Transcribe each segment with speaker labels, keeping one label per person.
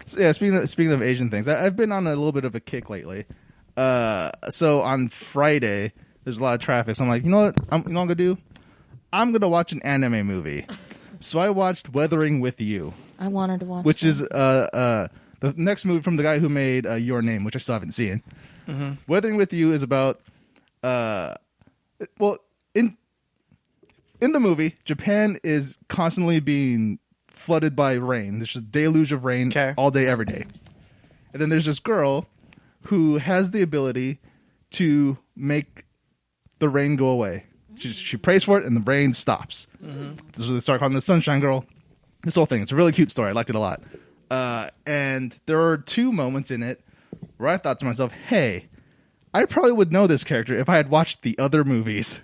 Speaker 1: Speaking of Asian things, I've been on a little bit of a kick lately. So on Friday, there's a lot of traffic. So I'm like, you know what? I'm gonna do? I'm gonna watch an anime movie. So I watched Weathering with You.
Speaker 2: I wanted to watch,
Speaker 1: which is the next movie from the guy who made Your Name, which I still haven't seen. Mm-hmm. Weathering with You is about in the movie, Japan is constantly being flooded by rain. There's just a deluge of rain all day, every day. And then there's this girl who has the ability to make the rain go away. She prays for it, and the rain stops. Mm-hmm. So they start calling the Sunshine Girl. This whole thing. It's a really cute story. I liked it a lot. And there are 2 moments in it where I thought to myself, hey, I probably would know this character if I had watched the other movies.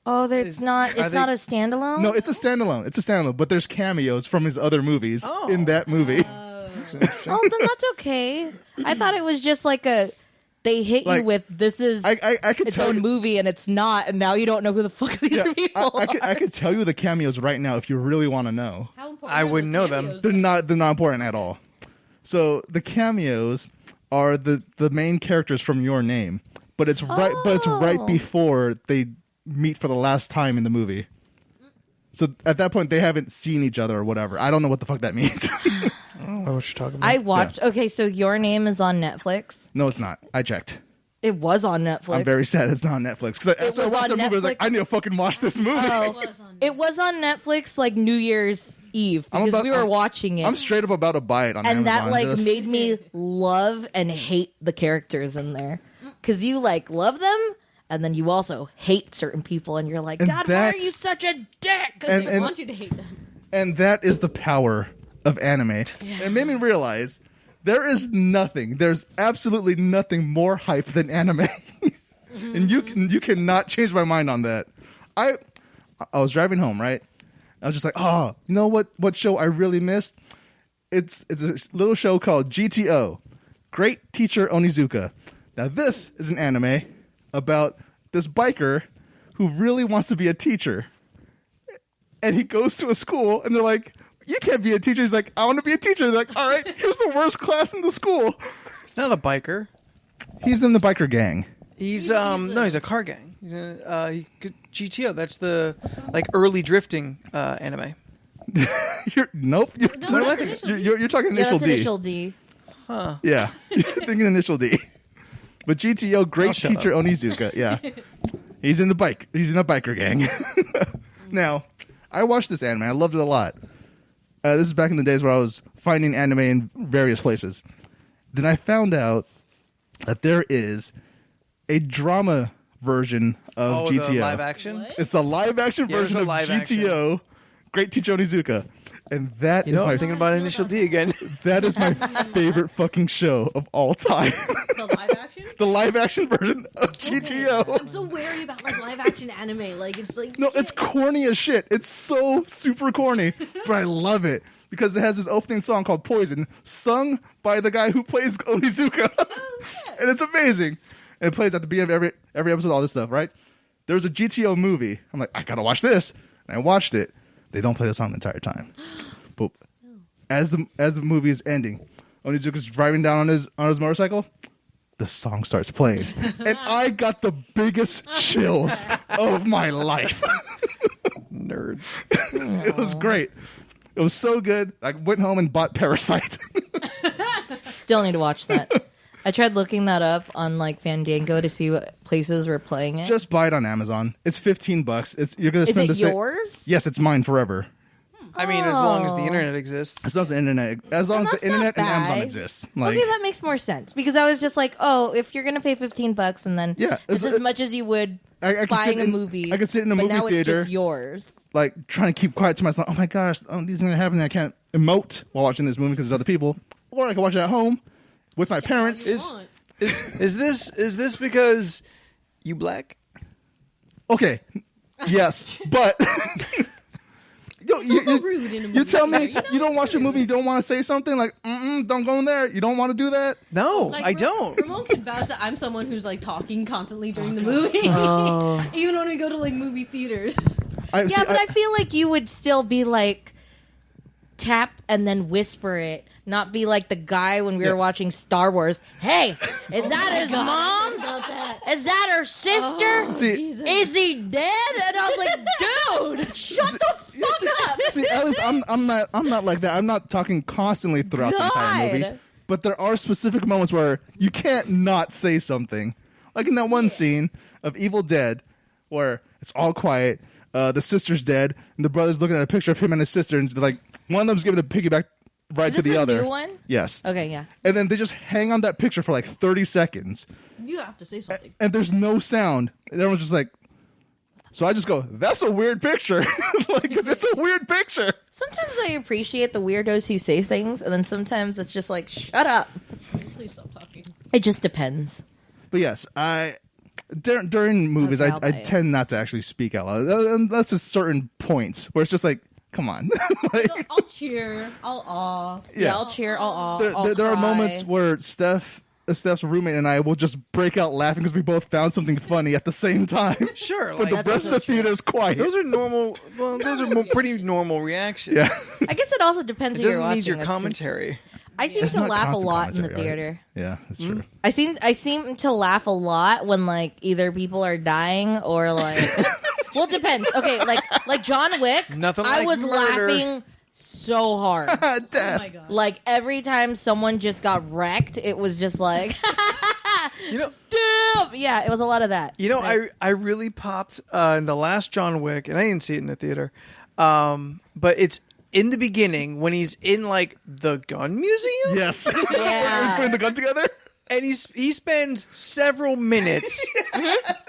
Speaker 2: Oh, it's not a standalone?
Speaker 1: No, it's a standalone. It's a standalone, but there's cameos from his other movies in that movie.
Speaker 2: Then that's okay. I thought it was just like they hit you with, this is its own movie, and it's not, and now you don't know who the fuck these people are.
Speaker 1: I could tell you the cameos right now if you really want to know.
Speaker 3: How important
Speaker 4: I wouldn't know them.
Speaker 1: They're not important at all. So the cameos are the main characters from Your Name, but it's right before they meet for the last time in the movie. So at that point, they haven't seen each other or whatever. I don't know what the fuck that means.
Speaker 4: I don't know what you're talking about.
Speaker 2: I watched... Yeah. Okay, so Your Name is on Netflix?
Speaker 1: No, it's not. I checked.
Speaker 2: It was on Netflix.
Speaker 1: I'm very sad it's not on Netflix. Because after I watched that movie, I was like, I need to fucking watch this movie.
Speaker 2: Oh, it was on Netflix like New Year's Eve because we were watching it.
Speaker 1: I'm straight up about to buy it on Amazon.
Speaker 2: And that made me love and hate the characters in there. Because you love them, and then you also hate certain people, and you're like, God, why are you such a dick?
Speaker 3: Because they want you to hate them.
Speaker 1: And that is the power of anime. Yeah. And it made me realize there's absolutely nothing more hype than anime. And you cannot change my mind on that. I was driving home, right? I was just like, oh, you know what show I really missed? It's a little show called GTO, Great Teacher Onizuka. Now this is an anime about this biker who really wants to be a teacher. And he goes to a school, and they're like, you can't be a teacher. He's like, I want to be a teacher. They're like, all right, here's the worst class in the school.
Speaker 4: He's not a biker.
Speaker 1: He's in the biker gang.
Speaker 4: He's a car gang. He's GTO. That's the early drifting anime.
Speaker 1: Nope. You're talking initial
Speaker 2: that's
Speaker 1: D.
Speaker 2: Initial D.
Speaker 4: Huh.
Speaker 1: Yeah. You're thinking initial D. But GTO, Great Teacher Onizuka. Yeah. He's in a biker gang. Now, I watched this anime. I loved it a lot. This is back in the days where I was finding anime in various places. Then I found out that there is a drama version of GTO.
Speaker 4: The live action?
Speaker 3: What?
Speaker 1: It's a live action version of GTO, Great Teacher Onizuka. And that is
Speaker 4: I'm thinking about Initial D again.
Speaker 1: That is my favorite fucking show of all time.
Speaker 3: The live action?
Speaker 1: The live action version of GTO.
Speaker 3: I'm so wary about live action anime.
Speaker 1: It's corny as shit. It's so super corny, but I love it because it has this opening song called Poison, sung by the guy who plays Onizuka. And it's amazing. And it plays at the beginning of every episode, all this stuff, right? There's a GTO movie. I'm like, I gotta watch this. And I watched it. They don't play the song the entire time. But as the movie is ending, Onizuka's driving down on his motorcycle. The song starts playing, and I got the biggest chills of my life.
Speaker 4: Nerd.
Speaker 1: It was great. It was so good. I went home and bought Parasite.
Speaker 2: Still need to watch that. I tried looking that up on Fandango to see what places were playing it.
Speaker 1: Just buy it on Amazon. It's $15. You're gonna
Speaker 2: Is
Speaker 1: spend
Speaker 2: it yours?
Speaker 1: Yes, it's mine forever.
Speaker 4: I mean, as long as the internet exists.
Speaker 1: As long as the internet and Amazon exist.
Speaker 2: Okay, that makes more sense because I was just like, oh, if you're gonna pay $15 and then it's as much as you would buying a movie.
Speaker 1: I could sit in a movie
Speaker 2: now
Speaker 1: theater.
Speaker 2: It's just yours.
Speaker 1: Trying to keep quiet to myself. Oh my gosh, these things are happening. I can't emote while watching this movie because there's other people. Or I can watch it at home with my parents.
Speaker 4: Is this because you black?
Speaker 1: Okay. Yes, but
Speaker 3: rude in a movie.
Speaker 1: You tell me you don't watch a movie, you don't want to say something don't go in there. You don't want to do that?
Speaker 4: No, I don't.
Speaker 3: Ramon can vouch that I'm someone who's talking constantly during the movie, even when we go to movie theaters.
Speaker 2: I feel like you would still be tap and then whisper it. Not be like the guy when we were watching Star Wars. Hey, is that his mom? Is that her sister? Is he dead? And I was like, dude, shut the fuck up.
Speaker 1: See, at least I'm not like that. I'm not talking constantly throughout the entire movie. But there are specific moments where you can't not say something. Like in that one scene of Evil Dead where it's all quiet. The sister's dead, and the brother's looking at a picture of him and his sister, and like one of them's giving a piggyback right to the other.
Speaker 2: New one?
Speaker 1: Yes.
Speaker 2: Okay, yeah.
Speaker 1: And then they just hang on that picture for like 30 seconds.
Speaker 3: You have to say something.
Speaker 1: And there's no sound. And everyone's just like, so I just go, that's a weird picture. Because it's a weird picture.
Speaker 2: Sometimes I appreciate the weirdos who say things, and then sometimes it's just like, shut up.
Speaker 3: Please stop talking.
Speaker 2: It just depends.
Speaker 1: But yes, during movies,
Speaker 2: Okay,
Speaker 1: I tend not to actually speak out loud. And that's just certain points where it's just like, come on.
Speaker 3: I'll cheer. I'll awe.
Speaker 2: Yeah, I'll cheer. I'll awe.
Speaker 1: There are
Speaker 2: cry.
Speaker 1: moments where Steph's roommate and I will just break out laughing because we both found something funny at the same time.
Speaker 4: Sure,
Speaker 1: But the rest of the theater is quiet.
Speaker 4: those are normal. Well, those are pretty normal reactions.
Speaker 1: Yeah.
Speaker 2: I guess it also depends
Speaker 4: It
Speaker 2: who you're
Speaker 4: doesn't
Speaker 2: watching.
Speaker 4: need your
Speaker 2: it, 'cause
Speaker 4: commentary.
Speaker 2: I seem
Speaker 1: It's
Speaker 2: to
Speaker 1: not
Speaker 2: laugh a
Speaker 1: constant
Speaker 2: lot in the
Speaker 1: commentary, right?
Speaker 2: theater.
Speaker 1: Yeah, that's true.
Speaker 2: I seem to laugh a lot when like either people are dying or like well, it depends. Okay, like John Wick.
Speaker 4: Nothing
Speaker 2: I
Speaker 4: like
Speaker 2: was
Speaker 4: murder.
Speaker 2: laughing so hard.
Speaker 3: Oh my god.
Speaker 2: Like every time someone just got wrecked, it was just like
Speaker 4: You know,
Speaker 2: damn. Yeah, it was a lot of that.
Speaker 4: You know, I really popped in the last John Wick, and I didn't see it in the theater. But it's in the beginning when he's in like the gun museum.
Speaker 1: Yes.
Speaker 2: Yeah.
Speaker 1: He's putting the gun together.
Speaker 4: And he spends several minutes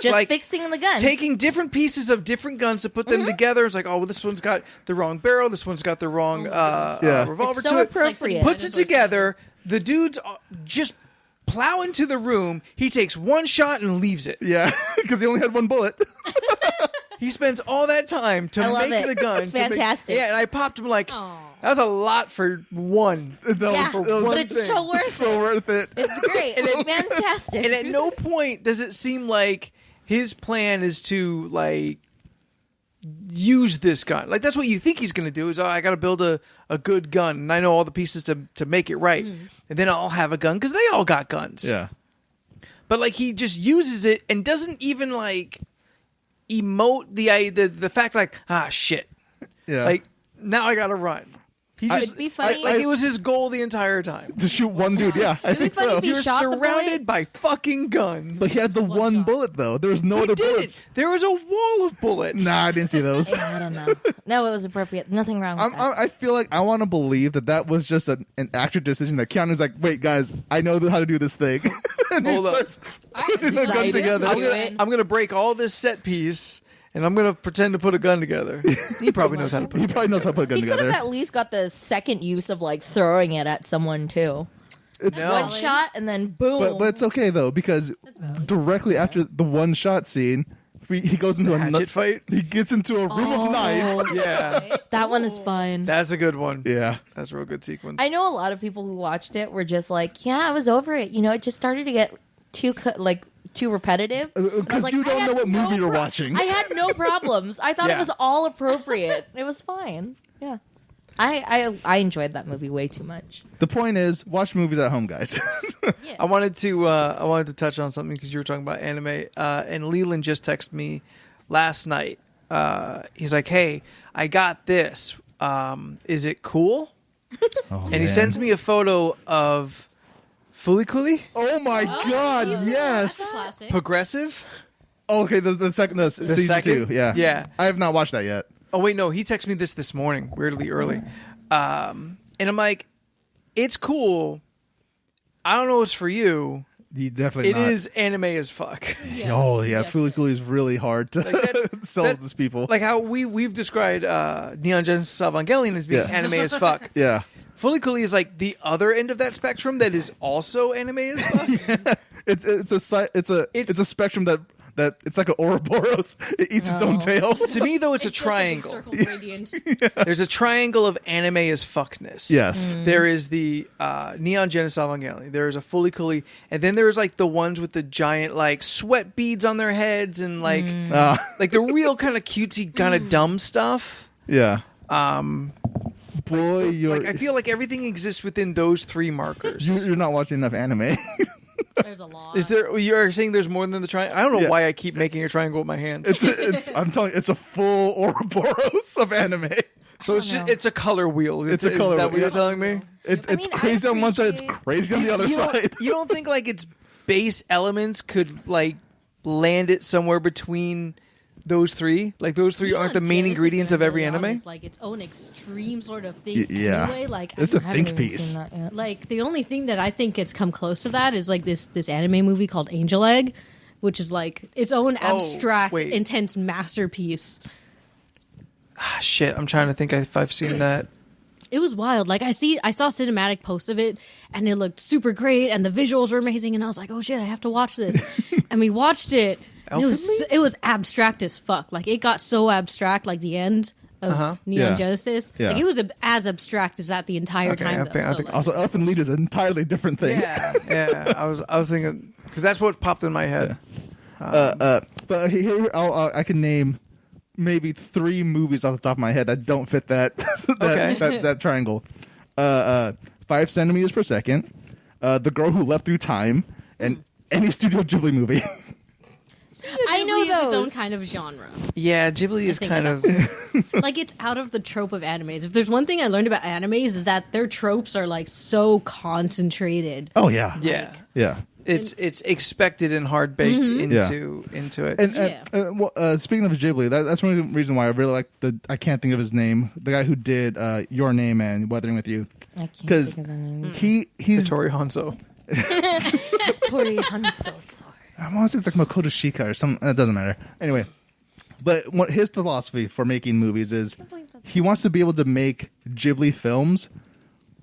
Speaker 2: Just
Speaker 4: like,
Speaker 2: fixing the gun.
Speaker 4: taking different pieces of different guns to put them together. It's like, oh, well, this one's got the wrong barrel. This one's got the wrong revolver
Speaker 2: It's so
Speaker 4: to it.
Speaker 2: appropriate.
Speaker 4: Puts it together. The dude's just plow into the room. He takes one shot and leaves it.
Speaker 1: Yeah, because he only had one bullet.
Speaker 4: He spends all that time to
Speaker 2: I love
Speaker 4: make
Speaker 2: it.
Speaker 4: the gun.
Speaker 2: It's fantastic.
Speaker 4: Yeah, and I popped him like,
Speaker 3: Aw.
Speaker 4: that was a lot for one.
Speaker 2: Yeah, but it's so worth it.
Speaker 1: So worth it.
Speaker 2: It's great. It's fantastic.
Speaker 4: And at no point does it seem like his plan is to like use this gun. Like that's what you think he's going to do is, oh, I got to build a good gun, and I know all the pieces to make it right, and then I'll have a gun because they all got guns.
Speaker 1: Yeah.
Speaker 4: But like he just uses it and doesn't even like emote the fact like, ah, shit.
Speaker 1: Yeah.
Speaker 4: Like now I got to run. He just
Speaker 2: It'd be funny.
Speaker 4: like it was his goal the entire time.
Speaker 1: To shoot one dude, yeah, I think
Speaker 2: funny
Speaker 1: so.
Speaker 2: if he
Speaker 4: You're
Speaker 2: shot the
Speaker 4: surrounded by fucking guns.
Speaker 1: But he had the one
Speaker 3: shot.
Speaker 1: bullet though. There was no
Speaker 4: He
Speaker 1: other
Speaker 4: did
Speaker 1: bullets.
Speaker 4: it. There was a wall of bullets.
Speaker 1: Nah, I didn't see those.
Speaker 2: I don't know. No, it was appropriate. Nothing wrong with that.
Speaker 1: I feel like I want to believe that was just an actor decision that Keanu's like, wait, guys, I know how to do this thing. And he
Speaker 4: Hold up.
Speaker 1: starts putting the gun
Speaker 2: decided
Speaker 1: together.
Speaker 2: to do it.
Speaker 4: I'm gonna break all this set piece, and I'm gonna pretend to put a gun together. He probably knows how to put.
Speaker 1: He probably knows how to put a gun
Speaker 2: He could have
Speaker 1: together.
Speaker 2: at least got the second use of like throwing it at someone too.
Speaker 1: It's
Speaker 4: No.
Speaker 2: One shot and then boom.
Speaker 1: but it's okay though because directly after the one shot scene, he goes into a
Speaker 4: Hatchet fight.
Speaker 1: He gets into a room of knives.
Speaker 4: Yeah,
Speaker 2: that one is fine.
Speaker 4: that's a good one.
Speaker 1: Yeah.
Speaker 4: That's a real good sequence.
Speaker 2: I know a lot of people who watched it were just like, yeah, I was over it. You know, it just started to get too repetitive. I was
Speaker 1: Because
Speaker 2: like,
Speaker 1: you
Speaker 2: I
Speaker 1: don't
Speaker 2: had
Speaker 1: know what
Speaker 2: no
Speaker 1: movie you're watching.
Speaker 2: I had no problems. I thought
Speaker 4: Yeah.
Speaker 2: it was all appropriate. It was fine. Yeah. I enjoyed that movie way too much.
Speaker 1: The point is, watch movies at home, guys.
Speaker 4: I wanted to touch on something because you were talking about anime, and Leland just texted me last night. He's like, "Hey, I got this. Is it cool?" And he sends me a photo of Fulikuli,
Speaker 1: Oh my god, yes.
Speaker 3: Classic.
Speaker 4: Progressive.
Speaker 1: Oh, okay, the second, the season
Speaker 4: second?
Speaker 1: 2, yeah.
Speaker 4: Yeah.
Speaker 1: I have not watched that yet.
Speaker 4: Oh wait, no, he texted me this morning, weirdly early, and I'm like, "It's cool. I don't know what's for you.
Speaker 1: He definitely
Speaker 4: It
Speaker 1: not.
Speaker 4: is anime as fuck."
Speaker 1: Oh, yeah, Fulikuli is really hard to sell to people.
Speaker 4: Like how we've described Neon Genesis Evangelion as being
Speaker 1: Yeah.
Speaker 4: anime as fuck.
Speaker 1: Yeah.
Speaker 4: Fulikuli is like the other end of that spectrum that is also anime as fuck.
Speaker 1: It's a spectrum that it's like an ouroboros. It eats its own tail.
Speaker 4: To me, though, it's a
Speaker 3: just
Speaker 4: triangle.
Speaker 3: Circle gradient.
Speaker 4: There's a triangle of anime as fuckness.
Speaker 1: Yes.
Speaker 4: There is the Neon Genesis Evangelion. There is a Fulikuli, and then there's like the ones with the giant like sweat beads on their heads and like
Speaker 1: Mm.
Speaker 4: like the real kind of cutesy, kind of dumb stuff.
Speaker 1: Yeah. boy,
Speaker 4: Like I feel like everything exists within those 3 markers.
Speaker 1: you're not watching enough anime.
Speaker 3: There's a lot.
Speaker 4: Is there? You're saying there's more than the triangle? I don't know why I keep making a triangle with my hands.
Speaker 1: I'm telling you, it's a full ouroboros of anime.
Speaker 4: So it's a color wheel.
Speaker 1: It's a color
Speaker 4: Is that
Speaker 1: wheel.
Speaker 4: what you're telling me?
Speaker 1: It's crazy on one side. It's crazy on the other side.
Speaker 4: You don't think like its base elements could like land it somewhere between those 3? Like those 3 aren't the main ingredients of every anime?
Speaker 3: It's like its own extreme sort of thing.
Speaker 1: Yeah.
Speaker 3: Anyway, like
Speaker 1: It's a
Speaker 2: I haven't
Speaker 1: think
Speaker 2: even
Speaker 1: piece.
Speaker 2: seen that yet.
Speaker 3: like the only thing that I think has come close to that is like this anime movie called Angel Egg, which is like its own abstract,
Speaker 4: wait.
Speaker 3: intense masterpiece.
Speaker 4: Shit, I'm trying to think if I've seen that.
Speaker 3: It was wild. Like I saw cinematic posts of it, and it looked super great, and the visuals were amazing, and I was like, oh shit, I have to watch this. And we watched it. And it was abstract as fuck. Like it got so abstract, like the end of Neon Genesis.
Speaker 1: Yeah.
Speaker 3: Like it was as abstract as that the entire time.
Speaker 4: I think
Speaker 1: Also, Elfen Lied is an entirely different thing.
Speaker 4: Yeah. I was thinking because that's what popped in my head.
Speaker 1: But here I can name maybe 3 movies off the top of my head that don't fit that that triangle. 5 centimeters per second, The Girl Who Left Through Time, and any Studio Ghibli movie.
Speaker 2: I know
Speaker 3: Ghibli is its
Speaker 2: those.
Speaker 3: own kind of genre.
Speaker 4: Yeah, Ghibli is
Speaker 3: think
Speaker 4: kind
Speaker 3: I
Speaker 4: of.
Speaker 3: Like it's out of the trope of animes. If there's one thing I learned about animes is that their tropes are like so concentrated.
Speaker 1: Oh yeah,
Speaker 4: Yeah. It's expected and hard baked into it.
Speaker 1: And speaking of Ghibli, that's one reason why I really like I can't think of his name. The guy who did Your Name and Weathering with You,
Speaker 2: I can't think of the name.
Speaker 1: he's
Speaker 4: Tori Hanzo.
Speaker 2: Tori Hanzo. Sorry.
Speaker 1: I want to say it's like Makoto Shika or something. It doesn't matter. Anyway, but what his philosophy for making movies is he wants to be able to make Ghibli films,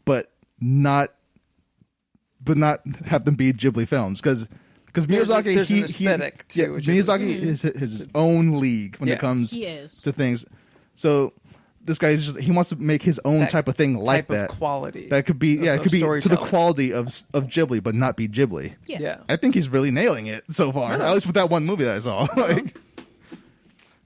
Speaker 1: but not have them be Ghibli films because Miyazaki
Speaker 4: there's an aesthetic to a Ghibli.
Speaker 1: Miyazaki is his own league when it comes to things. So this guy he wants to make his own type of thing like
Speaker 4: type
Speaker 1: that.
Speaker 4: Of quality.
Speaker 1: That could be it could be to the
Speaker 4: storytelling.
Speaker 1: quality of Ghibli, but not be Ghibli.
Speaker 3: Yeah.
Speaker 1: I think he's really nailing it so far. At least with that one movie that I saw. Like,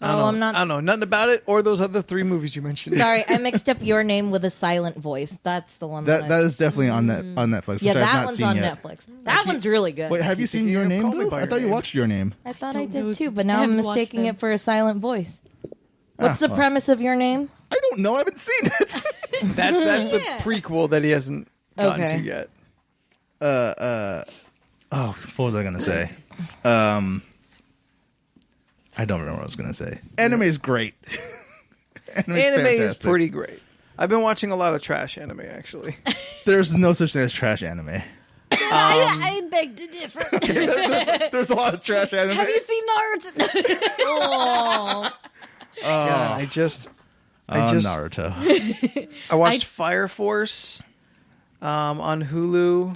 Speaker 2: I'm not.
Speaker 4: I don't know nothing about it or those other 3 movies you mentioned.
Speaker 2: Sorry, I mixed up Your Name with A Silent Voice. That's the one.
Speaker 1: that is definitely on Netflix.
Speaker 2: Yeah,
Speaker 1: which I've
Speaker 2: that
Speaker 1: not
Speaker 2: one's
Speaker 1: seen
Speaker 2: on
Speaker 1: yet.
Speaker 2: Netflix. That one's really good.
Speaker 1: Wait, have you seen
Speaker 4: thinking
Speaker 1: Your
Speaker 4: of
Speaker 1: Name?
Speaker 4: Call Me
Speaker 1: Blue?
Speaker 4: by
Speaker 1: I
Speaker 4: Your
Speaker 1: thought you
Speaker 4: Name.
Speaker 1: watched Your Name.
Speaker 2: I thought I
Speaker 3: don't know
Speaker 2: did
Speaker 3: if-
Speaker 2: too, but
Speaker 3: I
Speaker 2: now I'm
Speaker 3: haven't watched
Speaker 2: mistaking
Speaker 3: them.
Speaker 2: it for A Silent Voice. What's the premise of Your Name?
Speaker 1: I don't know. I haven't seen it.
Speaker 4: That's the prequel that he hasn't gotten
Speaker 2: Okay.
Speaker 4: to yet.
Speaker 1: Oh, what was I gonna say? I don't remember what I was gonna say. Anime is great.
Speaker 4: Anime is
Speaker 1: fantastic.
Speaker 4: pretty great. I've been watching a lot of trash anime actually.
Speaker 1: There's no such thing as trash anime.
Speaker 3: I beg to differ.
Speaker 1: There's a lot of trash anime.
Speaker 3: Have you seen Naruto?
Speaker 2: Oh,
Speaker 4: Yeah, I just
Speaker 1: Naruto.
Speaker 4: I watched Fire Force on Hulu.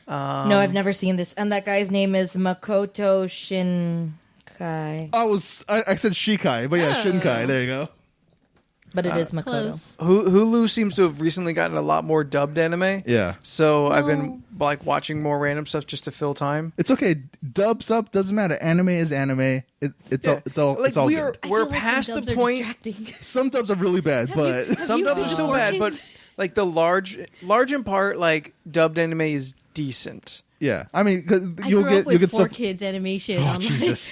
Speaker 2: no, I've never seen this. And that guy's name is Makoto Shinkai.
Speaker 1: I said Shikai, but yeah, Shinkai. There you go.
Speaker 2: But it is Makoto.
Speaker 3: Close.
Speaker 4: Hulu seems to have recently gotten a lot more dubbed anime.
Speaker 1: Yeah.
Speaker 4: So I've been like watching more random stuff just to fill time.
Speaker 1: It's okay. Dub, sub, doesn't matter. Anime is anime. It's all
Speaker 4: Like
Speaker 1: it's all
Speaker 4: we're
Speaker 1: good.
Speaker 3: I
Speaker 4: we're
Speaker 3: feel like
Speaker 4: past
Speaker 3: some
Speaker 4: the
Speaker 3: dubs are
Speaker 4: point.
Speaker 3: distracting.
Speaker 1: Some dubs are really bad, but
Speaker 4: Some dubs are still bad, but like the large in part, like dubbed anime is decent.
Speaker 1: yeah. I mean, 'cause
Speaker 3: I
Speaker 1: you'll
Speaker 3: grew
Speaker 1: get
Speaker 3: up with
Speaker 1: stuff.
Speaker 3: 4Kids animation.
Speaker 1: Oh
Speaker 3: on
Speaker 1: Jesus!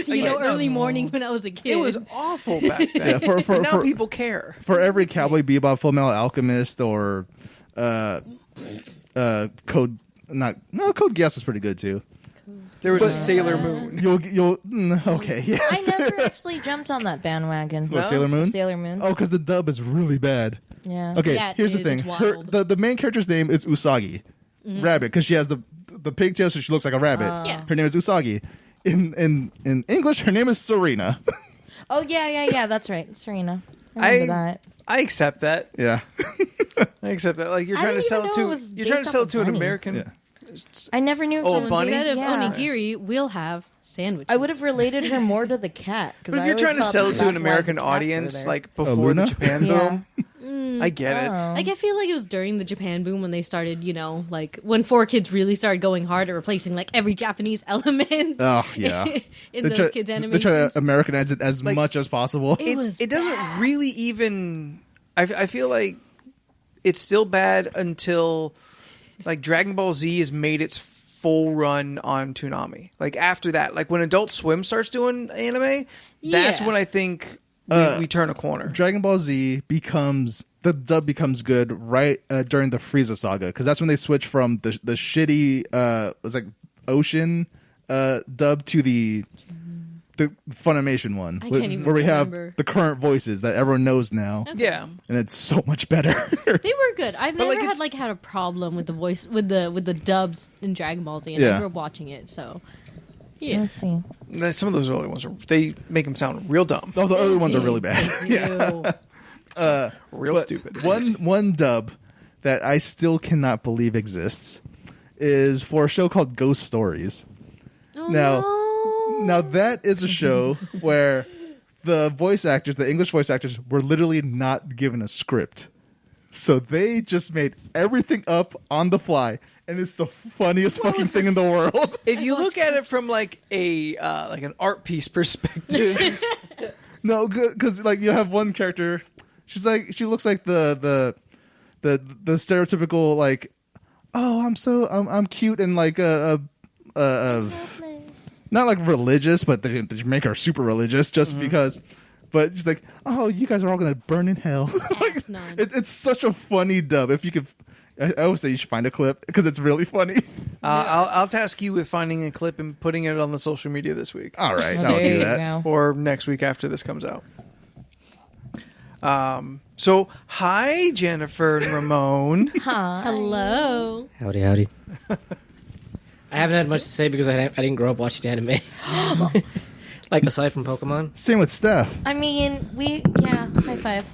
Speaker 3: early morning when I was a kid.
Speaker 4: It was awful back then.
Speaker 1: Yeah, for
Speaker 4: But now
Speaker 1: for,
Speaker 4: people care.
Speaker 1: for every Cowboy Bebop, Full Metal Alchemist, or Code Geass was pretty good too.
Speaker 4: There was a Sailor Moon.
Speaker 1: Okay, yes.
Speaker 2: I never actually jumped on that bandwagon.
Speaker 1: What, Sailor Moon?
Speaker 2: Sailor Moon.
Speaker 1: Oh, because the dub is really bad.
Speaker 2: Yeah.
Speaker 1: Okay,
Speaker 3: Yeah, it
Speaker 1: here's the
Speaker 3: is.
Speaker 1: thing.
Speaker 3: It's
Speaker 1: Her,
Speaker 3: wild.
Speaker 1: the main character's name is Usagi, rabbit, because she has the pigtail, so she looks like a rabbit.
Speaker 3: Yeah.
Speaker 1: Her name is Usagi. In English, her name is Serena.
Speaker 2: Oh, yeah. That's right. Serena. I remember that.
Speaker 4: I accept that.
Speaker 1: Yeah.
Speaker 4: I accept that. Like you're
Speaker 2: I
Speaker 4: trying to
Speaker 2: didn't
Speaker 4: sell
Speaker 2: even
Speaker 4: it
Speaker 2: know it
Speaker 4: to
Speaker 2: was
Speaker 4: you're trying to
Speaker 2: based
Speaker 4: sell
Speaker 2: off
Speaker 4: it to
Speaker 2: of
Speaker 4: an
Speaker 2: bunny.
Speaker 4: American.
Speaker 1: Yeah.
Speaker 2: I never knew.
Speaker 4: Oh,
Speaker 2: someone
Speaker 4: bunny?
Speaker 2: did
Speaker 3: Instead of
Speaker 2: yeah.
Speaker 3: onigiri, we'll have sandwiches.
Speaker 2: I would have related her more to the cat. 'Cause
Speaker 4: But if
Speaker 2: I
Speaker 4: you're
Speaker 2: always
Speaker 4: trying to
Speaker 2: thought
Speaker 4: sell it to
Speaker 2: that's
Speaker 4: an
Speaker 2: why
Speaker 4: American
Speaker 2: the cats are
Speaker 4: audience,
Speaker 2: there.
Speaker 4: like before the
Speaker 1: Luna?
Speaker 4: Japan
Speaker 2: Yeah.
Speaker 4: boom, I get it.
Speaker 2: Oh.
Speaker 3: Like I feel like it was during the Japan boom when they started, like when 4Kids really started going hard at replacing like every Japanese element.
Speaker 1: Oh, yeah.
Speaker 3: in those kids'
Speaker 1: They
Speaker 3: animations.
Speaker 1: try to Americanize it as
Speaker 4: Like,
Speaker 1: much as possible.
Speaker 3: It was
Speaker 4: It doesn't really even. I feel like it's still bad until like Dragon Ball Z has made its full run on Toonami. Like after that, like when Adult Swim starts doing anime, that's when I think we turn a corner.
Speaker 1: Dragon Ball Z the dub becomes good right during the Frieza saga, because that's when they switch from the shitty was like Ocean dub to the Funimation one,
Speaker 3: I can't even
Speaker 1: where we
Speaker 3: remember.
Speaker 1: have the current voices that everyone knows now.
Speaker 3: Okay.
Speaker 4: Yeah,
Speaker 1: and it's so much better.
Speaker 3: They were good. I've never
Speaker 4: like,
Speaker 3: had a problem with the voice with the dubs in Dragon Ball Z, and I grew up watching it. So yeah,
Speaker 2: Let's see.
Speaker 4: some of those early ones they make them sound real dumb.
Speaker 1: No, the early ones are really bad.
Speaker 4: Real stupid.
Speaker 1: One dub that I still cannot believe exists is for a show called Ghost Stories. Now that is a show where the English voice actors were literally not given a script. So they just made everything up on the fly, and it's the funniest fucking thing in the world.
Speaker 4: If you look at it from like an art piece perspective,
Speaker 1: no, because like you have one character, she looks like the stereotypical like, oh, I'm cute and like not like religious, but they make her super religious just because. But just like, oh, you guys are all gonna burn in hell. Like, it's such a funny dub. If you could, I always say you should find a clip because it's really funny.
Speaker 4: I'll task you with finding a clip and putting it on the social media this week.
Speaker 1: All right, I'll do that.
Speaker 4: Or next week after this comes out. So hi, Jennifer and Ramon.
Speaker 2: Hi.
Speaker 3: Hello.
Speaker 5: Howdy. I haven't had much to say because I didn't grow up watching anime. Like, aside from Pokemon.
Speaker 1: Same with Steph.
Speaker 2: I mean, high five.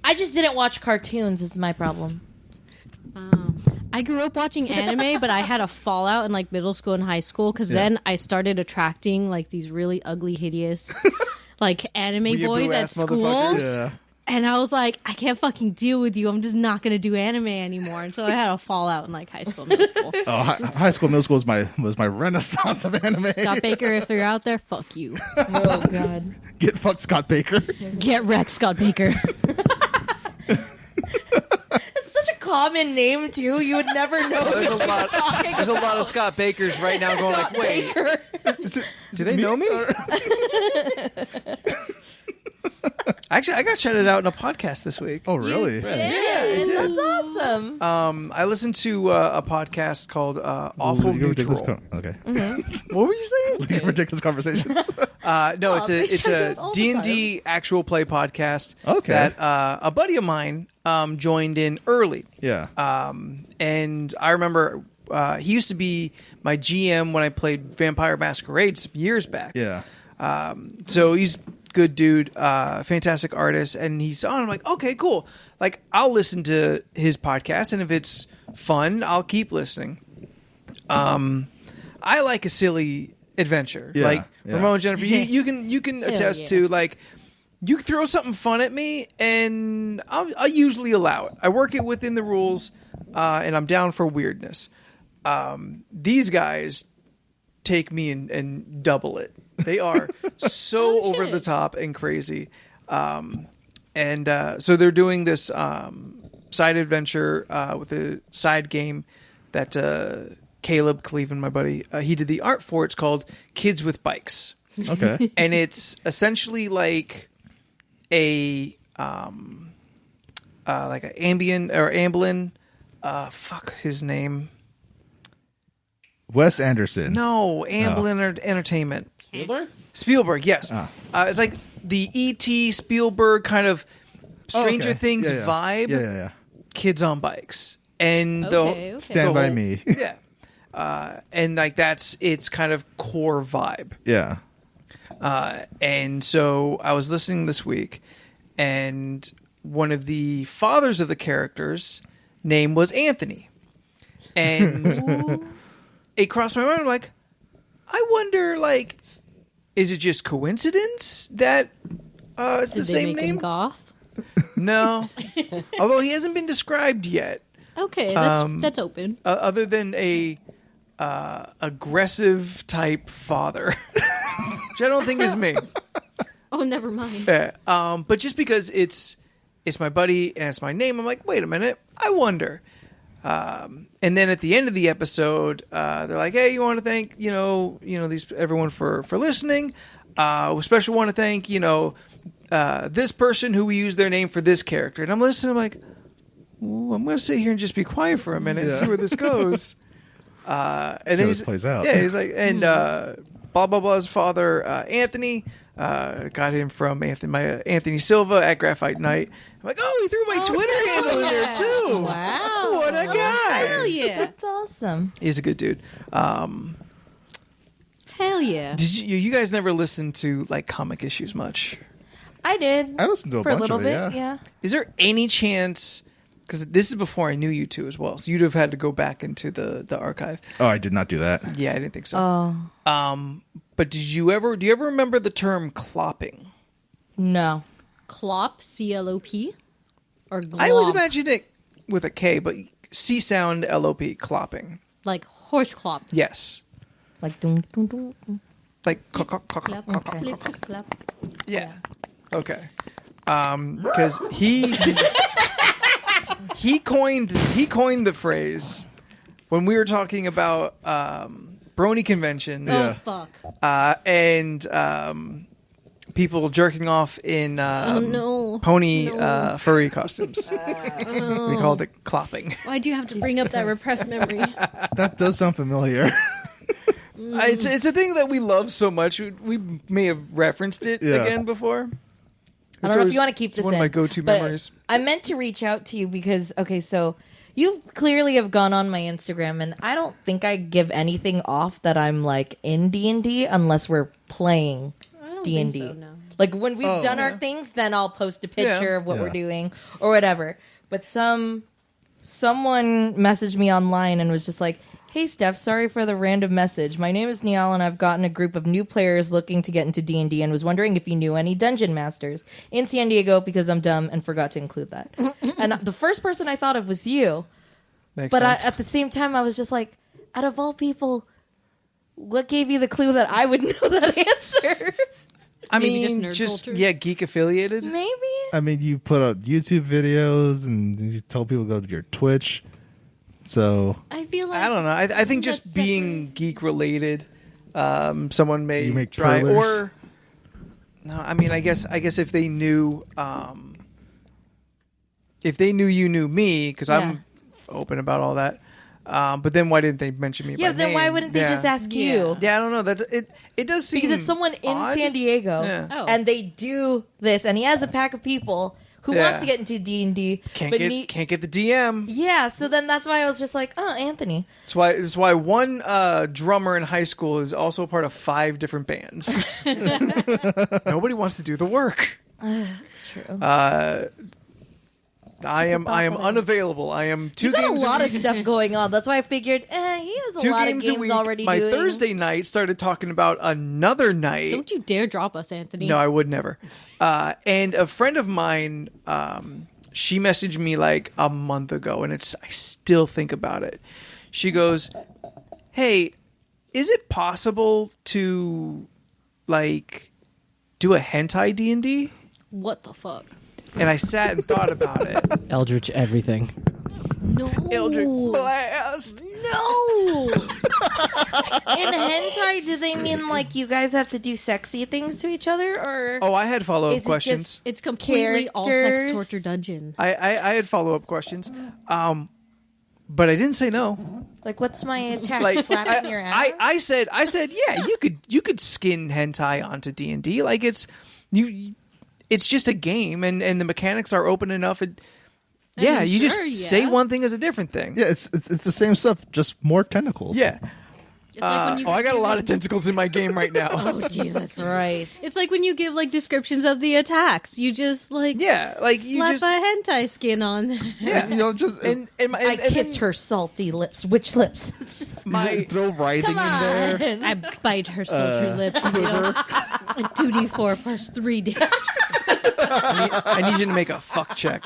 Speaker 2: I just didn't watch cartoons is my problem.
Speaker 3: I grew up watching anime, but I had a fallout in like middle school and high school because then I started attracting like these really ugly, hideous like anime boys at school.
Speaker 1: Yeah.
Speaker 3: And I was like, I can't fucking deal with you. I'm just not going to do anime anymore. And so I had a fallout in like high school, middle school.
Speaker 1: Oh, high school, middle school was my renaissance of anime.
Speaker 3: Scott Baker, if you're out there, fuck you.
Speaker 2: Oh, God.
Speaker 1: Get fucked, Scott Baker.
Speaker 3: Get wrecked, Scott Baker.
Speaker 2: It's such a common name, too. You would never know.
Speaker 4: There's a lot of Scott Bakers right now going
Speaker 2: Scott
Speaker 4: like, wait,
Speaker 2: Baker.
Speaker 4: do they know me? Actually, I got shouted out in a podcast this week.
Speaker 1: Oh, really?
Speaker 2: Yeah, that's awesome.
Speaker 4: I listened to a podcast called Awful Neutral.
Speaker 1: Okay.
Speaker 4: Mm-hmm. What were you saying?
Speaker 1: Ridiculous conversations.
Speaker 4: No, it's a D&D actual play podcast.
Speaker 1: Okay.
Speaker 4: That a buddy of mine joined in early.
Speaker 1: Yeah.
Speaker 4: And I remember he used to be my GM when I played Vampire Masquerade some years back.
Speaker 1: Yeah.
Speaker 4: So he's good dude, fantastic artist, and he's on. I'm like, okay, cool. Like, I'll listen to his podcast, and if it's fun, I'll keep listening. I like a silly adventure.
Speaker 1: Yeah,
Speaker 4: like
Speaker 1: yeah.
Speaker 4: Ramon, Jennifer, you can attest to like you throw something fun at me, and I'll usually allow it. I work it within the rules, and I'm down for weirdness. These guys take me and double it. They are so over the top and crazy. So they're doing this side adventure with a side game that Caleb Cleveland, my buddy, he did the art for. It's called Kids with Bikes.
Speaker 1: Okay.
Speaker 4: And it's essentially like a Amblin. Fuck his name.
Speaker 1: Wes Anderson.
Speaker 4: No, Amblin Entertainment.
Speaker 5: Spielberg,
Speaker 4: yes. It's like the E.T. Spielberg kind of Stranger Things vibe.
Speaker 1: Yeah.
Speaker 4: Kids on bikes. And
Speaker 1: Stand By Me.
Speaker 4: Yeah. And like it's kind of core vibe.
Speaker 1: Yeah.
Speaker 4: And so I was listening this week, and one of the fathers of the characters' name was Anthony. And it crossed my mind. I'm like, I wonder, like, is it just coincidence that it's the same name?
Speaker 3: Goth?
Speaker 4: No. Although he hasn't been described yet.
Speaker 3: Okay, that's open.
Speaker 4: Other than a aggressive type father, which I don't think is me.
Speaker 3: Oh, never mind.
Speaker 4: But just because it's it's my buddy and it's my name. I'm like, wait a minute, I wonder. And then at the end of the episode, they're like, hey, you want to thank everyone for listening. We especially want to thank this person who we use their name for this character. And I'm listening. I'm like, ooh, I'm going to sit here and just be quiet for a minute and see where this goes. And then
Speaker 1: this plays out.
Speaker 4: Yeah, he's like, and blah blah blah's father, Anthony. Got him from Anthony Silva at Graphite Night. I'm like, oh, he threw my Twitter handle in there too.
Speaker 2: Wow.
Speaker 4: What a guy.
Speaker 3: Hell yeah.
Speaker 2: That's awesome.
Speaker 4: He's a good dude.
Speaker 3: Hell yeah.
Speaker 4: Did you guys never listen to like comic issues much?
Speaker 2: I did.
Speaker 1: I listened to a
Speaker 2: for
Speaker 1: bunch
Speaker 2: a little
Speaker 1: of it,
Speaker 2: bit, yeah.
Speaker 4: Is there any chance, because this is before I knew you two as well, so you'd have had to go back into the archive.
Speaker 1: Oh, I did not do that.
Speaker 4: Yeah, I didn't think so.
Speaker 2: Oh.
Speaker 4: But do you ever remember the term clopping?
Speaker 2: No.
Speaker 3: Clop, C-L-O-P? Or glop?
Speaker 4: I always imagined it with a K, but C sound L-O-P, clopping.
Speaker 3: Like horse clop.
Speaker 4: Yes.
Speaker 2: Like dum dum dum. Dum.
Speaker 4: Like
Speaker 3: Clap,
Speaker 4: clap.
Speaker 3: clip, clap.
Speaker 4: Yeah. Okay. Because he coined the phrase when we were talking about brony conventions.
Speaker 3: Oh, fuck.
Speaker 4: And people jerking off in pony furry costumes. We called it clopping.
Speaker 3: Why do you have to bring up that repressed memory?
Speaker 1: That does sound familiar.
Speaker 4: It's a thing that we love so much. We may have referenced it again before.
Speaker 2: I don't know if you want to keep this
Speaker 4: one
Speaker 2: in.
Speaker 4: of my go-to
Speaker 2: but
Speaker 4: memories.
Speaker 2: I meant to reach out to you because, okay, so you clearly have gone on my Instagram, and I don't think I give anything off that I'm like in D&D unless we're playing D&D.
Speaker 3: So, no.
Speaker 2: Like when we've done our things, then I'll post a picture of what we're doing or whatever. But someone messaged me online and was just like, hey, Steph, sorry for the random message. My name is Niall, and I've gotten a group of new players looking to get into D&D and was wondering if you knew any dungeon masters in San Diego because I'm dumb and forgot to include that. And the first person I thought of was you.
Speaker 4: Makes
Speaker 2: But
Speaker 4: sense.
Speaker 2: at the same time, I was just like, out of all people, what gave you the clue that I would know that answer?
Speaker 4: I
Speaker 3: Maybe
Speaker 4: mean,
Speaker 3: just nerd
Speaker 4: just
Speaker 3: culture?
Speaker 4: geek affiliated.
Speaker 2: Maybe.
Speaker 1: I mean, you put out YouTube videos and you tell people to go to your Twitch. So
Speaker 3: I feel like
Speaker 4: I don't know. I think just
Speaker 3: that's
Speaker 4: being geek related, someone may
Speaker 1: You make
Speaker 4: try.
Speaker 1: trailers?
Speaker 4: Or no, I mean, I guess if they knew, you knew me, because I'm open about all that. But then why didn't they mention me?
Speaker 2: Yeah,
Speaker 4: by
Speaker 2: then
Speaker 4: name?
Speaker 2: why wouldn't they just ask you?
Speaker 4: Yeah, I don't know. That it does seem
Speaker 2: Because it's someone in
Speaker 4: odd.
Speaker 2: San Diego,
Speaker 4: Yeah.
Speaker 3: Oh.
Speaker 2: and they do this, and he has a pack of people who
Speaker 4: Yeah.
Speaker 2: wants to get into D&D.
Speaker 4: Can't
Speaker 2: but
Speaker 4: get the DM.
Speaker 2: Yeah, so then that's why I was just like, oh, Anthony.
Speaker 4: It's why one drummer in high school is also part of 5 different bands. Nobody wants to do the work.
Speaker 2: That's true.
Speaker 4: I am unavailable. I am 2
Speaker 2: you got
Speaker 4: games
Speaker 2: a lot
Speaker 4: a
Speaker 2: of
Speaker 4: week.
Speaker 2: stuff going on. That's why I figured, he has a
Speaker 4: 2
Speaker 2: lot
Speaker 4: games
Speaker 2: of
Speaker 4: a
Speaker 2: games
Speaker 4: week.
Speaker 2: already
Speaker 4: My
Speaker 2: doing.
Speaker 4: Thursday night started talking about another night.
Speaker 3: Don't you dare drop us, Anthony.
Speaker 4: No, I would never. And a friend of mine, she messaged me like a month ago, and I still think about it. She goes, "Hey, is it possible to like do a hentai D&D?"
Speaker 3: What the fuck?
Speaker 4: And I sat and thought about it.
Speaker 5: Eldritch everything.
Speaker 3: No.
Speaker 4: Eldritch Blast.
Speaker 3: No.
Speaker 2: In hentai, do they mean like you guys have to do sexy things to each other, or
Speaker 4: Oh, I had follow-up
Speaker 2: is it
Speaker 4: questions.
Speaker 2: just
Speaker 3: It's completely all sex
Speaker 2: Characters.
Speaker 3: torture dungeon.
Speaker 4: I had follow-up questions. But I didn't say no.
Speaker 2: like what's my attack?
Speaker 4: Like
Speaker 2: Slapping your ass?
Speaker 4: I said yeah, you could skin hentai onto D&D. Like it's just a game, and the mechanics are open enough. Yeah,
Speaker 3: mean,
Speaker 4: you just
Speaker 3: sure,
Speaker 4: say
Speaker 3: yeah.
Speaker 4: one thing as a different thing.
Speaker 1: yeah, it's the same stuff, just more tentacles.
Speaker 4: Yeah.
Speaker 3: It's like when you
Speaker 4: I got a
Speaker 3: give,
Speaker 4: lot
Speaker 3: like-
Speaker 4: of tentacles in my game right now.
Speaker 3: Oh Jesus
Speaker 2: right.
Speaker 3: It's like when you give like descriptions of the attacks. You just like
Speaker 4: Yeah, like you
Speaker 3: slap
Speaker 4: just
Speaker 3: a hentai skin on.
Speaker 4: yeah.
Speaker 1: You know, just
Speaker 4: And
Speaker 2: I kissed her salty lips. Which lips? It's just
Speaker 4: my
Speaker 1: throw writhing
Speaker 2: come
Speaker 1: in there.
Speaker 2: on.
Speaker 3: I bite her sultry lips. And 2d4 plus 3d.
Speaker 4: I need you to make a fuck check.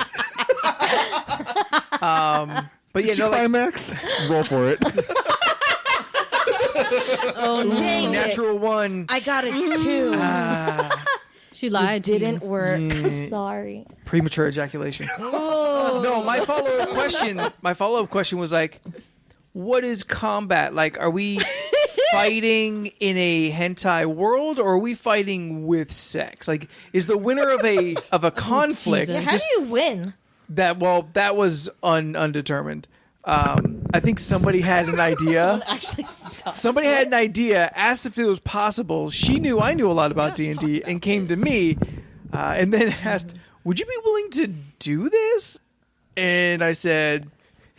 Speaker 4: But yeah,
Speaker 1: Did you
Speaker 4: no, like,
Speaker 1: climax? Roll for it.
Speaker 2: Oh dang it!
Speaker 4: natural one.
Speaker 2: I got it too.
Speaker 3: She lied to you.
Speaker 2: Didn't work. Sorry.
Speaker 4: Premature ejaculation. No, my follow-up question was like, what is combat? Like, are we fighting in a hentai world, or are we fighting with sex? Like, is the winner of a conflict?
Speaker 3: Jesus.
Speaker 2: How do you win?
Speaker 4: That was undetermined. I think somebody had an idea. Somebody had an idea, asked if it was possible. She knew I knew a lot about D&D and came to me and then asked, would you be willing to do this? And I said,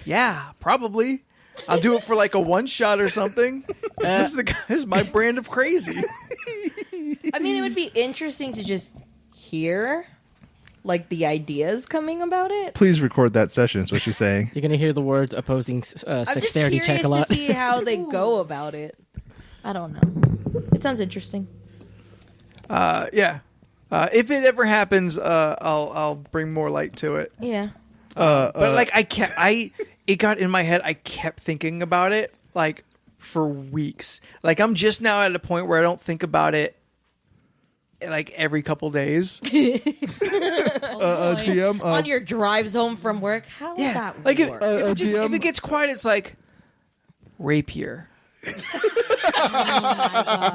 Speaker 4: yeah, probably. I'll do it for like a one-shot or something. This is my brand of crazy.
Speaker 2: I mean, it would be interesting to just hear like the ideas coming about it.
Speaker 1: Please record that session, is what she's saying.
Speaker 5: You're going to hear the words opposing sexterity check a lot.
Speaker 2: I'm just curious to see how they go about it. I don't know. It sounds interesting.
Speaker 4: Yeah. If it ever happens, I'll bring more light to it.
Speaker 2: Yeah.
Speaker 4: But like it got in my head. I kept thinking about it like for weeks. Like I'm just now at a point where I don't think about it like every couple days.
Speaker 1: GM,
Speaker 2: on your drives home from work, how would that
Speaker 4: like
Speaker 2: work?
Speaker 4: if it gets quiet, it's like rapier.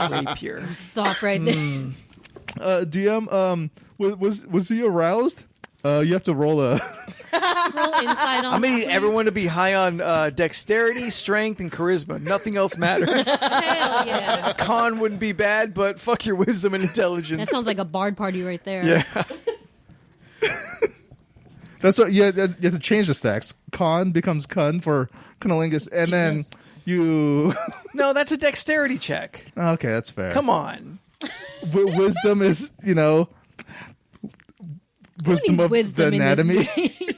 Speaker 4: Rapier.
Speaker 3: Stop right there.
Speaker 1: DM, was he aroused? You have to roll a.
Speaker 3: Roll inside on
Speaker 4: I'm gonna
Speaker 3: that,
Speaker 4: need
Speaker 3: please.
Speaker 4: everyone to be high on dexterity, strength, and charisma. Nothing else matters.
Speaker 3: Hell yeah.
Speaker 4: Con wouldn't be bad, but fuck your wisdom and intelligence.
Speaker 3: That sounds like a bard party right there.
Speaker 4: Yeah.
Speaker 1: That's what you have to change the stacks. Con becomes Kun for cunnilingus, and then you.
Speaker 4: No, that's a dexterity check.
Speaker 1: Okay, that's fair.
Speaker 4: Come on.
Speaker 1: Wisdom is, wisdom of
Speaker 3: wisdom
Speaker 1: the
Speaker 3: in this
Speaker 1: anatomy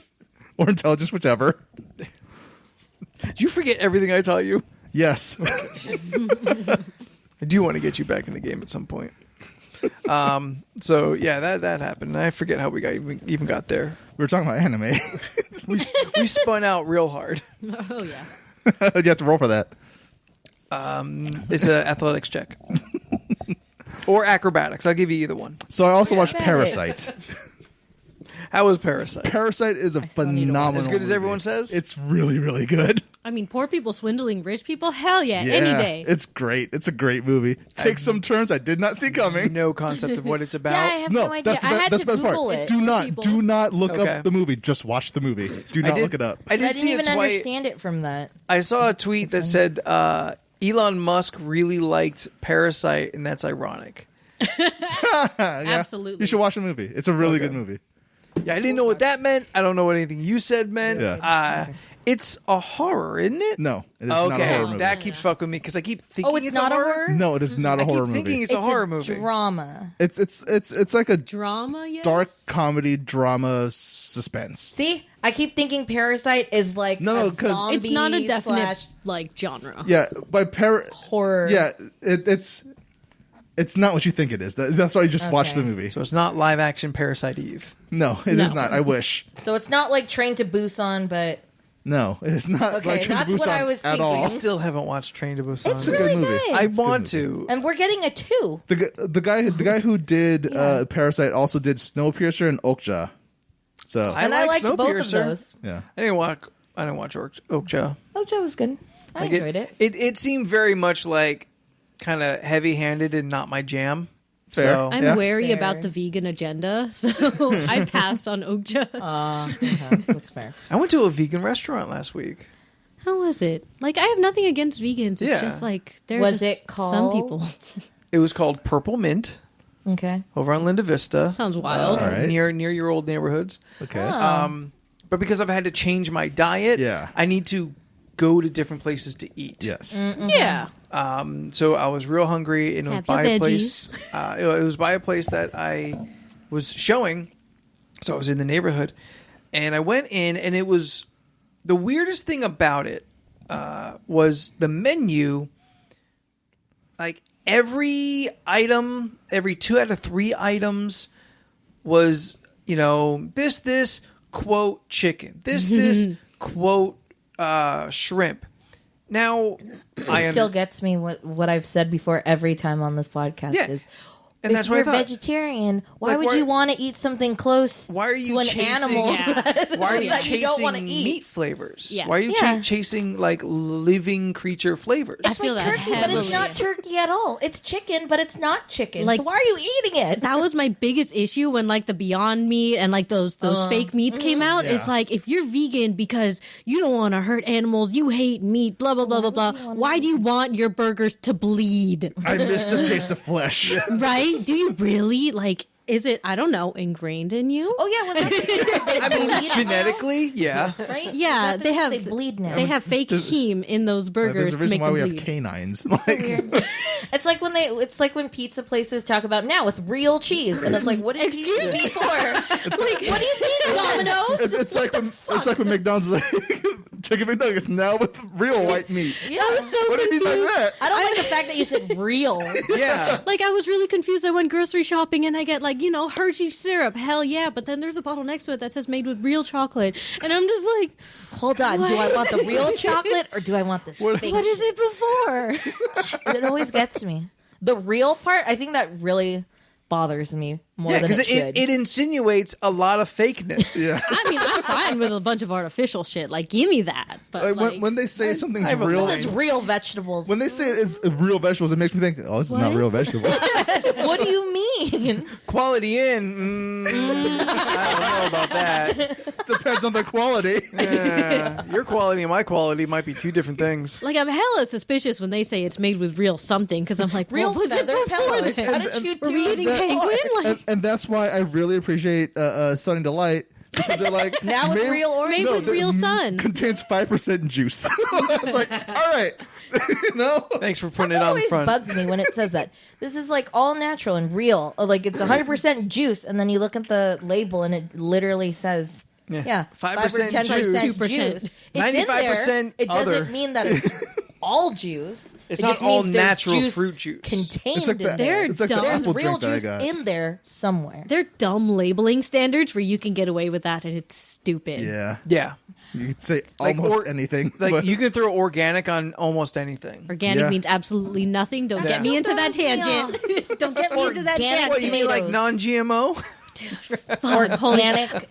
Speaker 1: or intelligence, whichever.
Speaker 4: Did you forget everything I taught you?
Speaker 1: Yes.
Speaker 4: I do want to get you back in the game at some point. So yeah, that happened. I forget how we even got there.
Speaker 1: We were talking about anime.
Speaker 4: We spun out real hard.
Speaker 3: Oh yeah.
Speaker 1: You have to roll for that.
Speaker 4: It's an athletics check. Or acrobatics. I'll give you either one.
Speaker 1: So I also watched
Speaker 2: Acrobatics.
Speaker 1: Parasite.
Speaker 4: How was Parasite?
Speaker 1: Parasite is a
Speaker 2: still need to watch
Speaker 1: phenomenal
Speaker 4: As good as
Speaker 1: movie.
Speaker 4: everyone says?
Speaker 1: It's really, really good.
Speaker 3: I mean, poor people swindling rich people? Hell yeah, any day.
Speaker 1: It's great. It's a great movie. Takes some turns I did not see coming.
Speaker 4: No concept of what it's about.
Speaker 2: Yeah, I have no idea. I had to
Speaker 1: best
Speaker 2: Google
Speaker 1: part.
Speaker 2: it.
Speaker 1: Do not look
Speaker 4: Okay.
Speaker 1: up the movie. Just watch the movie. Do not look it up.
Speaker 4: I
Speaker 2: I
Speaker 4: did
Speaker 2: didn't
Speaker 4: see
Speaker 2: even
Speaker 4: it's why
Speaker 2: understand it from that.
Speaker 4: I saw a tweet that said Elon Musk really liked Parasite, and that's ironic.
Speaker 3: Absolutely.
Speaker 1: You should watch the movie. It's a really good movie.
Speaker 4: Yeah, I didn't know what that meant. I don't know what anything you said meant.
Speaker 1: Yeah.
Speaker 4: It's a horror, isn't it?
Speaker 1: No, it is not a horror movie.
Speaker 4: That keeps fucking with me because I keep thinking
Speaker 2: Oh, it's not a horror?
Speaker 1: No, it is not a
Speaker 4: I
Speaker 1: horror
Speaker 4: keep thinking
Speaker 1: movie.
Speaker 4: it's a horror movie.
Speaker 2: Drama.
Speaker 1: It's like a
Speaker 3: Drama, yes?
Speaker 1: dark comedy drama suspense.
Speaker 2: See, I keep thinking Parasite is like
Speaker 1: No,
Speaker 2: a
Speaker 1: 'cause
Speaker 2: zombie
Speaker 3: It's not a definite,
Speaker 2: slash
Speaker 3: genre.
Speaker 1: Yeah, by
Speaker 2: horror.
Speaker 1: Yeah, it's not what you think it is. That's why you just watch the movie.
Speaker 4: So it's not live action Parasite Eve.
Speaker 1: No, it is not. I wish.
Speaker 2: So it's not like Train to Busan, but
Speaker 1: No, it is not.
Speaker 2: Okay,
Speaker 1: like Train to
Speaker 2: that's what
Speaker 1: Busan
Speaker 2: I was
Speaker 1: at
Speaker 2: thinking.
Speaker 1: all.
Speaker 4: I still haven't watched Train to Busan.
Speaker 2: it's
Speaker 1: a good
Speaker 2: really
Speaker 1: movie.
Speaker 2: good.
Speaker 4: I
Speaker 1: It's a good
Speaker 4: want
Speaker 1: movie.
Speaker 4: to.
Speaker 2: And we're getting a 2.
Speaker 1: The guy who did Parasite also did Snowpiercer and Okja. So
Speaker 2: And I
Speaker 4: like
Speaker 2: liked both of
Speaker 4: Snowpiercer.
Speaker 2: those.
Speaker 1: yeah,
Speaker 4: I didn't watch Okja.
Speaker 2: Ojo was good. I
Speaker 4: Like
Speaker 2: enjoyed it.
Speaker 4: It seemed very much like kind of heavy-handed and not my jam.
Speaker 1: Fair.
Speaker 4: So
Speaker 3: I'm
Speaker 1: Yeah.
Speaker 3: wary
Speaker 2: Fair.
Speaker 3: about the vegan agenda, so I passed on Okja.
Speaker 2: Okay, that's fair.
Speaker 4: I went to a vegan restaurant last week.
Speaker 3: How was it? Like, I have nothing against vegans. It's
Speaker 4: Yeah.
Speaker 3: just like, there's
Speaker 2: Was
Speaker 3: just
Speaker 2: it
Speaker 3: some
Speaker 2: called-
Speaker 3: people.
Speaker 4: It was called Purple Mint
Speaker 2: Okay.
Speaker 4: over on Linda Vista.
Speaker 3: Sounds wild.
Speaker 1: All right.
Speaker 4: Near your old neighborhoods.
Speaker 1: okay.
Speaker 4: But because I've had to change my diet,
Speaker 1: Yeah.
Speaker 4: I need to go to different places to eat.
Speaker 1: Yes.
Speaker 3: Yeah.
Speaker 4: So I was real hungry, and it was
Speaker 3: Have your
Speaker 4: by a place.
Speaker 3: veggies.
Speaker 4: It was by a place that I was showing. So I was in the neighborhood, and I went in, and it was the weirdest thing about it was the menu. Like every item, every 2 out of 3 items was, this quote chicken, this quote shrimp. Now,
Speaker 2: It still gets me what I've said before every time on this podcast
Speaker 4: Yeah.
Speaker 2: is
Speaker 4: And
Speaker 2: if
Speaker 4: that's what
Speaker 2: you're
Speaker 4: I thought.
Speaker 2: vegetarian, why
Speaker 4: Like,
Speaker 2: would
Speaker 4: why-
Speaker 2: you want to eat something close
Speaker 4: Why are you
Speaker 2: to an
Speaker 4: chasing?
Speaker 2: animal?
Speaker 4: Why are you
Speaker 2: that
Speaker 4: chasing
Speaker 2: you don't want to eat?
Speaker 4: meat flavors?
Speaker 3: Yeah.
Speaker 4: Why are you
Speaker 2: Yeah.
Speaker 4: chasing like living creature flavors?
Speaker 2: It's
Speaker 3: feel
Speaker 2: like
Speaker 3: that
Speaker 2: turkey, but it's
Speaker 3: heavily.
Speaker 2: not turkey at all. It's chicken, but it's not chicken.
Speaker 3: Like-
Speaker 2: so why are you eating it?
Speaker 3: That was my biggest issue when like the Beyond Meat and like those fake meats came out.
Speaker 1: Yeah.
Speaker 3: It's like if you're vegan because you don't want to hurt animals, you hate meat, blah blah blah blah blah. Why do you want your burgers to bleed?
Speaker 1: I miss the taste of flesh.
Speaker 3: Right? Do you really? Like, is it, I don't know, ingrained in you?
Speaker 2: Oh yeah, was that
Speaker 4: I mean, genetically, yeah.
Speaker 2: right?
Speaker 3: Yeah,
Speaker 2: Is that
Speaker 3: they have
Speaker 2: they bleed now.
Speaker 3: They have fake heme in those
Speaker 1: There's
Speaker 3: burgers
Speaker 1: a
Speaker 3: to
Speaker 1: reason
Speaker 3: make
Speaker 1: why
Speaker 3: them
Speaker 1: we have
Speaker 3: bleed.
Speaker 1: canines.
Speaker 2: So weird. It's like when pizza places talk about now with real cheese, and it's like, what did
Speaker 3: Excuse
Speaker 2: cheese
Speaker 3: me?
Speaker 2: be for? Like, what do you mean, Domino's?
Speaker 1: It's like when McDonald's is like chicken McNuggets now with real white meat.
Speaker 2: Yeah, I was so
Speaker 1: What do you mean by that?
Speaker 2: I don't like the fact that you said real.
Speaker 4: Yeah.
Speaker 3: Like, I was really confused. I went grocery shopping and I get, like, Hershey's syrup. Hell yeah. But then there's a bottle next to it that says made with real chocolate. And I'm just like,
Speaker 2: Hold on, do I want the real chocolate or do I want this fake?
Speaker 3: what is it before?
Speaker 2: It always gets me. The real part, I think that really bothers me more
Speaker 4: Yeah,
Speaker 2: than
Speaker 4: because
Speaker 2: it should.
Speaker 4: it insinuates a lot of fakeness.
Speaker 1: Yeah.
Speaker 3: I mean, I'm fine with a bunch of artificial shit. Like, give me that. But,
Speaker 1: Like, when they say something's
Speaker 4: have a
Speaker 1: real,
Speaker 2: This is real vegetables.
Speaker 1: when they say it's real vegetables, it makes me think, oh, this is not
Speaker 3: What?
Speaker 1: real vegetables.
Speaker 2: What do you mean?
Speaker 4: Quality in, I don't know about that.
Speaker 1: Depends on the quality.
Speaker 4: Yeah. Your quality and my quality might be two different things.
Speaker 3: like, I'm hella suspicious when they say it's made with real something. Because I'm like,
Speaker 2: Real
Speaker 3: what was it
Speaker 2: feather
Speaker 3: before
Speaker 2: pillows.
Speaker 3: then?
Speaker 2: How did you
Speaker 3: Were
Speaker 2: do
Speaker 3: we eating
Speaker 2: it?
Speaker 3: penguin? Like,
Speaker 1: and that's why I really appreciate Sunny Delight, because they're like
Speaker 2: Now with real or
Speaker 3: made with
Speaker 1: the-
Speaker 3: real sun.
Speaker 1: contains 5% juice. It's like, all right,
Speaker 4: Thanks for putting
Speaker 2: That's
Speaker 4: it
Speaker 2: what
Speaker 4: on the
Speaker 2: always
Speaker 4: front.
Speaker 2: bugs me when it says that. This is like all natural and real. Like it's 100% juice, and then you look at the label and it literally says, yeah,
Speaker 4: 5%
Speaker 2: 10%
Speaker 3: juice.
Speaker 2: juice. It's in
Speaker 4: 95%
Speaker 2: there. It doesn't
Speaker 4: other.
Speaker 2: mean that it's all juice.
Speaker 4: It's
Speaker 2: it
Speaker 4: not
Speaker 2: just
Speaker 4: all
Speaker 2: means there's
Speaker 4: natural fruit juice.
Speaker 2: contained
Speaker 1: It's like
Speaker 2: in
Speaker 1: that.
Speaker 2: there.
Speaker 1: It's like the
Speaker 3: They're
Speaker 2: There's
Speaker 1: apple
Speaker 2: real
Speaker 1: drink that I
Speaker 2: juice
Speaker 1: got.
Speaker 2: in there somewhere.
Speaker 3: They're dumb labeling standards where you can get away with that and it's stupid.
Speaker 1: Yeah,
Speaker 4: Yeah.
Speaker 1: you could say
Speaker 4: Like,
Speaker 1: almost anything.
Speaker 4: Like
Speaker 1: but
Speaker 4: you can throw organic on almost anything.
Speaker 3: Organic
Speaker 1: Yeah.
Speaker 3: means absolutely nothing. Don't
Speaker 4: Yeah.
Speaker 3: get me into that
Speaker 2: Don't throw me
Speaker 3: tangent. Don't get me into that
Speaker 2: Organic
Speaker 3: tangent.
Speaker 4: What, you mean like
Speaker 2: tomatoes.
Speaker 4: non-GMO?
Speaker 2: Organic,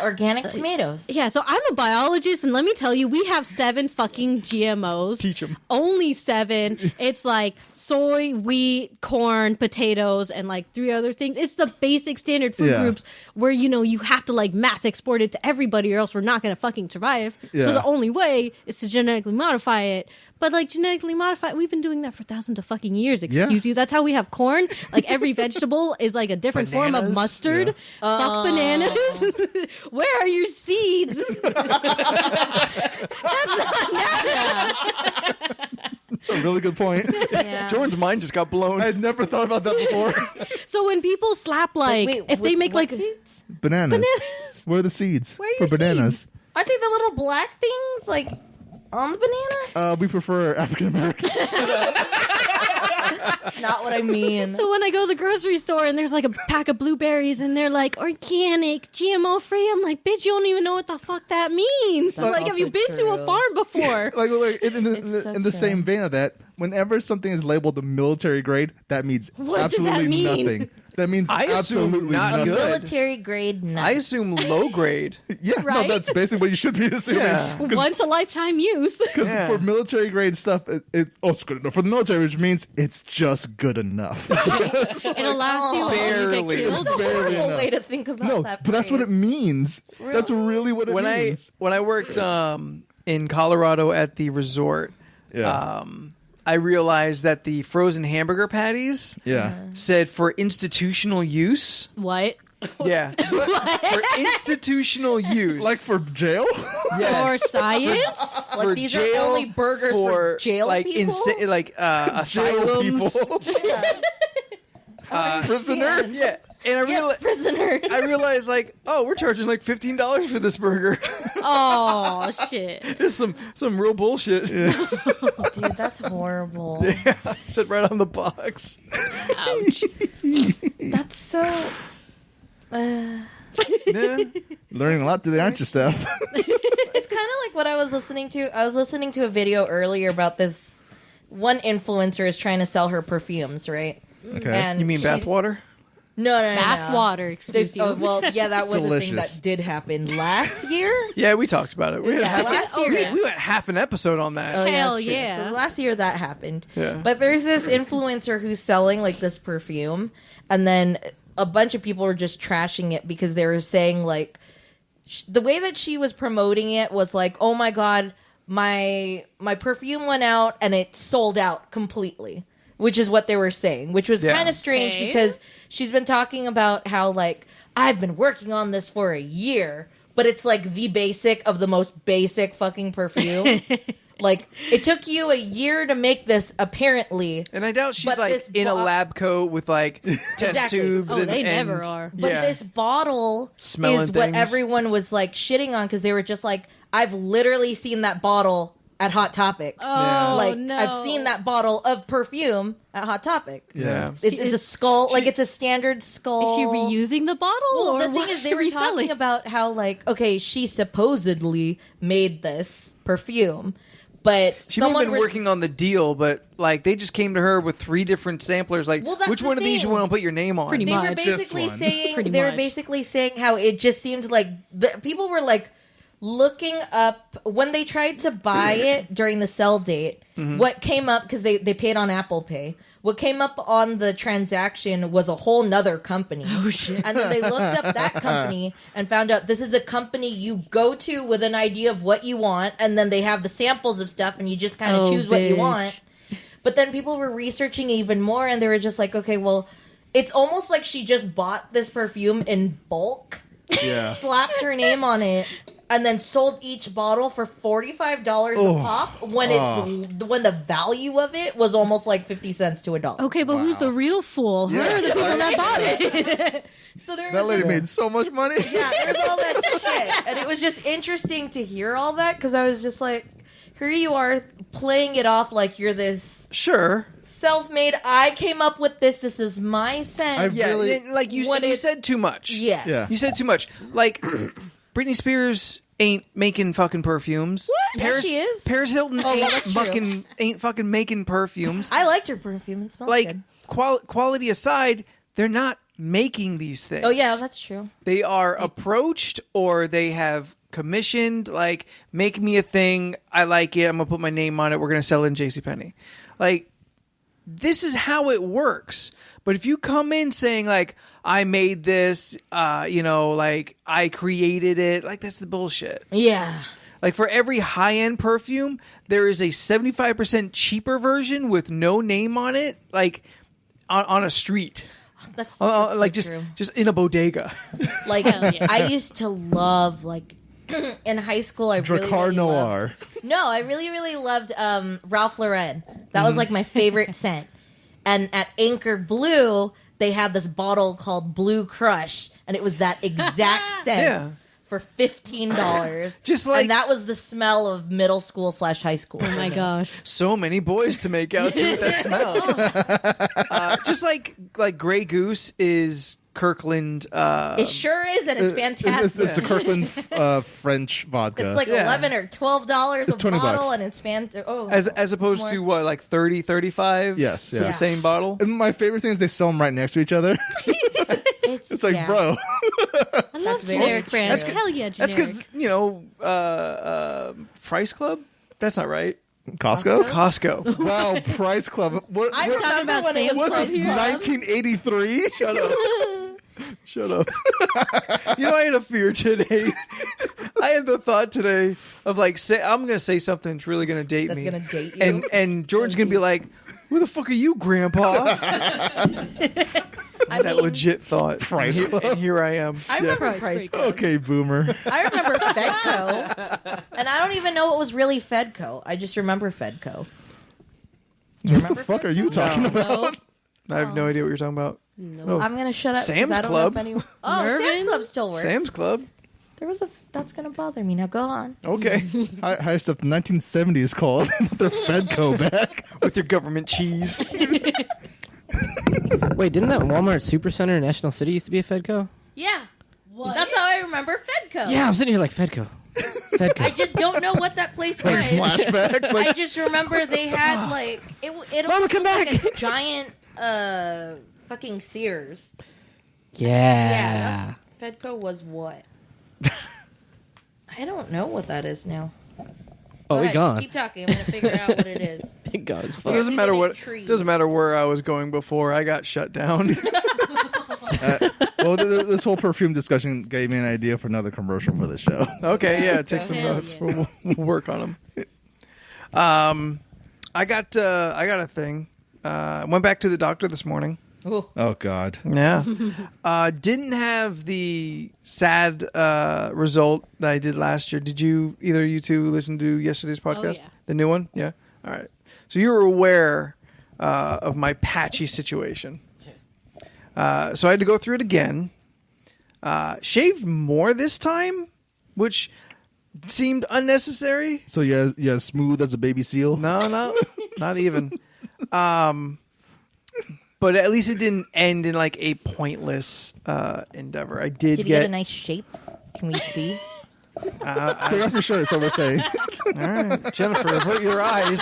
Speaker 2: organic tomatoes.
Speaker 3: Yeah, so I'm a biologist, and let me tell you, we have 7 fucking GMOs.
Speaker 1: Teach 'em.
Speaker 3: Only 7. It's like soy, wheat, corn, potatoes, and like 3 other things. It's the basic standard food
Speaker 1: Yeah.
Speaker 3: groups where, you have to like mass export it to everybody or else we're not going to fucking survive.
Speaker 1: Yeah.
Speaker 3: So the only way is to genetically modify it. But like genetically modify, we've been doing that for thousands of fucking years. Excuse you. That's how we have corn. Like every vegetable is like a different form of
Speaker 4: Bananas?
Speaker 3: mustard. Fuck bananas. Where are your seeds?
Speaker 1: That's a really good point.
Speaker 2: Yeah.
Speaker 4: Jordan's mind just got blown.
Speaker 1: I had never thought about that before.
Speaker 3: So when people slap like,
Speaker 2: Wait,
Speaker 3: if they
Speaker 2: with
Speaker 3: make
Speaker 2: what
Speaker 3: like
Speaker 2: seeds?
Speaker 1: Bananas. Where are the seeds
Speaker 3: Where are your
Speaker 1: for bananas?
Speaker 3: seeds?
Speaker 2: Aren't they the little black things like on the banana?
Speaker 1: We prefer African Americans.
Speaker 2: That's not what I mean.
Speaker 3: So when I go to the grocery store and there's like a pack of blueberries and they're like organic, GMO free, I'm like, bitch, you don't even know what the fuck that means.
Speaker 2: That's
Speaker 3: Like, have you
Speaker 2: also
Speaker 3: been to a
Speaker 2: true.
Speaker 3: farm before?
Speaker 1: like in
Speaker 2: It's
Speaker 1: the,
Speaker 2: so
Speaker 1: in the
Speaker 2: true.
Speaker 1: same vein of that, whenever something is labeled the military grade, that means
Speaker 3: What does that
Speaker 1: absolutely
Speaker 3: mean?
Speaker 1: nothing. That means
Speaker 4: I assume
Speaker 1: absolutely
Speaker 4: not
Speaker 1: nothing.
Speaker 4: good.
Speaker 2: Military grade nut.
Speaker 4: I assume low grade.
Speaker 1: Yeah,
Speaker 3: Right?
Speaker 1: no, that's basically what you should be assuming.
Speaker 4: Yeah.
Speaker 3: Once a lifetime use.
Speaker 1: Because
Speaker 4: Yeah.
Speaker 1: for military grade stuff, it's good enough for the military, which means it's just good enough.
Speaker 3: It'll last you until you
Speaker 4: Barely.
Speaker 3: get killed.
Speaker 2: That's a
Speaker 1: barely
Speaker 2: horrible
Speaker 1: enough.
Speaker 2: way to think about
Speaker 1: no,
Speaker 2: that.
Speaker 1: but that's what it
Speaker 2: phrase.
Speaker 1: means. That's really what it
Speaker 4: When
Speaker 1: means.
Speaker 4: I worked in Colorado at the resort,
Speaker 1: Yeah.
Speaker 4: I realized that the frozen hamburger patties
Speaker 1: Yeah.
Speaker 4: said for institutional use.
Speaker 3: What?
Speaker 4: Yeah. For institutional use.
Speaker 1: Like for jail?
Speaker 3: Or science?
Speaker 2: Like
Speaker 4: for
Speaker 2: these
Speaker 4: jail,
Speaker 2: are only burgers for jail
Speaker 4: like
Speaker 2: people.
Speaker 1: Jail
Speaker 4: asylums.
Speaker 1: people. Prisoners?
Speaker 4: Yeah. And I
Speaker 2: Yes, prisoners.
Speaker 4: realized like, oh, we're charging like $15 for this burger.
Speaker 3: Oh, shit.
Speaker 4: It's some real bullshit.
Speaker 2: Dude, that's horrible.
Speaker 4: Said right on the box.
Speaker 3: Ouch.
Speaker 2: That's so.
Speaker 4: Yeah.
Speaker 1: Learning a lot today, aren't you, Steph?
Speaker 2: It's kind of like what I was listening to. I was listening to a video earlier about this. One influencer is trying to sell her perfumes, right?
Speaker 1: Okay.
Speaker 2: And
Speaker 4: You mean
Speaker 2: she's-
Speaker 4: bathwater?
Speaker 2: No.
Speaker 3: Bath water, excuse you.
Speaker 2: Oh, well, yeah, that was a thing
Speaker 1: Delicious.
Speaker 2: that did happen last year.
Speaker 4: Yeah, we talked about it. We, had
Speaker 2: Yeah,
Speaker 4: half
Speaker 2: last
Speaker 4: a,
Speaker 2: year.
Speaker 4: we went half an episode on that.
Speaker 2: Oh,
Speaker 3: Hell
Speaker 2: that's true.
Speaker 3: yeah.
Speaker 2: So last year that happened.
Speaker 4: Yeah.
Speaker 2: But there's this influencer who's selling like this perfume, and then a bunch of people were just trashing it because they were saying like the way that she was promoting it was like, oh my god, my perfume went out and it sold out completely. Which is what they were saying, which was
Speaker 4: Yeah.
Speaker 2: kind of strange
Speaker 3: Okay.
Speaker 2: because she's been talking about how, like, I've been working on this for a year, but it's, like, the basic of the most basic fucking perfume. Like, it took you a year to make this, apparently.
Speaker 4: And I doubt she's
Speaker 2: But
Speaker 4: like
Speaker 2: this
Speaker 4: in a
Speaker 2: bo-
Speaker 4: lab coat with like test
Speaker 2: Exactly.
Speaker 4: tubes.
Speaker 3: Oh,
Speaker 4: and,
Speaker 3: they
Speaker 4: and-
Speaker 3: never are.
Speaker 2: But
Speaker 4: yeah.
Speaker 2: this bottle
Speaker 4: Smelling
Speaker 2: is what
Speaker 4: things.
Speaker 2: everyone was, like, shitting on because they were just like, I've literally seen that bottle at Hot Topic.
Speaker 3: Oh,
Speaker 2: Like,
Speaker 3: no.
Speaker 2: I've seen that bottle of perfume at Hot Topic.
Speaker 4: Yeah.
Speaker 2: It's a skull, like it's a standard skull.
Speaker 3: Is she reusing the bottle?
Speaker 2: Well,
Speaker 3: or
Speaker 2: the thing
Speaker 3: what?
Speaker 2: is, they were talking about how, like, okay, she supposedly made this perfume, but
Speaker 4: She may have
Speaker 2: someone
Speaker 4: been
Speaker 2: was
Speaker 4: working on the deal, but like they just came to her with 3 different samplers. Like,
Speaker 2: Well, that's
Speaker 4: which
Speaker 2: the
Speaker 4: one of these you
Speaker 2: thing.
Speaker 4: want to put your name on?
Speaker 3: Pretty
Speaker 2: They were
Speaker 3: much.
Speaker 2: basically
Speaker 1: This one.
Speaker 2: saying
Speaker 3: Pretty
Speaker 2: they were
Speaker 3: much.
Speaker 2: basically saying how it just seemed like people were like looking up when they tried to buy it during the sell date. What came up because they paid on Apple Pay. What came up on the transaction was a whole nother company. Oh shit! And then they looked up that company and found out this is a company you go to with an idea of what you want, and then they have the samples of stuff, and you just kind of
Speaker 3: Oh,
Speaker 2: choose what you
Speaker 3: bitch.
Speaker 2: want. But then people were researching even more, and they were just like, okay, well, it's almost like she just bought this perfume in bulk,
Speaker 1: Yeah.
Speaker 2: slapped her name on it, and then sold each bottle for $45 a pop when when the value of it was almost like 50 cents to $1.
Speaker 3: Okay, but who's the real fool? Her or the people that bought it?
Speaker 2: So there
Speaker 1: That
Speaker 2: was
Speaker 1: lady
Speaker 2: just,
Speaker 1: made so much money.
Speaker 2: yeah, there was all that shit, and it was just interesting to hear all that because I was just like, here you are playing it off like you're this
Speaker 4: Sure.
Speaker 2: self-made. I came up with this. This is my scent.
Speaker 1: I
Speaker 4: Yeah,
Speaker 1: Really?
Speaker 4: and, like you,
Speaker 2: When
Speaker 4: and you
Speaker 2: it-
Speaker 4: said too much.
Speaker 2: Yes.
Speaker 1: Yeah.
Speaker 4: You said too much. Like Britney Spears ain't making fucking perfumes.
Speaker 2: What? Yeah, she is.
Speaker 4: Paris Hilton
Speaker 2: Oh, well,
Speaker 4: ain't
Speaker 2: that's true.
Speaker 4: fucking making perfumes.
Speaker 2: I liked her perfume. It smells
Speaker 4: Like
Speaker 2: good.
Speaker 4: quality aside, they're not making these things.
Speaker 2: Oh yeah, that's true.
Speaker 4: They are approached or they have commissioned, like, make me a thing. I like it. I'm going to put my name on it. We're going to sell it in JCPenney. Like, this is how it works. But if you come in saying, like, I made this, like, I created it, like, that's the bullshit.
Speaker 2: Yeah.
Speaker 4: Like, for every high-end perfume, there is a 75% cheaper version with no name on it, like, on a street.
Speaker 2: That's
Speaker 4: Like,
Speaker 2: so true.
Speaker 4: just in a bodega.
Speaker 2: Like
Speaker 3: yeah.
Speaker 2: I used to love like in high school. I really,
Speaker 1: Dracar
Speaker 2: really
Speaker 1: Noir.
Speaker 2: loved. No, I really, really loved Ralph Lauren. That was like my favorite scent. And at Anchor Blue, they had this bottle called Blue Crush, and it was that exact scent.
Speaker 4: Yeah.
Speaker 2: For $15,
Speaker 4: Just like-
Speaker 2: and that was the smell of middle school / high school.
Speaker 3: Oh my gosh.
Speaker 4: So many boys to make out to with that smell. Just like Grey Goose is Kirkland.
Speaker 2: It sure is, and it's fantastic.
Speaker 1: It's a Kirkland French vodka.
Speaker 2: It's like
Speaker 4: Yeah.
Speaker 2: $11 or $12
Speaker 1: It's
Speaker 2: a
Speaker 1: $20.
Speaker 2: bottle, and it's fantastic. Oh,
Speaker 4: as opposed
Speaker 2: more.
Speaker 4: to what, like 30, 35?
Speaker 1: Yes,
Speaker 4: For
Speaker 1: yeah.
Speaker 4: the same bottle.
Speaker 1: And my favorite thing is they sell them right next to each other. It's like,
Speaker 2: yeah.
Speaker 1: bro.
Speaker 3: I love
Speaker 2: very
Speaker 3: generic
Speaker 2: true.
Speaker 3: brands.
Speaker 2: That's
Speaker 3: Hell yeah,
Speaker 4: That's
Speaker 3: generic.
Speaker 4: because, Price Club? That's not right.
Speaker 1: Costco?
Speaker 4: Costco.
Speaker 1: Wow, Price Club. What,
Speaker 2: I
Speaker 1: what,
Speaker 2: remember
Speaker 3: about
Speaker 2: when it
Speaker 3: Sam's
Speaker 2: was
Speaker 1: what's this,
Speaker 2: Price Club.
Speaker 1: 1983? Shut up. Shut up.
Speaker 4: I had a fear today. I had the thought today of like, I'm going to say something that's really going to date
Speaker 2: That's
Speaker 4: me.
Speaker 2: gonna date you.
Speaker 4: And George's going to be like, who the fuck are you, Grandpa?
Speaker 2: I
Speaker 4: That
Speaker 2: mean,
Speaker 4: legit thought.
Speaker 1: Price
Speaker 4: And here-
Speaker 1: Club.
Speaker 4: and here I am.
Speaker 2: I remember
Speaker 3: Price
Speaker 2: Price
Speaker 3: Club.
Speaker 2: Club.
Speaker 1: Okay, boomer.
Speaker 2: I remember Fedco, and I don't even know what was really Fedco. I just remember Fedco. Do you
Speaker 1: What
Speaker 2: remember
Speaker 1: the fuck
Speaker 2: Fedco?
Speaker 1: are you talking about?
Speaker 3: No.
Speaker 4: I have no idea what you're talking about.
Speaker 3: No.
Speaker 2: I'm gonna shut up. 'cause
Speaker 4: Sam's
Speaker 2: I don't
Speaker 4: Club.
Speaker 2: Know if anyone... Oh, Sam's
Speaker 3: Mervyn's?
Speaker 2: Club still works.
Speaker 4: Sam's Club.
Speaker 2: There was a. That's gonna bother me. Now go on.
Speaker 4: Okay.
Speaker 1: High stuff. The 1970s called. Their Fedco back.
Speaker 4: With your government cheese.
Speaker 5: Wait, didn't that Walmart Supercenter in National City used to be a Fedco?
Speaker 2: Yeah. That's how I remember Fedco.
Speaker 5: Yeah, I'm sitting here like Fedco. Fedco.
Speaker 2: I just don't know what that place was.
Speaker 1: Flashbacks.
Speaker 2: I
Speaker 1: Like,
Speaker 2: just remember they had like it
Speaker 5: Mama,
Speaker 2: almost
Speaker 5: come
Speaker 2: looked like
Speaker 5: back.
Speaker 2: a giant fucking Sears.
Speaker 5: Yeah.
Speaker 2: Yeah, Fedco was what? I don't know what that is now.
Speaker 5: Oh,
Speaker 2: Go
Speaker 5: we
Speaker 2: ahead,
Speaker 5: gone.
Speaker 2: Keep talking. I'm gonna figure out what it is.
Speaker 5: It goes.
Speaker 4: It
Speaker 5: Fuck.
Speaker 4: doesn't
Speaker 2: we
Speaker 4: matter
Speaker 2: get
Speaker 4: what.
Speaker 2: trees.
Speaker 4: Doesn't matter where I was going before. I got shut down.
Speaker 1: Well, this whole perfume discussion gave me an idea for another commercial for the show.
Speaker 4: Okay, yeah, take some
Speaker 2: Hell
Speaker 4: notes.
Speaker 2: yeah.
Speaker 4: We'll work on them. I got a thing. Went back to the doctor this morning.
Speaker 2: Ooh.
Speaker 1: Oh God.
Speaker 4: Yeah. Didn't have the sad result that I did last year. Did either of you two listen to yesterday's podcast?
Speaker 3: yeah.
Speaker 4: The new one? Yeah. All right. So you were aware of my patchy situation. So I had to go through it again. Shaved more this time, which seemed unnecessary.
Speaker 1: So you're as smooth as a baby seal?
Speaker 4: No, not even. But at least it didn't end in like a pointless endeavor. I did
Speaker 2: Did you get a nice shape? Can we see?
Speaker 1: So that's for sure. That's what we're saying.
Speaker 4: All right, Jennifer, avert your eyes.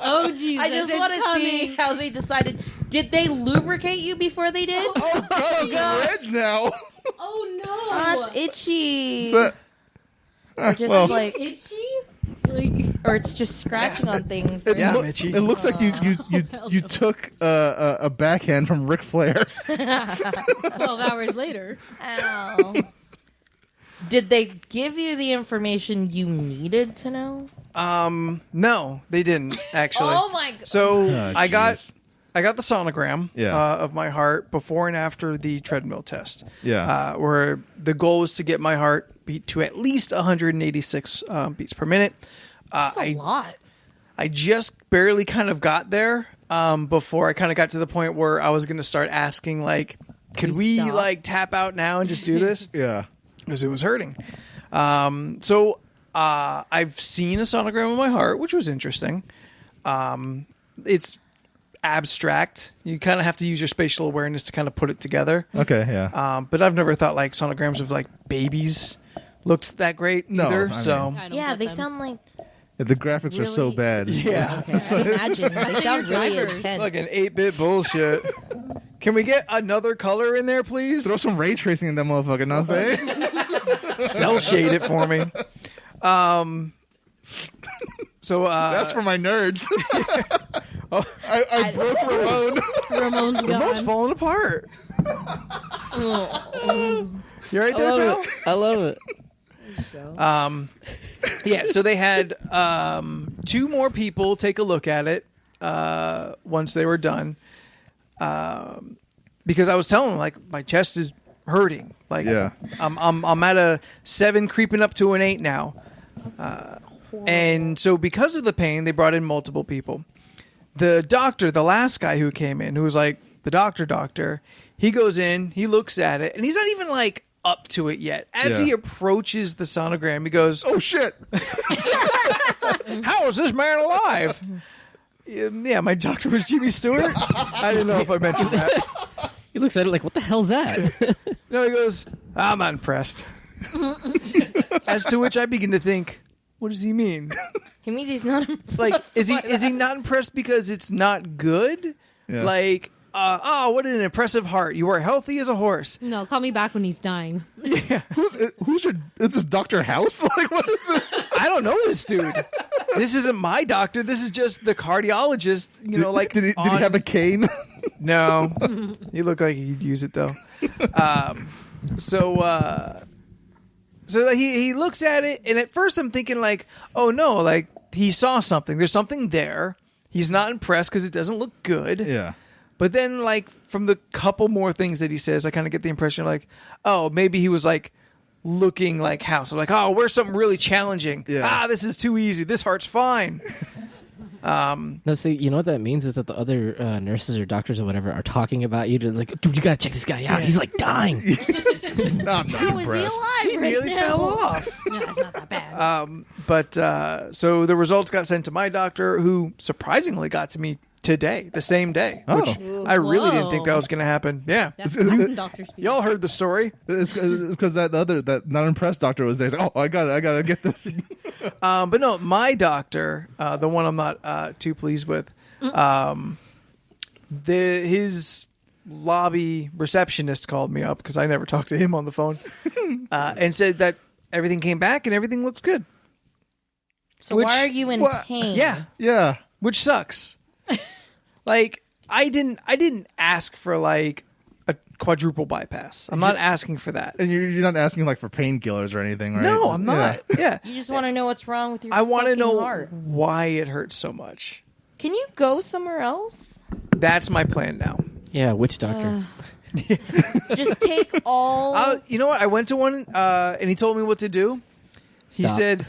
Speaker 3: Oh Jesus!
Speaker 2: I just want to see how they decided. Did they lubricate you before they did?
Speaker 1: Oh God, it's red now.
Speaker 3: Oh no!
Speaker 2: Oh, it's itchy.
Speaker 1: But,
Speaker 2: or just
Speaker 1: well.
Speaker 2: like,
Speaker 3: Itchy? Like
Speaker 2: or it's just scratching on things.
Speaker 1: It,
Speaker 4: Yeah,
Speaker 1: loo-
Speaker 4: Mitchie.
Speaker 1: it looks like you took a backhand from Ric Flair.
Speaker 3: 12 hours later.
Speaker 2: Ow. Did they give you the information you needed to know?
Speaker 4: No, they didn't actually.
Speaker 2: Oh my god!
Speaker 4: So
Speaker 1: Oh,
Speaker 4: I got
Speaker 1: jeez.
Speaker 4: the sonogram
Speaker 1: Yeah.
Speaker 4: of my heart before and after the treadmill test.
Speaker 1: Yeah.
Speaker 4: Where the goal was to get my heart beat to at least 186 beats per minute.
Speaker 2: That's a lot.
Speaker 4: I just barely kind of got there before I kind of got to the point where I was going to start asking, like, could we
Speaker 2: stop?
Speaker 4: like tap out now and just do this?
Speaker 1: Yeah.
Speaker 4: Because it was hurting. So I've seen a sonogram of my heart, which was interesting. It's abstract. You kind of have to use your spatial awareness to kind of put it together.
Speaker 1: Okay. Yeah.
Speaker 4: But I've never thought like sonograms of like babies looked that great
Speaker 1: No,
Speaker 4: either.
Speaker 1: I
Speaker 4: So
Speaker 1: mean-
Speaker 3: I don't
Speaker 2: Yeah,
Speaker 3: get
Speaker 2: they
Speaker 3: them.
Speaker 2: sound like.
Speaker 1: The graphics are so
Speaker 2: Really?
Speaker 1: bad.
Speaker 4: yeah,
Speaker 2: Okay, I imagine they sound really
Speaker 3: drivers.
Speaker 2: intense.
Speaker 4: fucking 8-bit bullshit. Can we get another color in there, please?
Speaker 1: Throw some ray tracing in that motherfucker. Not saying.
Speaker 4: Cell shade it for me. So
Speaker 1: That's for my nerds. I broke Ramon.
Speaker 3: Ramon's
Speaker 4: Remote's
Speaker 3: gone.
Speaker 4: falling apart. You right there, pal?
Speaker 5: I love it.
Speaker 4: Yeah, so they had two more people take a look at it once they were done. Because I was telling them, like, my chest is hurting. Like,
Speaker 1: Yeah.
Speaker 4: I'm at a 7 creeping up to an 8 now. And so because of the pain, they brought in multiple people. The doctor, the last guy who came in, who was like the doctor, he goes in, he looks at it, and he's not even like up to it yet. As
Speaker 1: Yeah.
Speaker 4: he approaches the sonogram, he goes,
Speaker 1: Oh shit.
Speaker 4: how is this man alive? Yeah, my doctor was Jimmy Stewart. I didn't know if I mentioned that.
Speaker 5: He looks at it like, what the hell's that?
Speaker 4: No, he goes, I'm not impressed. As to which I begin to think, what does he mean?
Speaker 2: He means he's not impressed
Speaker 4: Like, is he
Speaker 2: by
Speaker 4: is he
Speaker 2: that.
Speaker 4: not impressed because it's not good?
Speaker 1: Yeah.
Speaker 4: Like, oh, what an impressive heart! You are healthy as a horse.
Speaker 3: No, call me back when he's dying.
Speaker 1: Who's your? Is this Dr. House? Like, what is this?
Speaker 4: I don't know this dude. This isn't my doctor. This is just the cardiologist. You know, like
Speaker 1: did he have a cane?
Speaker 4: No, he looked like he'd use it though. So he looks at it, and at first I'm thinking like, oh no, like he saw something. There's something there. He's not impressed because it doesn't look good.
Speaker 1: Yeah.
Speaker 4: But then, like, from the couple more things that he says, I kind of get the impression like, oh, maybe he was like looking like house. I'm like, oh, where's something really challenging?
Speaker 1: Yeah.
Speaker 4: This is too easy. This heart's fine.
Speaker 5: No, see, you know what that means is that the other nurses or doctors or whatever are talking about you. To like, dude, you gotta check this guy out. He's like dying.
Speaker 1: I'm not
Speaker 2: How is he
Speaker 1: impressed.
Speaker 2: alive
Speaker 4: He
Speaker 2: right
Speaker 4: nearly
Speaker 2: now?
Speaker 4: fell off.
Speaker 3: No, it's not that bad.
Speaker 4: But so the results got sent to my doctor, who surprisingly got to me today, the same day.
Speaker 1: Oh.
Speaker 4: Which I really didn't think
Speaker 3: Whoa.
Speaker 4: that was going to happen. Yeah.
Speaker 3: That's some doctor speak.
Speaker 4: Y'all heard the story.
Speaker 1: It's because that not impressed doctor was there. He's like, oh, I gotta get this.
Speaker 4: But no, my doctor, the one I'm not too pleased with, his lobby receptionist called me up because I never talked to him on the phone and said that everything came back and everything looks good.
Speaker 2: So why are you in pain?
Speaker 1: Yeah.
Speaker 4: Which sucks. Like I didn't ask for like a quadruple bypass. I'm not asking for that.
Speaker 1: And you're not asking like for painkillers or anything, right?
Speaker 4: No, I'm not. Yeah.
Speaker 2: You just want to know what's wrong with your
Speaker 4: I want to know
Speaker 2: heart.
Speaker 4: why it hurts so much.
Speaker 2: Can you go somewhere else?
Speaker 4: That's my plan now.
Speaker 5: Yeah, witch doctor.
Speaker 2: Just take all...
Speaker 4: You know what? I went to one and he told me what to do. He
Speaker 5: Stop.
Speaker 4: said,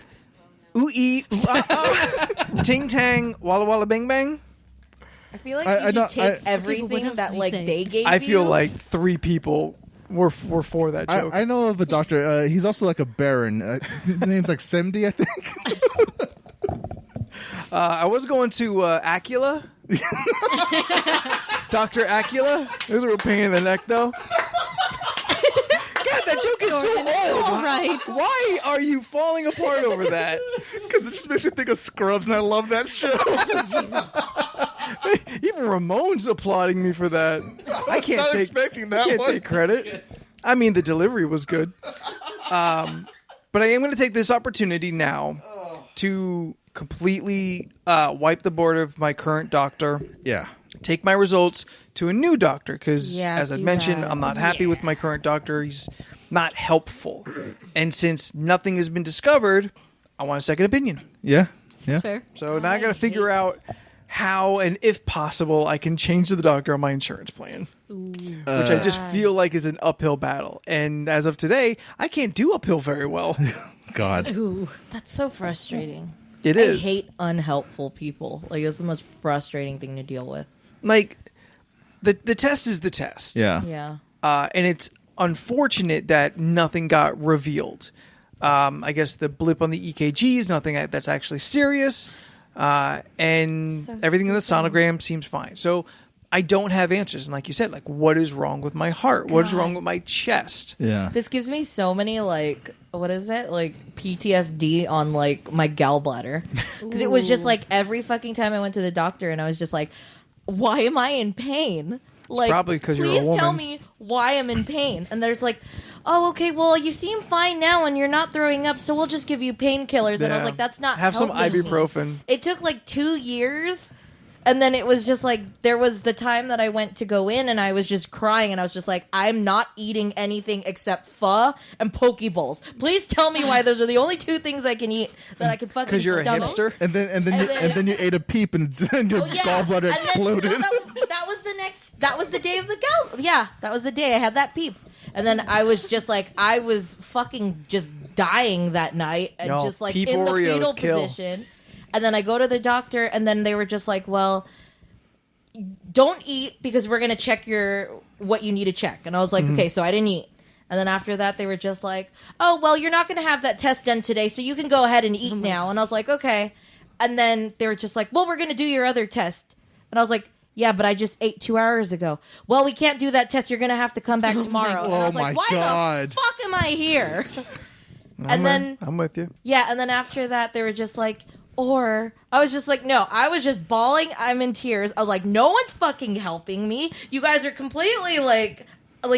Speaker 4: ooh ee, ooh, ah, ah, ting tang, walla walla bang bang.
Speaker 2: I feel like you should take everything
Speaker 3: else
Speaker 2: that
Speaker 3: did he
Speaker 2: like
Speaker 3: say?
Speaker 2: they gave
Speaker 4: I
Speaker 2: you.
Speaker 4: feel like 3 people were for that joke.
Speaker 1: I know of a doctor. He's also like a baron. His name's like Semdi, I think.
Speaker 4: I was going to Acula. Dr. Acula. It was a real pain in the neck, though. God, that joke is so old.
Speaker 3: All right.
Speaker 4: Why are you falling apart over that?
Speaker 1: Because it just makes me think of Scrubs, and I love that show.
Speaker 4: Even Ramon's applauding me for that. I can't
Speaker 1: not
Speaker 4: take,
Speaker 1: expecting that
Speaker 4: can't
Speaker 1: one.
Speaker 4: take credit. I mean, the delivery was good. But I am going to take this opportunity now to completely wipe the board of my current doctor.
Speaker 1: Yeah.
Speaker 4: Take my results to a new doctor because,
Speaker 2: Yeah,
Speaker 4: as I
Speaker 2: do
Speaker 4: mentioned,
Speaker 2: that.
Speaker 4: I'm not happy with my current doctor. He's not helpful. And since nothing has been discovered, I want a second opinion.
Speaker 1: Yeah. Yeah.
Speaker 3: Fair.
Speaker 4: So now I got to figure out how and if possible I can change the doctor on my insurance plan, which I just feel like is an uphill battle. And as of today, I can't do uphill very well.
Speaker 1: God.
Speaker 3: Ooh.
Speaker 2: That's so frustrating.
Speaker 4: It is.
Speaker 2: I hate unhelpful people. Like, it's the most frustrating thing to deal with.
Speaker 4: Like the test is the test.
Speaker 1: Yeah.
Speaker 2: Yeah.
Speaker 4: And it's unfortunate that nothing got revealed. I guess the blip on the EKG is nothing that's actually serious. And
Speaker 2: So
Speaker 4: everything in the
Speaker 2: stupid.
Speaker 4: sonogram seems fine. So I don't have answers. And like you said, like, what is wrong with my heart? What is wrong with my chest?
Speaker 1: Yeah.
Speaker 2: This gives me so many, like, what is it? Like, PTSD on, like, my gallbladder. Because it was just, like, every fucking time I went to the doctor and I was just like, why am I in pain? Like,
Speaker 4: probably 'cause you're a
Speaker 2: please tell
Speaker 4: woman.
Speaker 2: me why I'm in pain. And there's like, oh, okay, well, you seem fine now and you're not throwing up, so we'll just give you painkillers. And I was
Speaker 4: Yeah.
Speaker 2: like, that's not
Speaker 4: Have some
Speaker 2: helping me.
Speaker 4: ibuprofen.
Speaker 2: It took like 2 years. And then it was just like, there was the time that I went to go in and I was just crying and I was just like, I'm not eating anything except pho and poke bowls. Please tell me why those are the only 2 things I can eat that I can fucking
Speaker 4: Because you're a
Speaker 2: stomach.
Speaker 4: hipster?
Speaker 1: And then you ate a peep and your
Speaker 2: Oh, yeah.
Speaker 1: gallbladder
Speaker 2: And then-
Speaker 1: exploded.
Speaker 2: no, that was the day of the gall. Yeah, that was the day I had that peep. And then I was just like, I was fucking just dying that night and
Speaker 4: Y'all,
Speaker 2: just like
Speaker 4: peep
Speaker 2: in the
Speaker 4: Oreos
Speaker 2: fetal
Speaker 4: kill.
Speaker 2: position. And then I go to the doctor and then they were just like, well, don't eat because we're going to check what you need to check. And I was like, okay, so I didn't eat. And then after that, they were just like, oh, well, you're not going to have that test done today, so you can go ahead and eat now. And I was like, okay. And then they were just like, well, we're going to do your other test. And I was like, yeah, but I just ate 2 hours ago. Well, we can't do that test. You're going to have to come back tomorrow. And I was
Speaker 1: Oh
Speaker 2: like,
Speaker 1: my
Speaker 2: why
Speaker 1: God.
Speaker 2: the fuck am I here? And then,
Speaker 4: I'm with you.
Speaker 2: yeah, and then after that, they were just like, or I was just like, no, I was just bawling. I'm in tears. I was like, no one's fucking helping me. You guys are completely like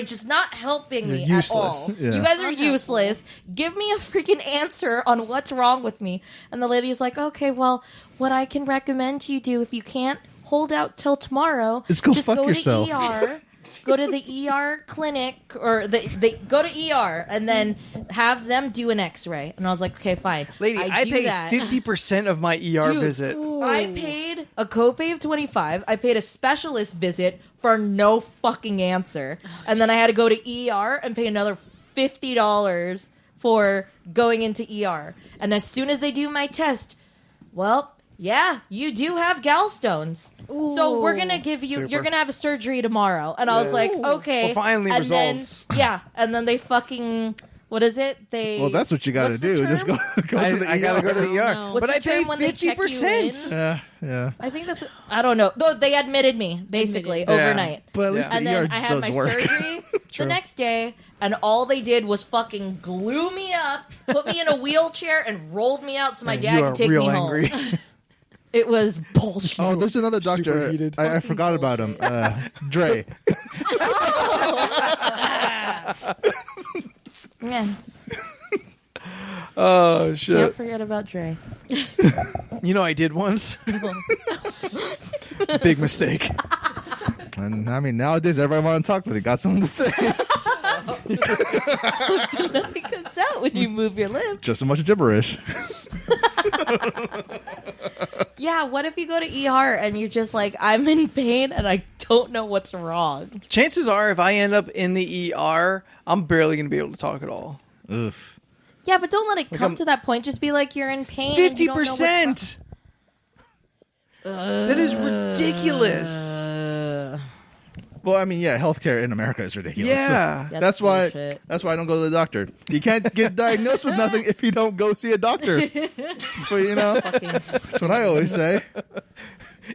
Speaker 2: just not helping me
Speaker 1: You're
Speaker 2: at all.
Speaker 1: useless. Yeah.
Speaker 2: You guys are
Speaker 3: Unhelpful.
Speaker 2: useless. Give me a freaking answer on what's wrong with me. And the lady's like, okay, well, what I can recommend you do if you can't hold out till tomorrow,
Speaker 1: Is go
Speaker 2: just
Speaker 1: fuck
Speaker 2: go
Speaker 1: yourself.
Speaker 2: to ER. Go to the ER clinic or they go to ER and then have them do an X-ray. And I was like, okay, fine.
Speaker 4: Lady, I
Speaker 2: do
Speaker 4: pay
Speaker 2: that.
Speaker 4: 50% of my ER
Speaker 2: Dude,
Speaker 4: visit.
Speaker 2: I paid a copay of $25. I paid a specialist visit for no fucking answer. And then I had to go to ER and pay another $50 for going into ER. And as soon as they do my test, well, yeah, you do have gallstones. So we're going to give you,
Speaker 4: Super.
Speaker 2: you're going to have a surgery tomorrow. And I was like, okay.
Speaker 4: Well, finally
Speaker 2: and
Speaker 4: results.
Speaker 2: Then, yeah. And then they fucking, what is it? They.
Speaker 1: Well, that's what you got to
Speaker 2: what's the
Speaker 1: do. Just
Speaker 2: term?
Speaker 1: go to the
Speaker 4: I gotta go to the ER.
Speaker 3: No.
Speaker 2: What's
Speaker 4: But I
Speaker 2: the term
Speaker 4: pay
Speaker 2: when they check you
Speaker 4: 50%.
Speaker 2: in?
Speaker 1: Yeah.
Speaker 2: I think that's, I don't know. Though they admitted me, basically,
Speaker 4: Yeah.
Speaker 2: overnight.
Speaker 1: But at least
Speaker 4: Yeah.
Speaker 2: And
Speaker 1: the
Speaker 2: then
Speaker 1: ER
Speaker 2: I had
Speaker 1: does
Speaker 2: my
Speaker 1: work.
Speaker 2: surgery the next day, and all they did was fucking glue me up, put me in a wheelchair, and rolled me out so my dad
Speaker 4: You
Speaker 2: could
Speaker 4: are
Speaker 2: take
Speaker 4: real
Speaker 2: me
Speaker 4: angry.
Speaker 2: home. It was bullshit.
Speaker 1: Oh, there's another doctor.
Speaker 4: Superheated.
Speaker 1: I forgot about him. Dre.
Speaker 2: Man,
Speaker 4: Oh shit!
Speaker 2: can't forget about Dre.
Speaker 4: You know, I did once. Big mistake.
Speaker 1: And I mean, nowadays everyone want to talk with you. Got something to say.
Speaker 2: Nothing comes out when you move your lips.
Speaker 1: Just so much gibberish.
Speaker 2: Yeah, what if you go to ER and you're just like, I'm in pain and I don't know what's wrong?
Speaker 4: Chances are, if I end up in the ER, I'm barely going to be able to talk at all.
Speaker 1: Oof.
Speaker 2: Yeah, but don't let it come to that point. Just be like, you're in pain. and you don't know what's wrong.
Speaker 4: 50%. That is ridiculous.
Speaker 1: Well, I mean, yeah, healthcare in America is ridiculous.
Speaker 4: Yeah.
Speaker 1: So
Speaker 2: That's
Speaker 1: why.
Speaker 2: bullshit.
Speaker 1: That's why I don't go to the doctor. You can't get diagnosed with nothing if you don't go see a doctor. So you know,
Speaker 2: Fucking
Speaker 1: that's what I always say.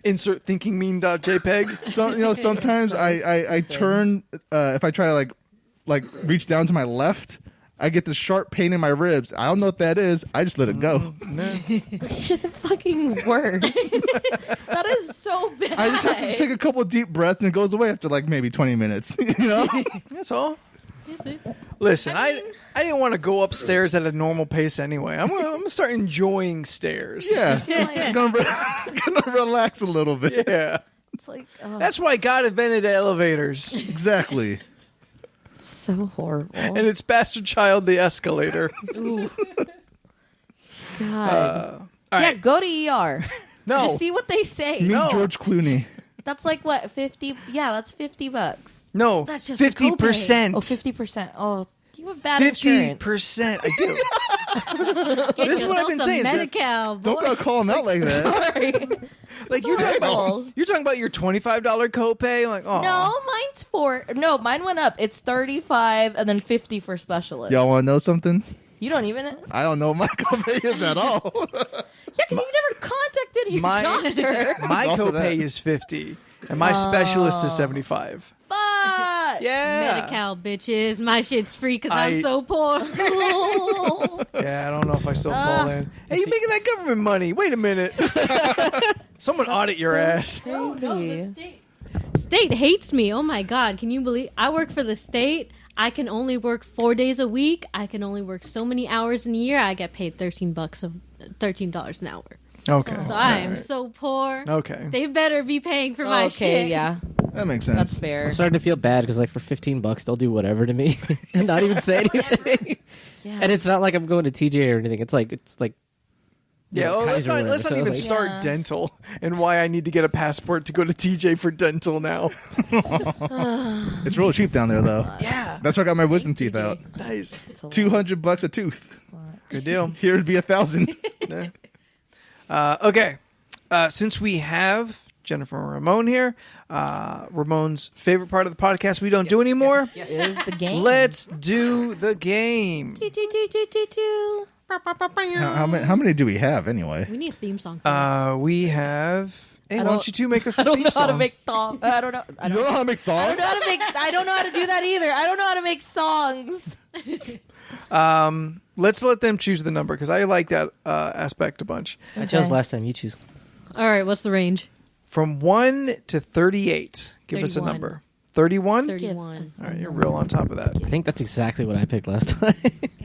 Speaker 4: Insert thinkingmean.jpg.
Speaker 1: So you know, sometimes I turn if I try to like reach down to my left, I get this sharp pain in my ribs. I don't know what that is. I just let it go.
Speaker 2: It doesn't fucking work. That is so bad.
Speaker 1: I just have to take a couple of deep breaths and it goes away after like maybe 20 minutes. You know?
Speaker 4: That's all.
Speaker 3: Yes, it-
Speaker 4: Listen, I didn't want to go upstairs at a normal pace anyway. I'm gonna start enjoying stairs.
Speaker 1: Yeah.
Speaker 2: like-
Speaker 1: I'm gonna relax a little bit.
Speaker 4: Yeah.
Speaker 2: It's like,
Speaker 4: That's why God invented elevators.
Speaker 1: Exactly.
Speaker 2: so horrible.
Speaker 4: And it's Bastard Child the escalator.
Speaker 2: Ooh. God.
Speaker 4: all
Speaker 2: Yeah,
Speaker 4: right.
Speaker 2: go to ER.
Speaker 4: No.
Speaker 2: Just see what they say.
Speaker 1: Meet George Clooney.
Speaker 2: That's like what, 50? Yeah, that's $50.
Speaker 4: No.
Speaker 3: That's just a
Speaker 4: 50%.
Speaker 2: Oh, 50%. Oh, you have bad insurance.
Speaker 4: 50%. I do.
Speaker 3: Get
Speaker 4: This is what I've
Speaker 3: yourself
Speaker 4: been
Speaker 3: some
Speaker 4: saying, sir.
Speaker 3: Medi-Cal, boy.
Speaker 1: Don't gotta call him out like that.
Speaker 2: Sorry.
Speaker 4: Like
Speaker 2: horrible.
Speaker 4: you're talking about your $25 copay. I'm like, oh
Speaker 2: No, mine's No, mine went up. It's 35 and then 50 for specialists.
Speaker 1: Y'all want to know something?
Speaker 2: You don't even.
Speaker 1: I don't know what my copay is at all.
Speaker 2: Yeah, because you've never contacted your
Speaker 4: My-
Speaker 2: doctor.
Speaker 4: my
Speaker 1: also
Speaker 4: copay
Speaker 1: that.
Speaker 4: is 50 and my specialist is 75.
Speaker 2: Fuck.
Speaker 4: Yeah.
Speaker 3: Medi-Cal, bitches. My shit's free because
Speaker 4: I-
Speaker 3: I'm so poor.
Speaker 4: Yeah, I don't know if I still fall in. Hey, you making that government money? Wait a minute. Someone audit your ass.
Speaker 2: Crazy.
Speaker 3: State hates me. Oh my god, can you believe I work for the state? I can only work 4 days a week. I can only work so many hours in a year. I get paid $13 an hour.
Speaker 4: Okay.
Speaker 3: So I am so poor.
Speaker 4: Okay.
Speaker 3: They better be paying for my
Speaker 2: Okay,
Speaker 3: shit.
Speaker 2: yeah,
Speaker 1: That makes sense.
Speaker 2: that's fair.
Speaker 5: I'm starting to feel bad because, like, for $15, they'll do whatever to me and not even say anything.
Speaker 2: Yeah.
Speaker 5: And it's not like I'm going to TJ or anything. It's like
Speaker 4: Yeah, well, let's
Speaker 5: Kaiser or
Speaker 4: not
Speaker 5: whatever, so
Speaker 4: even
Speaker 5: like-
Speaker 4: start
Speaker 2: Yeah.
Speaker 4: dental and why I need to get a passport to go to TJ for dental now.
Speaker 1: It's real cheap down there, though.
Speaker 4: Yeah.
Speaker 1: That's where I got my wisdom teeth
Speaker 2: TJ.
Speaker 1: out.
Speaker 4: Nice.
Speaker 2: It's a lot.
Speaker 1: $200 a tooth.
Speaker 4: Good deal.
Speaker 1: Here it'd be $1,000.
Speaker 4: Yeah. Okay. Since we have Jennifer and Ramon here, Ramon's favorite part of the podcast we don't do anymore.
Speaker 2: Is the game.
Speaker 4: Let's do the game.
Speaker 1: How many do we have anyway?
Speaker 3: We need a theme song. For
Speaker 4: We have. Hey, why
Speaker 2: don't-
Speaker 4: don't you two make us
Speaker 2: I
Speaker 4: a
Speaker 2: don't
Speaker 4: theme
Speaker 2: know how to
Speaker 4: song?
Speaker 2: make songs. I don't know. I
Speaker 1: You
Speaker 2: don't
Speaker 1: don't know how to make
Speaker 2: I don't
Speaker 1: thoughts?
Speaker 2: know how to make. I don't know how to do that either. I don't know how to make songs.
Speaker 4: Let's let them choose the number because I like that aspect a bunch.
Speaker 5: I chose
Speaker 2: Okay.
Speaker 5: last time. You choose.
Speaker 3: All right, what's the range?
Speaker 4: From 1 to 38. Give us a
Speaker 3: 31.
Speaker 4: number. 31?
Speaker 3: 31.
Speaker 4: All right, you're real on top of that.
Speaker 5: I think that's exactly what I picked last time.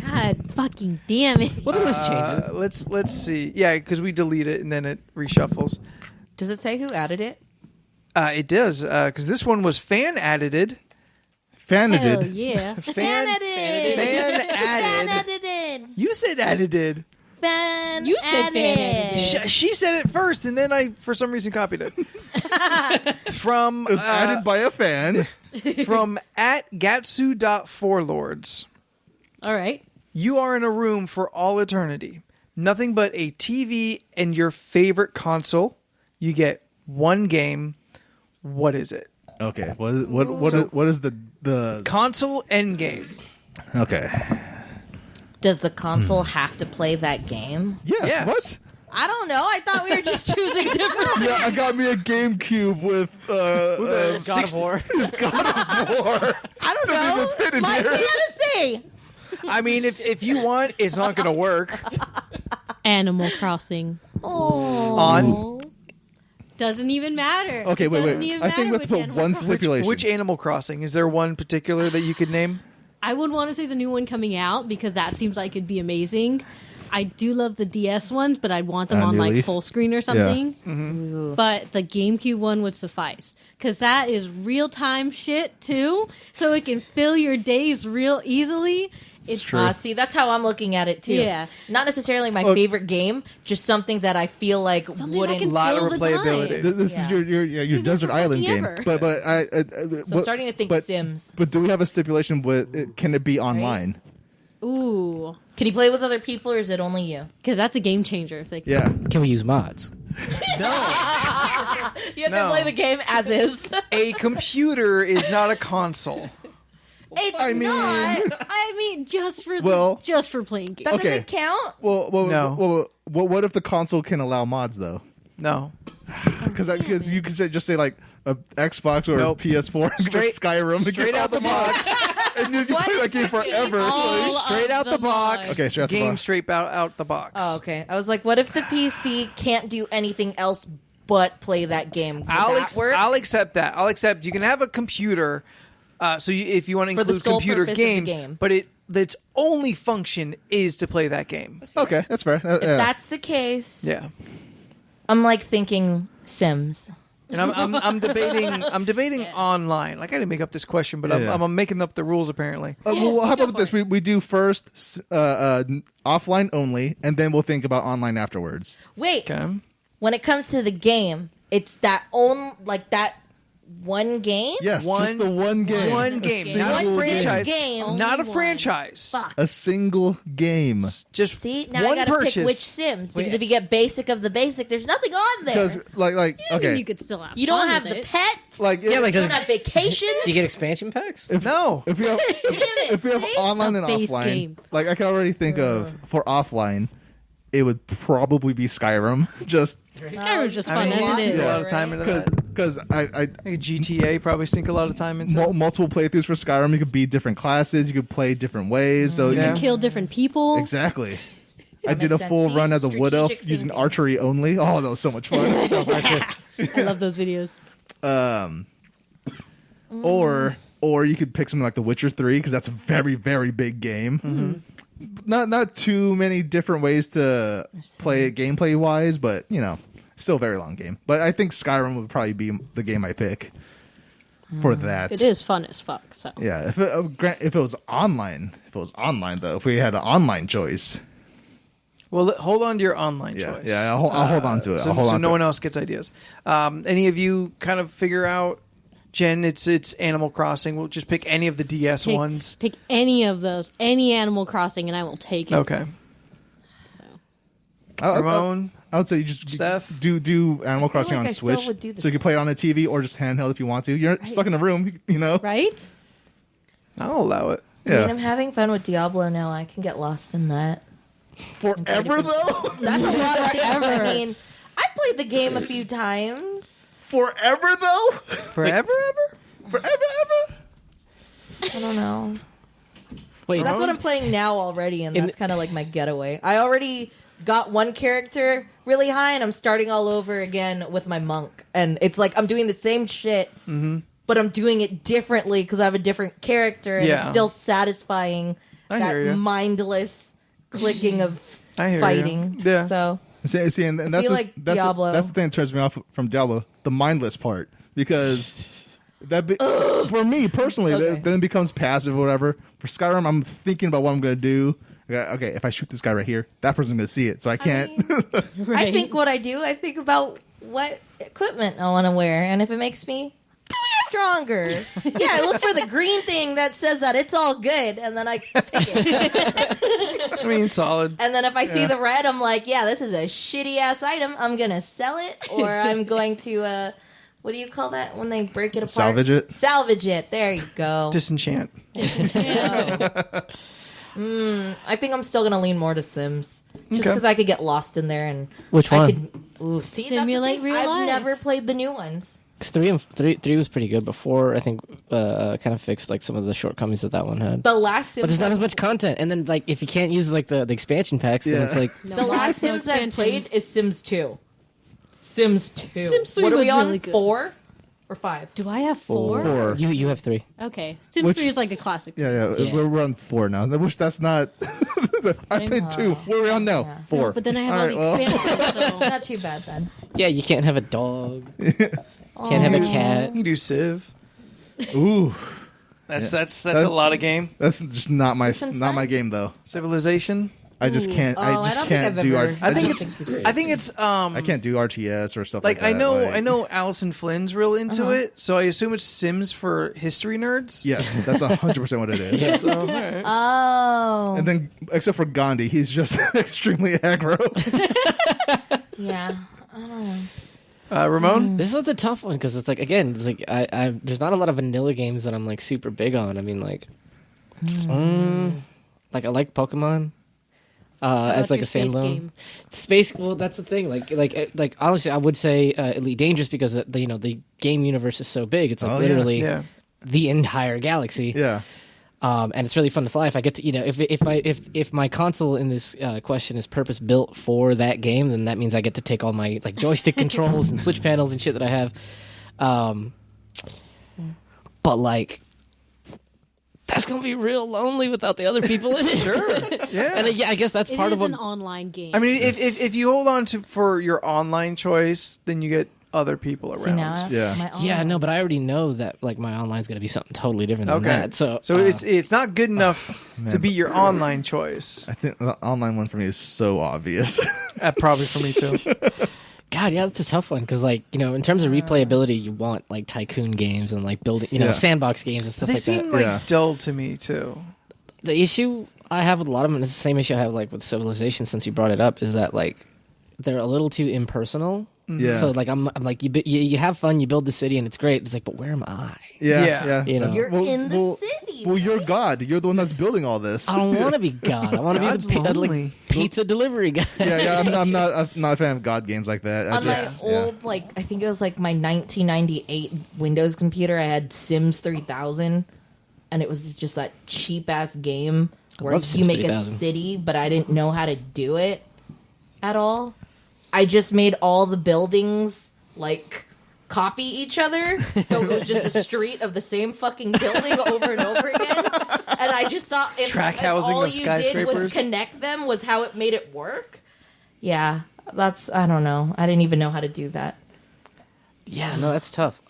Speaker 3: God fucking damn it.
Speaker 5: Well, the list changes.
Speaker 4: Let's see. Yeah, because we delete it and then it reshuffles.
Speaker 2: Does it say who added it?
Speaker 4: It does because this one was fan edited.
Speaker 3: Hell
Speaker 1: Fanadid.
Speaker 3: yeah.
Speaker 4: Fan
Speaker 2: edited.
Speaker 4: Fan
Speaker 2: Fan
Speaker 4: added.
Speaker 2: edited.
Speaker 4: You said edited.
Speaker 2: Fan.
Speaker 3: You said fan edited.
Speaker 4: She said it first, and then I, for some reason, copied it. From
Speaker 1: It was added by a fan.
Speaker 4: from at gatsu.forlords.
Speaker 3: All right.
Speaker 4: You are in a room for all eternity. Nothing but a TV and your favorite console. You get one game. What is it?
Speaker 1: Okay. What is the
Speaker 4: Console end game.
Speaker 1: Okay.
Speaker 2: Does the console have to play that game?
Speaker 1: Yes.
Speaker 4: Yes.
Speaker 1: What?
Speaker 2: I don't know. I thought we were just choosing different.
Speaker 1: Yeah, I got me a GameCube with
Speaker 5: God of War.
Speaker 2: I don't know.
Speaker 1: even fit in
Speaker 2: My
Speaker 1: here.
Speaker 2: fantasy.
Speaker 4: I mean, if you want, it's not going to work.
Speaker 3: Animal Crossing.
Speaker 4: On.
Speaker 3: Doesn't even matter.
Speaker 1: Okay, wait.
Speaker 3: Doesn't even
Speaker 1: I think we
Speaker 3: matter
Speaker 1: have to put
Speaker 3: which Animal
Speaker 1: one
Speaker 3: Crossing.
Speaker 1: stipulation.
Speaker 4: Which Animal Crossing? Is there one particular that you could name?
Speaker 3: I would want to say the new one coming out because that seems like it'd be amazing. I do love the DS ones, but I'd want them on
Speaker 1: New
Speaker 3: like
Speaker 1: Leaf?
Speaker 3: full screen or something.
Speaker 4: Mm-hmm.
Speaker 3: But the GameCube one would suffice because that is real time shit too, so it can fill your days real easily. It's
Speaker 1: true.
Speaker 2: See, that's how I'm looking at it too.
Speaker 3: Yeah.
Speaker 2: Not necessarily my favorite game, just something that I feel like
Speaker 3: Something that
Speaker 2: wouldn't.
Speaker 3: can
Speaker 4: lot of
Speaker 3: fill the
Speaker 4: replayability.
Speaker 3: time.
Speaker 1: This
Speaker 2: Yeah.
Speaker 1: is your desert
Speaker 3: never
Speaker 1: island
Speaker 3: fucking
Speaker 1: game,
Speaker 3: ever.
Speaker 1: but
Speaker 2: So I'm starting to think Sims.
Speaker 1: But do we have a stipulation with can it be online?
Speaker 3: Ooh,
Speaker 2: Can you play with other people, or is it only you?
Speaker 3: because that's a game changer. If they can.
Speaker 1: Yeah.
Speaker 5: Can we use mods?
Speaker 2: You have
Speaker 4: No.
Speaker 2: to play the game as is.
Speaker 4: A computer is not a console.
Speaker 2: It's
Speaker 1: I mean-
Speaker 2: not.
Speaker 3: I mean, just for playing games.
Speaker 2: That
Speaker 1: Okay.
Speaker 2: doesn't count.
Speaker 1: Well,
Speaker 4: No.
Speaker 1: what if the console can allow mods though?
Speaker 4: No.
Speaker 1: Because you could just say like a Xbox or
Speaker 4: Nope.
Speaker 1: a PS4
Speaker 4: Straight-
Speaker 1: with Skyrim, and
Speaker 4: Straight
Speaker 1: get all
Speaker 4: out the box.
Speaker 1: and you can play that game forever.
Speaker 3: All
Speaker 4: Straight
Speaker 3: of
Speaker 4: out the box.
Speaker 3: mods.
Speaker 1: Okay, straight out the
Speaker 4: Game
Speaker 1: box.
Speaker 4: straight out the box.
Speaker 2: Oh, okay. I was like, what if the PC can't do anything else but play that game? Would that work?
Speaker 4: I'll accept that. I'll accept you can have a computer. If you want to
Speaker 2: For the
Speaker 4: include
Speaker 2: sole
Speaker 4: computer
Speaker 2: purpose of the
Speaker 4: games,
Speaker 2: game.
Speaker 4: but its only function is to play that game.
Speaker 1: Okay, that's fair.
Speaker 2: If that's the case,
Speaker 4: Yeah.
Speaker 2: I'm like thinking Sims.
Speaker 4: And I'm debating online. Like I didn't make up this question, but
Speaker 1: Yeah.
Speaker 4: I'm making up the rules apparently.
Speaker 1: Well, how about this? We do first offline only, and then we'll think about online afterwards.
Speaker 2: Wait,
Speaker 4: Okay.
Speaker 2: when it comes to the game, it's that one game?
Speaker 1: Yes,
Speaker 4: One-
Speaker 1: just the one game.
Speaker 4: One game,
Speaker 3: Okay.
Speaker 4: not a
Speaker 1: Single
Speaker 4: franchise.
Speaker 2: game.
Speaker 4: Not a
Speaker 3: Only one.
Speaker 4: franchise.
Speaker 2: Fuck.
Speaker 1: A single game.
Speaker 4: Just
Speaker 2: See, now
Speaker 4: one
Speaker 2: I gotta
Speaker 4: purchase.
Speaker 2: pick which Sims, because if you get basic of the basic, there's nothing on there.
Speaker 1: Because like
Speaker 3: I
Speaker 1: okay,
Speaker 3: mean, you could still have.
Speaker 2: You don't
Speaker 3: fun
Speaker 2: have
Speaker 3: with
Speaker 2: the
Speaker 3: it.
Speaker 2: pets.
Speaker 1: like
Speaker 5: Yeah, like
Speaker 2: you
Speaker 5: does,
Speaker 2: don't have vacations.
Speaker 5: do you get expansion packs?
Speaker 4: No.
Speaker 1: if we have if we have
Speaker 2: See?
Speaker 1: online
Speaker 3: A
Speaker 1: and
Speaker 3: base
Speaker 1: offline,
Speaker 3: game.
Speaker 1: like I can already think of for offline, it would probably be Skyrim. Just
Speaker 3: Skyrim's just
Speaker 4: I
Speaker 3: fun
Speaker 4: mean, you
Speaker 3: as it
Speaker 4: sink
Speaker 3: is.
Speaker 4: a lot of time into that.
Speaker 1: because I
Speaker 4: Like GTA probably sink a lot of time into.
Speaker 1: multiple playthroughs for Skyrim. You could be different classes. You could play different ways. So
Speaker 4: Yeah.
Speaker 3: Kill different people.
Speaker 1: exactly. I
Speaker 2: That
Speaker 1: did a
Speaker 2: makes
Speaker 1: full
Speaker 2: sense.
Speaker 1: run
Speaker 2: See?
Speaker 1: as a wood elf
Speaker 2: Strategic
Speaker 1: using
Speaker 2: thinking.
Speaker 1: archery only. Oh, that was so much fun.
Speaker 3: I love those videos.
Speaker 1: Or you could pick something like The Witcher 3 because that's a very very big game. Not too many different ways to play it gameplay wise, but still a very long game. But I think Skyrim would probably be the game I pick for that.
Speaker 3: It is fun as fuck. So
Speaker 1: Yeah, if it was online, though, if we had an online choice,
Speaker 4: Well, hold on to your online
Speaker 1: yeah,
Speaker 4: choice.
Speaker 1: yeah, I'll hold on to it.
Speaker 4: So,
Speaker 1: I'll hold
Speaker 4: so
Speaker 1: on
Speaker 4: no
Speaker 1: to
Speaker 4: one
Speaker 1: it.
Speaker 4: else gets ideas. Any of you kind of figure out? Jen, it's Animal Crossing. We'll just pick any of the DS ones.
Speaker 3: Pick any of those, any Animal Crossing, and I will take it.
Speaker 4: Okay. Ramon.
Speaker 1: I would say you just
Speaker 4: Steph?
Speaker 1: do Animal Crossing
Speaker 2: like
Speaker 1: on
Speaker 2: I still
Speaker 1: Switch,
Speaker 2: would do the
Speaker 1: so you can play it on a TV or just handheld if you want to. You're stuck in a room,
Speaker 3: Right?
Speaker 4: I'll allow it.
Speaker 2: I mean,
Speaker 1: Yeah,
Speaker 2: I'm having fun with Diablo now. I can get lost in that.
Speaker 1: forever though.
Speaker 2: That's a lot of things. I mean, I played the game a few times.
Speaker 1: Forever though.
Speaker 4: Forever, ever?
Speaker 1: Forever ever.
Speaker 2: I don't know.
Speaker 5: Wait,
Speaker 2: That's what I'm playing now already, and
Speaker 5: In-
Speaker 2: that's kind of like my getaway. I already got one character really high, and I'm starting all over again with my monk. And it's like I'm doing the same shit, but I'm doing it differently because I have a different character, and
Speaker 4: Yeah.
Speaker 2: it's still satisfying
Speaker 4: I hear ya.
Speaker 2: that mindless clicking of
Speaker 4: I hear ya.
Speaker 2: fighting.
Speaker 4: Yeah.
Speaker 2: So
Speaker 1: See, and that's
Speaker 2: feel like Diablo.
Speaker 1: That's the thing that turns me off from Diablo, the mindless part, because for me personally,
Speaker 2: Okay.
Speaker 1: then it becomes passive or whatever. For Skyrim, I'm thinking about what I'm going to do. Okay, if I shoot this guy right here, that person's going to see it, so I can't.
Speaker 3: Right.
Speaker 2: I think what I do, I think about what equipment I want to wear, and if it makes me stronger, yeah, I look for the green thing that says that it's all good, and then I pick it.
Speaker 4: I mean, solid.
Speaker 2: And then if I see the red, I'm like, yeah, this is a shitty ass item. I'm gonna sell it, or I'm going to what do you call that when they break it apart?
Speaker 1: Salvage it?
Speaker 2: Salvage it. There you go.
Speaker 4: Disenchant.
Speaker 2: I think I'm still gonna lean more to Sims, just
Speaker 4: Okay.
Speaker 2: because I could get lost in there and
Speaker 5: Which
Speaker 2: I
Speaker 5: one?
Speaker 2: could see, that's the
Speaker 3: Simulate
Speaker 2: thing.
Speaker 3: real
Speaker 2: I've
Speaker 3: life.
Speaker 2: never played the new ones.
Speaker 5: 'Cause three was pretty good before. I think kind of fixed like some of the shortcomings that one had.
Speaker 2: The last Sims,
Speaker 5: but there's not as much content. And then like if you can't use like the expansion packs, then it's like
Speaker 2: the last Sims I played is Sims 2. Sims 2.
Speaker 3: Sims 3
Speaker 2: what are
Speaker 3: was
Speaker 2: we on?
Speaker 3: really good.
Speaker 2: 4 or 5?
Speaker 3: Do I have 4?
Speaker 5: You have 3.
Speaker 3: Okay, Sims 3 is like a classic.
Speaker 1: Yeah. We're on 4 now. I wish that's not. I played 2. Where are we on now?
Speaker 2: Yeah.
Speaker 1: 4.
Speaker 3: No, but then I have all the expansions. So
Speaker 2: Not too bad then.
Speaker 5: Yeah, you can't have a dog. Can't have a cat.
Speaker 4: You can do Civ.
Speaker 1: Ooh,
Speaker 4: That's a lot of game.
Speaker 1: that's just not my
Speaker 2: fun.
Speaker 1: game though.
Speaker 4: Civilization.
Speaker 1: I just can't. I just
Speaker 2: don't
Speaker 1: can't
Speaker 2: think
Speaker 1: do.
Speaker 2: I've ever-
Speaker 4: I think it's
Speaker 1: I can't do RTS or stuff like that.
Speaker 4: I know Allison Flynn's real into it, so I assume it's Sims for history nerds.
Speaker 1: Yes, that's 100% what it is.
Speaker 4: So, all right.
Speaker 2: Oh.
Speaker 1: And then, except for Gandhi, he's just extremely aggro.
Speaker 2: Yeah. I don't know.
Speaker 4: Ramon?
Speaker 5: This one's a tough one because it's like again, it's like I there's not a lot of vanilla games that I'm like super big on. I mean like, like I like Pokemon. As like a standalone space. Well, that's the thing. Like honestly, I would say Elite Dangerous because the game universe is so big. It's like literally the entire galaxy.
Speaker 1: Yeah.
Speaker 5: And it's really fun to fly. If I get to, if my console in this question is purpose built for that game, then that means I get to take all my like joystick controls and switch panels and shit that I have. But like, that's gonna be real lonely without the other people in it.
Speaker 4: Sure. Yeah.
Speaker 5: And I guess that's part
Speaker 3: it
Speaker 5: of
Speaker 3: is
Speaker 5: what.
Speaker 3: an online game.
Speaker 4: I mean, if you hold on for your online choice, then you get other people around.
Speaker 2: See, now
Speaker 1: Yeah.
Speaker 5: Yeah, no, but I already know that like my online's gonna be something totally different than that. So
Speaker 4: it's not good enough to be your online choice.
Speaker 1: I think the online one for me is so obvious.
Speaker 4: Probably for me too.
Speaker 5: God, yeah, that's a tough one because, like, in terms of replayability, you want like tycoon games and like building, sandbox games and stuff
Speaker 4: They
Speaker 5: like
Speaker 4: seem
Speaker 5: that.
Speaker 4: like dull to me too.
Speaker 5: The issue I have with a lot of them, and it's the same issue I have like with Civilization since you brought it up, is that like they're a little too impersonal.
Speaker 1: Yeah.
Speaker 5: So like I'm like you have fun, you build the city, and it's great. It's like, but where am I?
Speaker 1: Yeah.
Speaker 2: You're in the city.
Speaker 1: Well, you're God. You're the one that's building all this.
Speaker 5: I don't want to be God. I want to
Speaker 4: God's
Speaker 5: be the
Speaker 4: lonely.
Speaker 5: pizza delivery guy.
Speaker 1: Yeah. I'm not a fan of God games like that.
Speaker 2: On my old, like, I think it was like my 1998 Windows computer, I had Sims 3000, and it was just that cheap ass game where
Speaker 5: love
Speaker 2: you
Speaker 5: Sims
Speaker 2: make
Speaker 5: 3000.
Speaker 2: a city, but I didn't know how to do it at all. I just made all the buildings like copy each other, so it was just a street of the same fucking building over and over again. And I just thought if
Speaker 4: housing
Speaker 2: all
Speaker 4: of
Speaker 2: you did was
Speaker 4: skyscrapers?
Speaker 2: connect them was how it made it work. Yeah, I don't know. I didn't even know how to do that.
Speaker 5: Yeah, no, that's tough.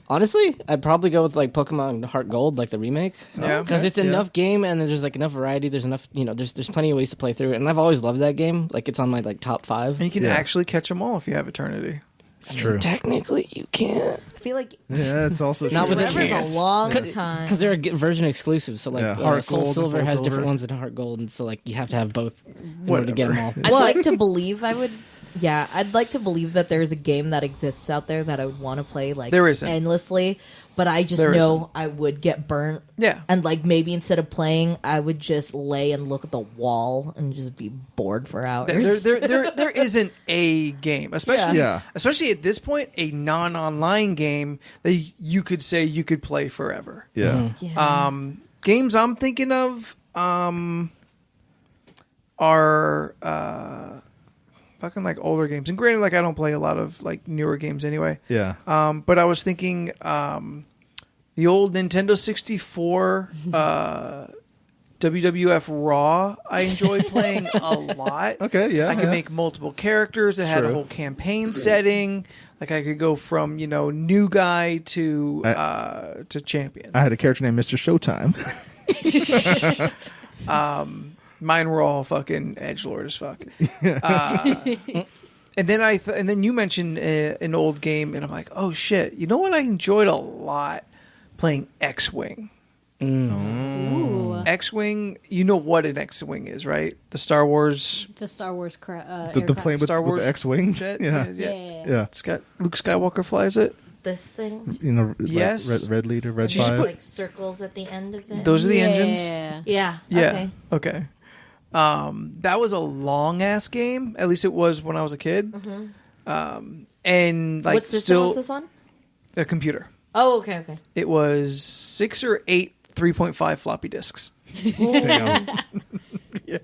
Speaker 5: Honestly, I'd probably go with like Pokemon Heart Gold, like the remake.
Speaker 4: Yeah.
Speaker 5: Because it's enough game and there's like enough variety. There's enough, there's plenty of ways to play through it. And I've always loved that game. Like it's on my like top 5.
Speaker 4: And you can
Speaker 1: Yeah.
Speaker 4: actually catch them all if you have Eternity.
Speaker 1: It's true.
Speaker 5: Technically, you can't.
Speaker 2: I feel like
Speaker 1: Yeah, it's also
Speaker 5: Not
Speaker 1: true.
Speaker 5: with it.
Speaker 2: forever's a long time.
Speaker 5: Because they're version exclusive. So like
Speaker 1: Yeah, Heart
Speaker 5: Soul
Speaker 1: Gold and
Speaker 5: Silver
Speaker 1: Soul
Speaker 5: has
Speaker 1: Silver.
Speaker 5: different ones than Heart Gold. And so like you have to have both in order to get them all.
Speaker 2: I'd like to believe I would. Yeah, I'd like to believe that there's a game that exists out there that I would want to play like
Speaker 4: There isn't.
Speaker 2: endlessly, but I just
Speaker 4: There
Speaker 2: know
Speaker 4: isn't.
Speaker 2: I would get burnt.
Speaker 4: Yeah.
Speaker 2: And like maybe instead of playing, I would just lay and look at the wall and just be bored for hours.
Speaker 4: There isn't a game, especially
Speaker 1: Yeah.
Speaker 4: especially at this point, a non-online game that you could say you could play forever.
Speaker 1: Yeah.
Speaker 2: Yeah.
Speaker 4: Games I'm thinking of are fucking like older games, and granted, like I don't play a lot of like newer games anyway.
Speaker 1: Yeah.
Speaker 4: But I was thinking the old Nintendo 64 WWF Raw. I enjoy playing a lot.
Speaker 1: Okay, yeah,
Speaker 4: I could
Speaker 1: yeah.
Speaker 4: make multiple characters. It had a
Speaker 1: true.
Speaker 4: whole campaign setting. Like I could go from new guy to champion.
Speaker 1: I had a character named Mr. Showtime.
Speaker 4: Mine were all fucking edgelord as fuck. And then and then you mentioned an old game, and I'm like, oh shit! You know what? I enjoyed a lot playing X-Wing.
Speaker 3: Ooh.
Speaker 4: X-Wing. You know what an X-Wing is, right? The Star Wars.
Speaker 3: It's a Star Wars
Speaker 1: The
Speaker 3: aircraft.
Speaker 1: plane with,
Speaker 4: Star
Speaker 1: with
Speaker 4: Wars
Speaker 1: the X-wings.
Speaker 4: shit?
Speaker 1: Yeah.
Speaker 3: Yeah.
Speaker 4: It's got Luke Skywalker flies it.
Speaker 2: This thing,
Speaker 4: Yes.
Speaker 1: Red leader, red
Speaker 4: She's
Speaker 1: five.
Speaker 4: put-
Speaker 2: like circles at the end of it.
Speaker 4: Those are the engines.
Speaker 3: Yeah.
Speaker 2: Yeah.
Speaker 4: Okay. That was a long ass game. At least it was when I was a kid. And like
Speaker 2: what system
Speaker 4: still
Speaker 2: was this on?
Speaker 4: a computer.
Speaker 2: Oh, okay.
Speaker 4: It was 6 or 8 3.5 floppy disks.
Speaker 1: Damn.
Speaker 4: Yeah,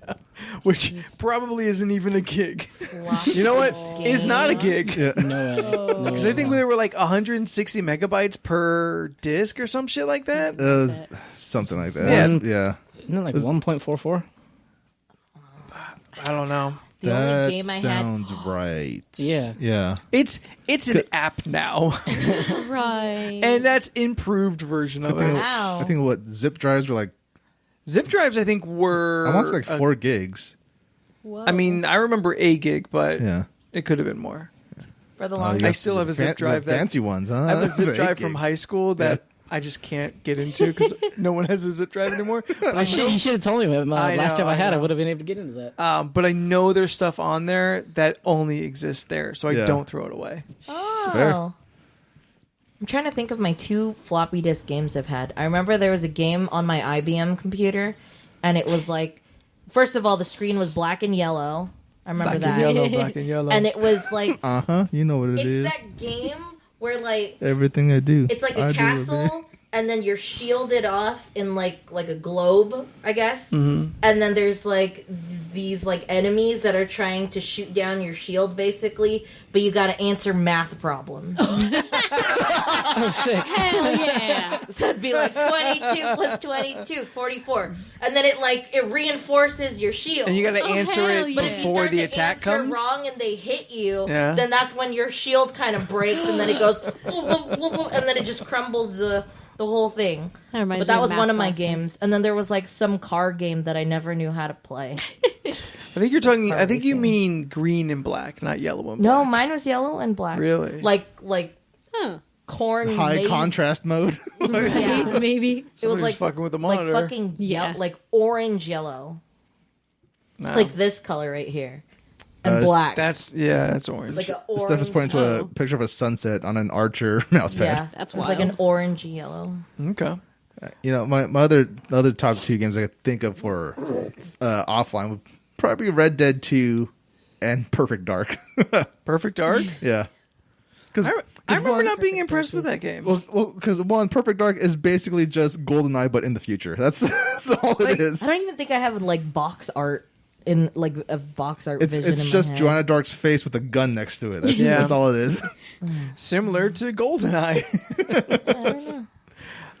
Speaker 4: which probably isn't even a gig.
Speaker 2: Floppy
Speaker 4: You know what? It's not a
Speaker 2: games.
Speaker 4: gig.
Speaker 1: Yeah.
Speaker 5: No way. No
Speaker 4: Because
Speaker 5: way.
Speaker 4: I think they were like 160 megabytes per disc or some shit like that.
Speaker 1: Something like that.
Speaker 4: Yeah.
Speaker 1: Yeah.
Speaker 5: Isn't it like 1.44?
Speaker 4: I don't know.
Speaker 2: The only game I had.
Speaker 1: Sounds right.
Speaker 5: Yeah.
Speaker 1: Yeah.
Speaker 4: It's an app now,
Speaker 3: Right.
Speaker 4: and that's improved version of it.
Speaker 2: Wow.
Speaker 1: I think what zip drives were like.
Speaker 4: Zip drives, I think, were.
Speaker 1: I want to say like 4 gigs.
Speaker 3: Whoa.
Speaker 4: I mean, I remember a gig, but
Speaker 1: Yeah.
Speaker 4: it could have been more.
Speaker 2: For the
Speaker 1: Oh,
Speaker 2: longest.
Speaker 1: you
Speaker 4: I
Speaker 1: got
Speaker 4: still have a
Speaker 1: the
Speaker 4: zip drive
Speaker 1: the
Speaker 4: that-
Speaker 1: fancy ones, huh?
Speaker 4: I have a zip
Speaker 1: The
Speaker 4: drive
Speaker 1: 8
Speaker 4: from
Speaker 1: gigs.
Speaker 4: high school that I just can't get into because no one has a zip drive anymore. But I know,
Speaker 5: You should have told me. Last time I had, I
Speaker 4: know.
Speaker 5: would have been able to get into that.
Speaker 4: but I know there's stuff on there that only exists there, so I
Speaker 1: Yeah.
Speaker 4: don't throw it away.
Speaker 2: Oh.
Speaker 1: Fair.
Speaker 2: I'm trying to think of my 2 floppy disk games I've had. I remember there was a game on my IBM computer, and it was like, first of all, the screen was black and yellow. I remember
Speaker 4: Black
Speaker 2: that.
Speaker 4: and yellow, black and yellow.
Speaker 2: And it was like,
Speaker 1: You know what it
Speaker 2: it's
Speaker 1: is.
Speaker 2: that game where like
Speaker 1: Everything I do.
Speaker 2: it's like
Speaker 1: I
Speaker 2: a
Speaker 1: do
Speaker 2: castle, and then you're shielded off in like a globe, I guess.
Speaker 4: Mm-hmm.
Speaker 2: And then there's like these like enemies that are trying to shoot down your shield, basically. But you got to answer math problems.
Speaker 5: Oh, sick.
Speaker 3: Hell yeah.
Speaker 2: So it'd be like 22 plus 22, 44. And then it reinforces your shield.
Speaker 4: And you got to answer
Speaker 3: hell
Speaker 4: it
Speaker 3: yeah.
Speaker 2: but if you
Speaker 4: before
Speaker 2: start
Speaker 4: the
Speaker 2: to
Speaker 4: attack
Speaker 2: answer
Speaker 4: comes.
Speaker 2: wrong and they hit you,
Speaker 4: Yeah.
Speaker 2: then that's when your shield kind of breaks, and then it goes, and then it just crumbles the whole thing.
Speaker 3: That reminds
Speaker 2: But
Speaker 3: me
Speaker 2: that
Speaker 3: of
Speaker 2: was one of my
Speaker 3: Math Blaster.
Speaker 2: games. And then there was like some car game that I never knew how to play.
Speaker 4: I think you're talking. I think you
Speaker 2: racing.
Speaker 4: mean green and black, not yellow and
Speaker 2: No,
Speaker 4: black.
Speaker 2: mine was yellow and black.
Speaker 4: Really?
Speaker 2: Like
Speaker 3: Huh.
Speaker 2: corn
Speaker 1: High
Speaker 2: maze.
Speaker 1: contrast mode.
Speaker 2: Yeah.
Speaker 3: Maybe.
Speaker 2: It was
Speaker 4: Somebody's
Speaker 2: like
Speaker 4: fucking with the
Speaker 2: like
Speaker 4: monitor.
Speaker 2: fucking
Speaker 3: Yeah.
Speaker 2: like orange yellow.
Speaker 4: Nah.
Speaker 2: Like this color right here. And black.
Speaker 4: That's orange.
Speaker 2: like an orange.
Speaker 1: Steph is pointing to a
Speaker 3: Oh.
Speaker 1: picture of a sunset on an Archer mouse pad.
Speaker 2: Yeah,
Speaker 3: That's
Speaker 2: it was like
Speaker 3: wild.
Speaker 2: an orangey yellow.
Speaker 4: Okay.
Speaker 1: You know, my other top 2 games I could think of for offline would probably be Red Dead 2 and Perfect Dark.
Speaker 4: Perfect Dark.
Speaker 1: Yeah. Because
Speaker 4: I remember not being impressed with that game.
Speaker 1: well, because one, Perfect Dark is basically just GoldenEye, but in the future. That's all it is.
Speaker 2: I don't even think I have like box art in like a box art.
Speaker 1: It's
Speaker 2: vision in
Speaker 1: just
Speaker 2: my head.
Speaker 1: Joanna Dark's face with a gun next to it. That's,
Speaker 4: Yeah.
Speaker 1: that's all it is.
Speaker 4: Similar to GoldenEye.
Speaker 2: I don't know.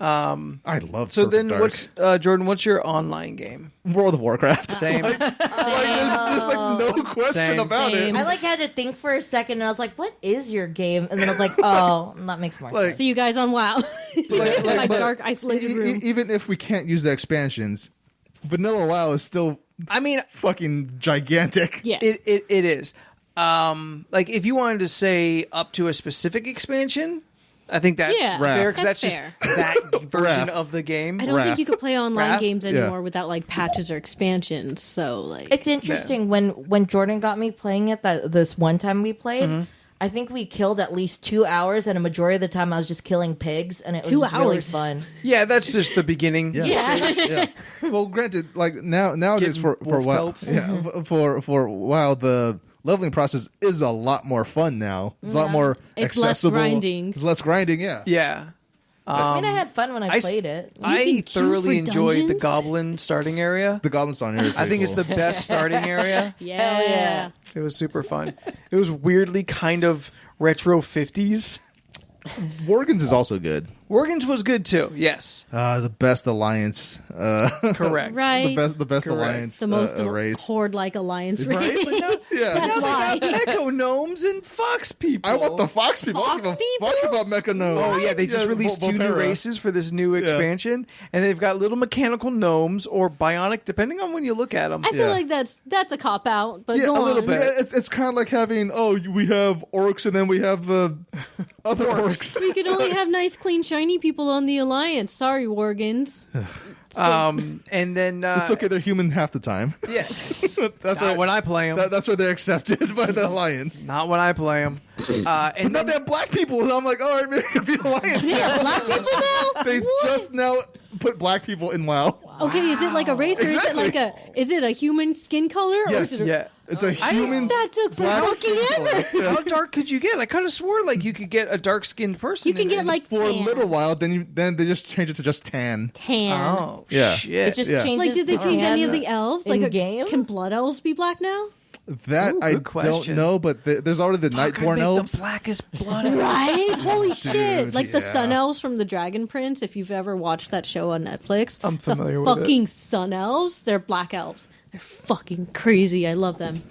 Speaker 1: I love
Speaker 4: So
Speaker 1: Perfect
Speaker 4: then,
Speaker 1: Dark.
Speaker 4: what's Jordan? What's your online game?
Speaker 1: World of Warcraft?
Speaker 4: Same.
Speaker 1: There's like no question
Speaker 4: Same.
Speaker 1: about
Speaker 3: Same.
Speaker 2: I like had to think for a second, and I was like, "What is your game?" And then I was like, "Oh, that makes more
Speaker 1: Like-
Speaker 2: sense."
Speaker 3: See you guys on WoW. My
Speaker 1: but
Speaker 3: dark, isolated room.
Speaker 1: Even if we can't use the expansions, Vanilla WoW is still
Speaker 4: I mean,
Speaker 1: fucking gigantic.
Speaker 3: Yeah.
Speaker 4: it is. Like if you wanted to say up to a specific expansion, I think that's
Speaker 3: Yeah,
Speaker 4: fair because
Speaker 3: that's
Speaker 4: that's
Speaker 3: fair.
Speaker 4: just that version
Speaker 1: Wrath.
Speaker 4: of the game.
Speaker 3: I don't
Speaker 1: Wrath.
Speaker 3: think you could play online
Speaker 4: Wrath?
Speaker 3: games
Speaker 1: Yeah.
Speaker 3: anymore without like patches or expansions. So like,
Speaker 2: It's interesting when Jordan got me playing it. That this one time we played, I think we killed at least 2 hours, and a majority of the time I was just killing pigs, and it was
Speaker 3: 2
Speaker 2: just really
Speaker 3: hours.
Speaker 2: fun.
Speaker 4: Yeah, that's just the beginning.
Speaker 1: Yeah. Well, granted, like nowadays
Speaker 4: Getting
Speaker 1: for
Speaker 4: wolf
Speaker 1: WoW,
Speaker 4: pelts.
Speaker 1: yeah, for WoW, the leveling process is a lot more fun now. It's a lot more
Speaker 3: It's less
Speaker 1: accessible.
Speaker 3: grinding.
Speaker 1: It's less grinding. Yeah.
Speaker 4: Yeah.
Speaker 2: I mean, I had fun when I played it.
Speaker 4: I
Speaker 3: can queue
Speaker 4: thoroughly
Speaker 3: for
Speaker 4: enjoyed the
Speaker 3: dungeons?
Speaker 4: Goblin starting area.
Speaker 1: The Goblin Song here. Is
Speaker 4: I think it's the
Speaker 1: cool.
Speaker 4: best starting area.
Speaker 3: yeah.
Speaker 2: yeah.
Speaker 4: It was super fun. It was weirdly kind of retro 50s.
Speaker 1: Worgens is also good.
Speaker 4: Worgens was good too. Yes.
Speaker 1: The best alliance.
Speaker 4: Correct.
Speaker 3: Right.
Speaker 1: The best
Speaker 4: Correct.
Speaker 1: alliance.
Speaker 3: The most
Speaker 1: race.
Speaker 3: horde-like alliance
Speaker 1: Right?
Speaker 3: race.
Speaker 1: But no, yeah.
Speaker 3: That's why.
Speaker 4: Echo gnomes and fox people.
Speaker 1: I want the fox people. I don't give a fuck about Mecha Gnome.
Speaker 4: Oh yeah, they just released 2 new races for this new expansion, and they've got little mechanical gnomes or bionic, depending on when you look at them.
Speaker 3: I feel
Speaker 1: Yeah.
Speaker 3: like that's a cop out, but
Speaker 1: Yeah,
Speaker 3: go
Speaker 1: a little
Speaker 3: on.
Speaker 1: bit. It's kind of like having we have orcs and then we have the other orcs.
Speaker 3: We could only have nice, clean, shiny people on the alliance. Sorry, Worgens.
Speaker 4: And then
Speaker 1: It's okay. They're human half the time.
Speaker 4: Yeah,
Speaker 1: That's
Speaker 4: not
Speaker 1: why
Speaker 4: when I play them.
Speaker 1: that's why they're accepted by the alliance.
Speaker 4: Not when I play them.
Speaker 1: But
Speaker 4: And
Speaker 1: now
Speaker 4: then,
Speaker 1: they have black people, and I'm like, all right, maybe it could be alliance.
Speaker 3: Yeah, black people now.
Speaker 1: They just now put black people in WoW.
Speaker 3: Okay, is it like a race or
Speaker 1: Exactly.
Speaker 3: is it a human skin color? Or
Speaker 1: Yes.
Speaker 3: is it
Speaker 4: yeah,
Speaker 1: It's a human.
Speaker 3: That took
Speaker 1: black
Speaker 3: fucking
Speaker 1: skin
Speaker 3: ever.
Speaker 1: color. Yeah.
Speaker 4: How dark could you get? I kind of swore like you could get a dark skinned person.
Speaker 3: You can get like
Speaker 1: For a
Speaker 3: tan.
Speaker 1: little while, then they just change it to just tan.
Speaker 3: Tan.
Speaker 4: Oh
Speaker 1: Yeah.
Speaker 4: shit!
Speaker 2: It just
Speaker 1: Yeah.
Speaker 2: changes.
Speaker 3: Like, did they
Speaker 2: to
Speaker 3: change any
Speaker 2: tan
Speaker 3: of the elves?
Speaker 2: in
Speaker 3: Like,
Speaker 2: game?
Speaker 3: can blood elves be black now?
Speaker 1: That
Speaker 4: Ooh,
Speaker 1: I
Speaker 4: good question.
Speaker 1: don't know, but there's already the
Speaker 4: Fuck, I'd
Speaker 1: Nightborn
Speaker 4: make
Speaker 1: elves.
Speaker 4: the blackest blood. ever.
Speaker 3: Right? Holy shit!
Speaker 1: Dude,
Speaker 3: Like the
Speaker 1: yeah.
Speaker 3: sun elves from the Dragon Prince. If you've ever watched that show on Netflix,
Speaker 4: I'm familiar
Speaker 3: the
Speaker 4: with it.
Speaker 3: fucking sun elves. They're black elves. They're fucking crazy. I love them.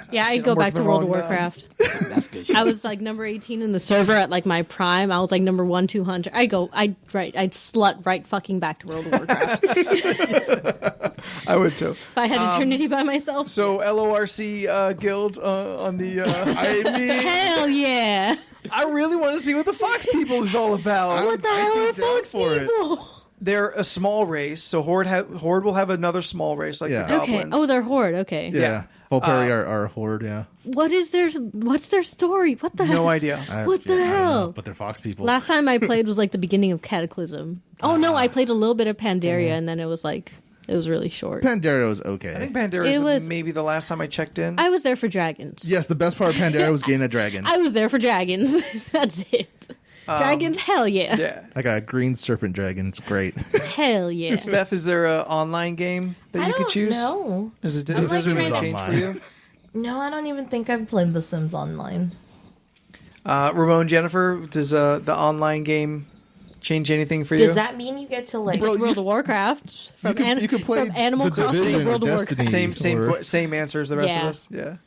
Speaker 3: Yeah, I'd go
Speaker 4: I'm
Speaker 3: back to
Speaker 4: working
Speaker 3: World of
Speaker 4: the wrong
Speaker 3: Warcraft.
Speaker 5: That's good shit.
Speaker 3: I was like number 18 in the server at like my prime. I was like number 200. I'd slut right fucking back to World of Warcraft. If
Speaker 4: I would too.
Speaker 3: I had eternity by myself.
Speaker 4: So
Speaker 3: yes.
Speaker 4: LORC guild on the.
Speaker 1: I mean,
Speaker 3: Hell yeah!
Speaker 4: I really want to see what the Fox people is all about.
Speaker 3: What the hell are
Speaker 1: I'd be down
Speaker 3: Fox
Speaker 1: for it.
Speaker 3: people?
Speaker 4: They're a small race, so Horde will have another small race like
Speaker 1: Yeah.
Speaker 4: the
Speaker 3: Okay.
Speaker 4: goblins.
Speaker 3: Oh, they're horde. Okay.
Speaker 1: yeah. Volperi are horde. Yeah.
Speaker 3: What's their story? What the hell?
Speaker 4: No idea.
Speaker 3: What the
Speaker 1: I don't know,
Speaker 3: hell?
Speaker 1: but they're Fox people.
Speaker 3: Last time I played was like the beginning of Cataclysm. Oh no, I played a little bit of Pandaria and then it was really short.
Speaker 1: Pandaria was okay.
Speaker 4: I think Pandora
Speaker 3: It
Speaker 4: is
Speaker 3: was-
Speaker 4: maybe the last time I checked in.
Speaker 3: I was there for dragons.
Speaker 1: Yes, the best part of Pandaria was getting a dragon.
Speaker 3: I was there for dragons. That's it. Dragons, hell yeah.
Speaker 4: yeah.
Speaker 1: I got a green serpent dragon. It's great.
Speaker 3: Hell yeah.
Speaker 4: Steph, is there an online game that
Speaker 2: I
Speaker 4: you could
Speaker 2: don't
Speaker 4: choose?
Speaker 2: know.
Speaker 4: Is it
Speaker 1: The
Speaker 4: does it
Speaker 1: Sims
Speaker 4: really change
Speaker 1: Online.
Speaker 4: for you?
Speaker 2: No, I don't even think I've played The Sims Online.
Speaker 4: Ramon, Jennifer, does the online game change anything for you?
Speaker 2: Does that mean you get to like?
Speaker 3: Just World of Warcraft. From,
Speaker 1: you could play
Speaker 3: from Animal
Speaker 1: The
Speaker 3: Crossing to
Speaker 1: Division or
Speaker 3: World of
Speaker 1: Destiny.
Speaker 3: Warcraft.
Speaker 4: same answer as the rest of
Speaker 3: Yeah.
Speaker 4: us? Yeah.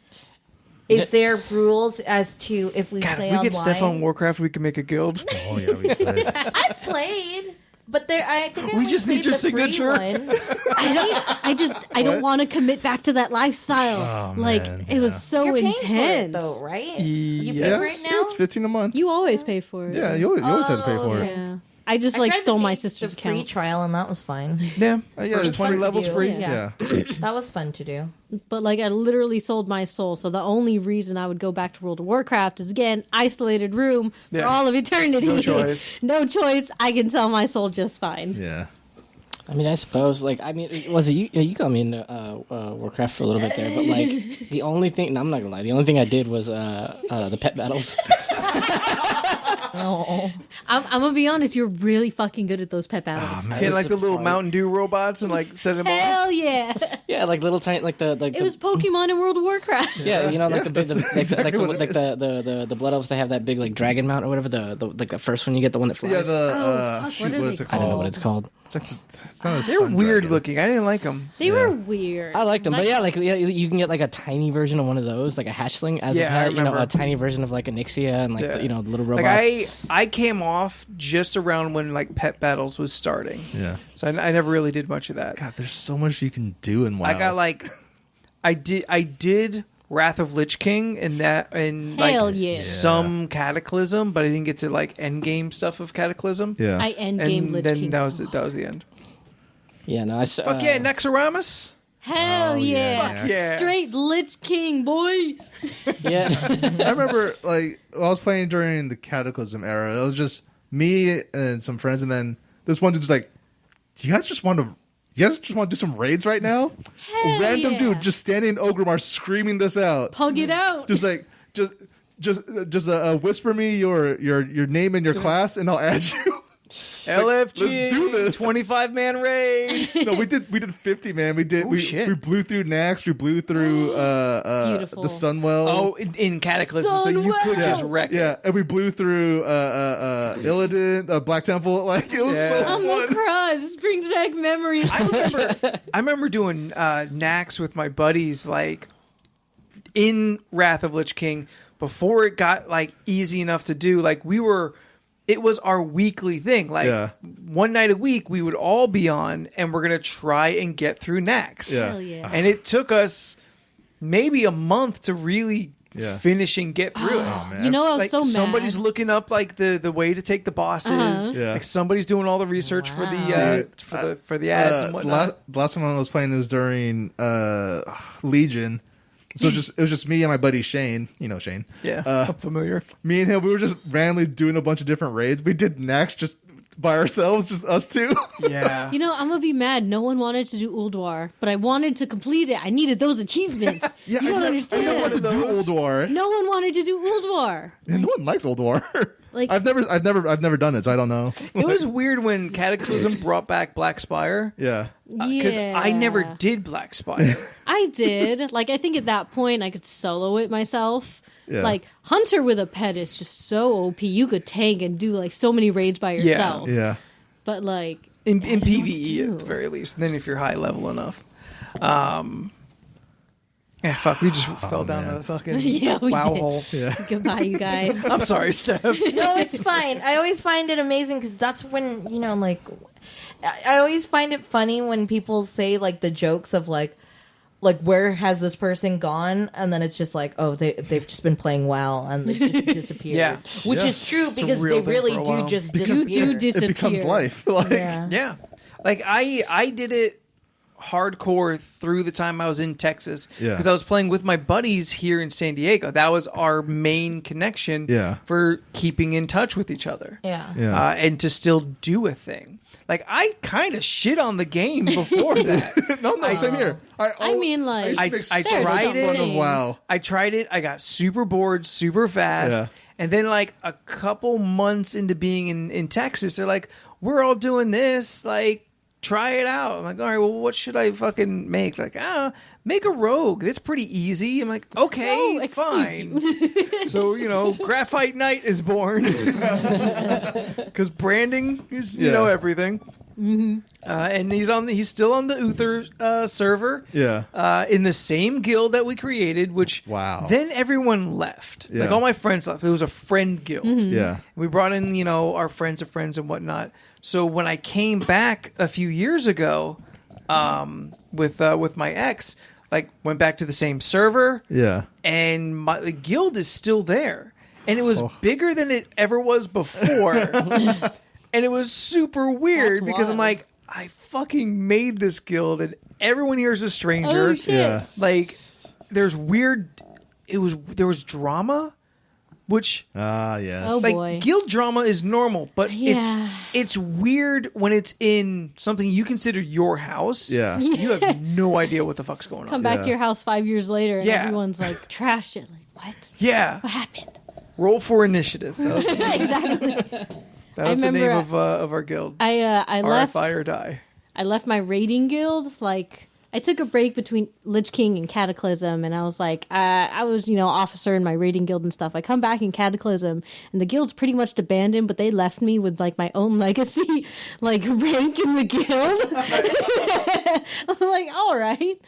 Speaker 2: Is there rules as to if we
Speaker 4: God,
Speaker 2: play
Speaker 4: if we
Speaker 2: online?
Speaker 4: get Steph on Warcraft, we can make a guild.
Speaker 1: Oh yeah, we played.
Speaker 2: I played, but there. I think I
Speaker 4: We
Speaker 2: only
Speaker 4: just need
Speaker 2: played
Speaker 4: your
Speaker 2: the free
Speaker 4: signature.
Speaker 2: one.
Speaker 3: I don't want to commit back to that lifestyle.
Speaker 1: Oh,
Speaker 3: like
Speaker 1: man,
Speaker 3: it was so
Speaker 2: You're paying
Speaker 3: intense.
Speaker 2: for it though, right? You pay
Speaker 4: Yes.
Speaker 2: for it
Speaker 1: Yeah,
Speaker 2: now.
Speaker 1: it's $15 a month.
Speaker 3: You always pay for it.
Speaker 1: Yeah, you always have to pay for it.
Speaker 3: Yeah. I just
Speaker 2: I
Speaker 3: like
Speaker 2: tried to
Speaker 3: stole my
Speaker 2: pay
Speaker 3: sister's
Speaker 2: the free
Speaker 3: account.
Speaker 2: trial, and that was fine.
Speaker 4: Yeah.
Speaker 1: Yeah,
Speaker 4: First
Speaker 1: it's
Speaker 4: 20
Speaker 2: fun to
Speaker 4: levels
Speaker 2: do.
Speaker 4: free.
Speaker 1: Yeah.
Speaker 2: That was fun to do.
Speaker 3: But like I literally sold my soul. So the only reason I would go back to World of Warcraft is again isolated room
Speaker 4: Yeah.
Speaker 3: for all of eternity.
Speaker 4: No choice.
Speaker 3: No choice. I can sell my soul just fine.
Speaker 1: Yeah.
Speaker 5: I mean, I suppose, was it you got me into Warcraft for a little bit there, but like the only thing, no, I'm not gonna lie, the only thing I did was the pet battles.
Speaker 2: Oh,
Speaker 3: I'm gonna be honest. You're really fucking good at those pet battles.
Speaker 4: Get like the little Mountain Dew robots and like set them off.
Speaker 3: Hell yeah!
Speaker 5: Yeah, like little tiny, like the
Speaker 3: It was Pokemon in World of Warcraft.
Speaker 5: yeah, you know, like the big,
Speaker 1: that's exactly what it
Speaker 5: the blood elves. They have that big like dragon mount or whatever. The first one you get, the one that flies.
Speaker 1: Yeah, the
Speaker 3: Oh, fuck,
Speaker 1: shoot,
Speaker 3: what are
Speaker 1: what's
Speaker 3: they
Speaker 1: it
Speaker 5: I
Speaker 1: called?
Speaker 5: don't know what it's called.
Speaker 1: It's like it's not a
Speaker 4: They're
Speaker 1: sun
Speaker 4: weird
Speaker 1: dragon.
Speaker 4: looking. I didn't like them.
Speaker 3: They were weird.
Speaker 5: I liked them, but
Speaker 3: Like-
Speaker 5: yeah, like you can get like a tiny version of one of those, like a hatchling, as
Speaker 4: Yeah, I
Speaker 5: a pet, you know,
Speaker 4: remember.
Speaker 5: a tiny version of like a Nixia and like
Speaker 4: Yeah.
Speaker 5: the, the little robots.
Speaker 4: Like I came off just around when like Pet Battles was starting,
Speaker 1: Yeah.
Speaker 4: so I never really did much of that.
Speaker 1: God, there's so much you can do in WoW.
Speaker 4: I got like, I did Wrath of Lich King and
Speaker 3: Hell
Speaker 4: like
Speaker 3: yeah.
Speaker 4: some Cataclysm, but I didn't get to like end game stuff of Cataclysm.
Speaker 1: yeah.
Speaker 3: I end game
Speaker 4: And
Speaker 3: Lich
Speaker 4: then
Speaker 3: King.
Speaker 4: that was
Speaker 3: so
Speaker 4: that was the end.
Speaker 5: yeah, no, I saw.
Speaker 4: Fuck yeah, Nexoramus.
Speaker 3: Hell
Speaker 1: Oh,
Speaker 3: yeah.
Speaker 1: yeah,
Speaker 4: Fuck yeah.
Speaker 3: Straight Lich King, boy.
Speaker 5: yeah.
Speaker 1: I remember like I was playing during the Cataclysm era. It was just me and some friends, and then this one dude's like, "Do you guys just want to do some raids right now?"
Speaker 3: Hell
Speaker 1: A random
Speaker 3: yeah.
Speaker 1: dude just standing in Ogrimmar screaming this out,
Speaker 3: Pug it out.
Speaker 1: just like just whisper me your name and your class, and I'll add you.
Speaker 4: LFG.
Speaker 1: let's do this.
Speaker 4: 25-man raid.
Speaker 1: No, we did 50, man. We did.
Speaker 4: Oh,
Speaker 1: we
Speaker 4: shit.
Speaker 1: we blew through Nax. We blew through
Speaker 3: Beautiful.
Speaker 1: the Sunwell.
Speaker 4: Oh, in Cataclysm, so you could
Speaker 3: Sunwell.
Speaker 4: just wreck it.
Speaker 1: yeah, and we blew through Illidan, Black Temple. Like it was
Speaker 4: Yeah.
Speaker 1: so
Speaker 3: I'm
Speaker 1: fun.
Speaker 3: gonna cry. This brings back memories.
Speaker 4: I remember doing Nax with my buddies, like in Wrath of Lich King, before it got like easy enough to do. Like it was our weekly thing. Like
Speaker 1: Yeah.
Speaker 4: one night a week, we would all be on, and we're gonna try and get through Nax.
Speaker 1: Yeah.
Speaker 3: Hell yeah.
Speaker 4: And it took us maybe a month to really
Speaker 1: Yeah.
Speaker 4: finish and get through it.
Speaker 1: Oh man.
Speaker 3: You know, I was
Speaker 4: Like
Speaker 3: so mad.
Speaker 4: somebody's looking up like the way to take the bosses.
Speaker 3: Uh-huh.
Speaker 1: Yeah.
Speaker 4: Like somebody's doing all the research for
Speaker 2: Wow.
Speaker 4: the ads and whatnot.
Speaker 1: last time I was playing, it was during Legion. So it was just me and my buddy Shane. You know Shane.
Speaker 4: Yeah, I'm familiar.
Speaker 1: Me and him, we were just randomly doing a bunch of different raids. We did Nax just by ourselves, just us two.
Speaker 4: Yeah.
Speaker 3: You know, I'm gonna be mad. No one wanted to do Ulduar, but I wanted to complete it. I needed those achievements.
Speaker 1: Yeah,
Speaker 3: you don't understand.
Speaker 1: I wanted to do Ulduar.
Speaker 3: No one wanted to do Ulduar.
Speaker 1: And no one likes Ulduar.
Speaker 3: Like
Speaker 1: I've never done it, so I don't know.
Speaker 4: It was weird when Cataclysm brought back Black Spire.
Speaker 1: Yeah.
Speaker 4: Because I never did Black Spire.
Speaker 3: I did. Like, I think at that point I could solo it myself.
Speaker 1: Yeah.
Speaker 3: Like, Hunter with a pet is just so OP. You could tank and do, like, so many raids by yourself.
Speaker 1: Yeah.
Speaker 3: But, like...
Speaker 4: In PvE, at the very least. And then if you're high level enough. Yeah, fuck. We just fell down a fucking
Speaker 3: Yeah, we
Speaker 4: wow
Speaker 3: did.
Speaker 4: hole.
Speaker 1: Yeah.
Speaker 3: Goodbye, you guys.
Speaker 4: I'm sorry, Steph.
Speaker 2: No, it's fine. I always find it amazing because that's when, you know, like, I always find it funny when people say, like, the jokes of, like, where has this person gone? And then it's just like, oh, they've just been playing WoW and they just disappeared.
Speaker 4: Yeah.
Speaker 2: Which is true because
Speaker 4: real
Speaker 2: they
Speaker 4: thing
Speaker 2: really
Speaker 4: for a
Speaker 2: do
Speaker 4: while.
Speaker 2: just
Speaker 1: Because
Speaker 2: disappear.
Speaker 3: You do disappear.
Speaker 1: It becomes life. Like,
Speaker 4: Yeah. Like, I did it hardcore through the time I was in Texas.
Speaker 1: Yeah.
Speaker 4: Because I was playing with my buddies here in San Diego. That was our main connection for keeping in touch with each other.
Speaker 2: Yeah.
Speaker 1: Yeah.
Speaker 4: And to still do a thing. Like, I kind of shit on the game before that.
Speaker 1: no, same here.
Speaker 3: I mean, like...
Speaker 4: I tried it.
Speaker 3: things.
Speaker 1: Wow.
Speaker 4: I tried it. I got super bored super fast.
Speaker 1: Yeah.
Speaker 4: And then, like, a couple months into being in Texas, they're like, we're all doing this. Like, try it out. I'm like, all right, well, what should I fucking make? Like, make a rogue. That's pretty easy. I'm like, okay,
Speaker 3: Oh,
Speaker 4: fine. So, you know, Graphite Knight is born. Because branding is, you know, everything. Mm-hmm. And he's still on the Uther server.
Speaker 1: Yeah.
Speaker 4: In the same guild that we created, which
Speaker 1: Wow.
Speaker 4: then everyone left.
Speaker 1: Yeah.
Speaker 4: Like all my friends left. It was a friend guild.
Speaker 1: Yeah.
Speaker 4: We brought in, you know, our friends of friends and whatnot. So when I came back a few years ago, with my ex, like went back to the same server.
Speaker 1: Yeah.
Speaker 4: And the guild is still there. And it was bigger than it ever was before. And it was super weird because I'm like, I fucking made this guild and everyone here is a stranger.
Speaker 3: Oh, shit.
Speaker 1: Yeah.
Speaker 4: Like, there was drama, which
Speaker 1: Yes.
Speaker 3: Oh,
Speaker 4: like
Speaker 3: boy.
Speaker 4: guild drama is normal, but
Speaker 3: Yeah.
Speaker 4: it's weird when it's in something you consider your house.
Speaker 1: Yeah.
Speaker 4: You have no idea what the fuck's going
Speaker 3: Come
Speaker 4: on.
Speaker 3: back
Speaker 1: Yeah.
Speaker 3: to your house 5 years later and
Speaker 4: Yeah.
Speaker 3: everyone's like, trashed it. Like, what?
Speaker 4: Yeah.
Speaker 3: What happened?
Speaker 4: Roll for initiative. That was,
Speaker 3: Exactly.
Speaker 4: that was the
Speaker 3: remember,
Speaker 4: name of our guild.
Speaker 3: I left.
Speaker 4: RFI or die.
Speaker 3: I left my raiding guild. Like, I took a break between Lich King and Cataclysm, and I was like, I was, you know, officer in my raiding guild and stuff. I come back in Cataclysm, and the guild's pretty much abandoned, but they left me with like my own legacy, like rank in the guild. I'm like, all right.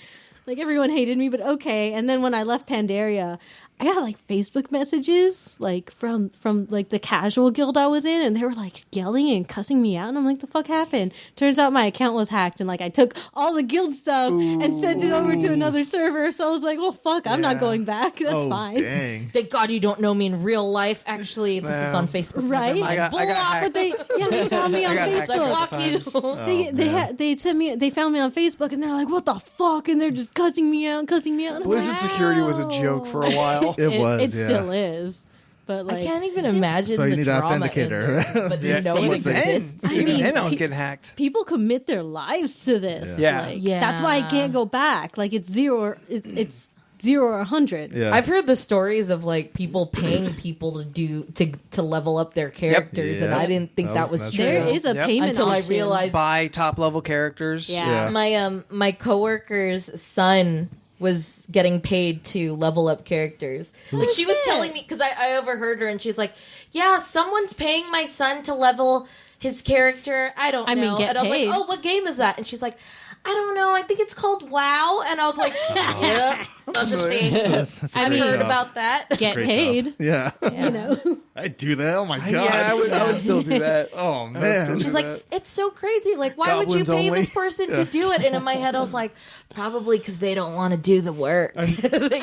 Speaker 3: Like, everyone hated me, but okay. And then when I left Pandaria, I got like Facebook messages like from like the casual guild I was in, and they were like yelling and cussing me out, and I'm like, the fuck happened? Turns out my account was hacked, and like I took all the guild stuff and sent it over to another server. So I was like, well, fuck, I'm not going back. That's fine.
Speaker 1: Dang.
Speaker 2: Thank God you don't know me in real life. Actually, this is on Facebook.
Speaker 3: Right?
Speaker 2: Never mind.
Speaker 4: I got
Speaker 3: But they found me on
Speaker 4: hacked a
Speaker 3: Facebook.
Speaker 4: couple times.
Speaker 2: Fuck you.
Speaker 3: They found me on Facebook, and they're like, what the fuck? And they're just cussing me out. And I'm
Speaker 4: Blizzard
Speaker 3: like,
Speaker 4: security was a joke for a while.
Speaker 1: It was.
Speaker 3: It
Speaker 1: yeah.
Speaker 3: still is. But like,
Speaker 2: I can't even imagine
Speaker 1: So you
Speaker 2: the
Speaker 1: need an
Speaker 2: drama
Speaker 1: authenticator.
Speaker 2: in there, but
Speaker 4: Yeah,
Speaker 2: you know it
Speaker 4: even then,
Speaker 2: exists.
Speaker 4: even
Speaker 3: mean,
Speaker 4: then I was getting hacked.
Speaker 3: people commit their lives to this.
Speaker 4: Yeah.
Speaker 3: Like,
Speaker 2: Yeah.
Speaker 3: That's why I can't go back. Like, it's zero. It's 0 or 100.
Speaker 1: Yeah.
Speaker 2: I've heard the stories of like people paying people to level up their characters, and
Speaker 1: Yeah.
Speaker 2: I didn't think that was
Speaker 1: That's
Speaker 2: true.
Speaker 3: There is a
Speaker 4: Yep.
Speaker 3: payment
Speaker 2: Until I
Speaker 3: option.
Speaker 2: realized
Speaker 4: Buy top level characters.
Speaker 3: Yeah.
Speaker 2: my coworker's son was getting paid to level up characters. Like she was telling me, because I overheard her, and she's like, "Yeah, someone's paying my son to level his character. I don't know."
Speaker 3: I mean, get
Speaker 2: and I was
Speaker 3: paid.
Speaker 2: like, "Oh, what game is that?" And she's like, "I don't know. I think it's called WoW." And I was like, "Yeah, that's a thing.
Speaker 1: That's a
Speaker 2: I've
Speaker 1: great
Speaker 2: heard
Speaker 1: job.
Speaker 2: about that."
Speaker 3: Get
Speaker 1: Great
Speaker 3: paid.
Speaker 1: job. Yeah.
Speaker 3: You know.
Speaker 1: I do that. Oh my god.
Speaker 4: Yeah, I would still do that.
Speaker 1: Oh
Speaker 4: still
Speaker 1: man.
Speaker 2: She's like, "It's so crazy. Like, why would you
Speaker 4: Goblins
Speaker 2: pay
Speaker 4: only.
Speaker 2: this person to do it?" And in my head, I was like, "Probably because they don't want to do the work." They
Speaker 3: I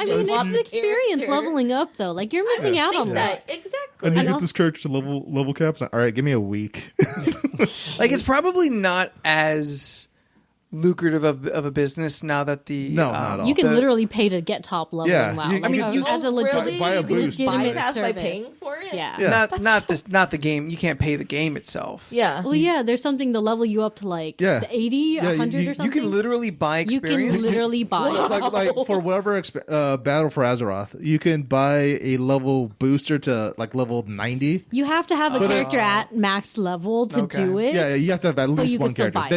Speaker 3: mean, it's an experience leveling up, though. Like, you're missing out on that.
Speaker 2: Exactly.
Speaker 1: I need to
Speaker 3: know.
Speaker 1: get this character to level caps. All right, give me a week.
Speaker 4: Like, it's probably not as lucrative of a business now that the
Speaker 1: No, not at all.
Speaker 3: You can literally pay to get top level
Speaker 1: Yeah,
Speaker 3: in WoW.
Speaker 1: you- I mean,
Speaker 3: Like,
Speaker 1: you-
Speaker 3: as a legit,
Speaker 2: really?
Speaker 1: buy a
Speaker 2: You can
Speaker 1: boost.
Speaker 2: just
Speaker 3: legitimate
Speaker 2: bypass by
Speaker 3: service.
Speaker 2: paying for it?
Speaker 3: Yeah.
Speaker 1: Yeah.
Speaker 4: not the game. You can't pay the game itself.
Speaker 2: Yeah.
Speaker 3: Well, yeah, there's something to level you up to like
Speaker 1: Yeah.
Speaker 3: 80,
Speaker 1: Yeah,
Speaker 3: 100
Speaker 1: you
Speaker 3: or something.
Speaker 4: You can literally buy
Speaker 3: You
Speaker 4: experience.
Speaker 3: can literally buy.
Speaker 1: like for whatever Battle for Azeroth, you can buy a level booster to like level 90.
Speaker 3: You have to have a character at max level to
Speaker 4: Okay.
Speaker 3: do it.
Speaker 1: Yeah, you have to have at
Speaker 3: But
Speaker 1: least
Speaker 3: you can
Speaker 1: one
Speaker 3: still
Speaker 1: character.
Speaker 3: buy it.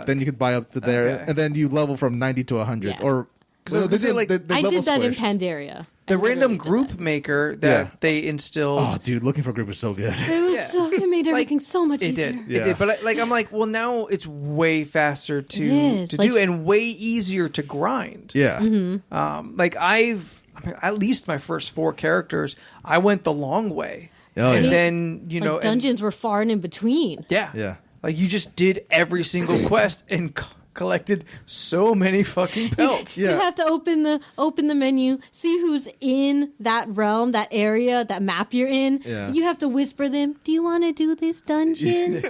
Speaker 1: Then you can buy up to there,
Speaker 4: Okay.
Speaker 1: and then you level from 90 to 100.
Speaker 3: Yeah.
Speaker 1: Or
Speaker 4: I was gonna say, like,
Speaker 3: I
Speaker 1: level
Speaker 3: did that in
Speaker 1: squished.
Speaker 3: Pandaria.
Speaker 4: the
Speaker 3: I
Speaker 4: random
Speaker 3: literally did
Speaker 4: group maker that
Speaker 1: Yeah.
Speaker 4: they instilled.
Speaker 1: Oh, dude, looking for group is so good.
Speaker 3: that. It was so. It made everything so much
Speaker 4: It
Speaker 3: easier.
Speaker 4: did.
Speaker 1: Yeah.
Speaker 4: It did. But I'm like, well, now it's way faster
Speaker 3: It
Speaker 4: to
Speaker 3: is.
Speaker 4: to
Speaker 3: Like-
Speaker 4: do and way easier to grind.
Speaker 1: Yeah,
Speaker 4: Like at least my first 4 characters, I went the long way.
Speaker 1: Oh,
Speaker 4: And
Speaker 1: yeah.
Speaker 4: then,
Speaker 3: Like
Speaker 4: and-
Speaker 3: dungeons were far and in between.
Speaker 4: yeah.
Speaker 1: Yeah.
Speaker 4: Like you just did every single quest and collected so many fucking pelts.
Speaker 1: Yeah.
Speaker 3: You have to open the menu, see who's in that realm, that area, that map you're in.
Speaker 1: Yeah.
Speaker 3: You have to whisper them, "Do you want to do this dungeon?"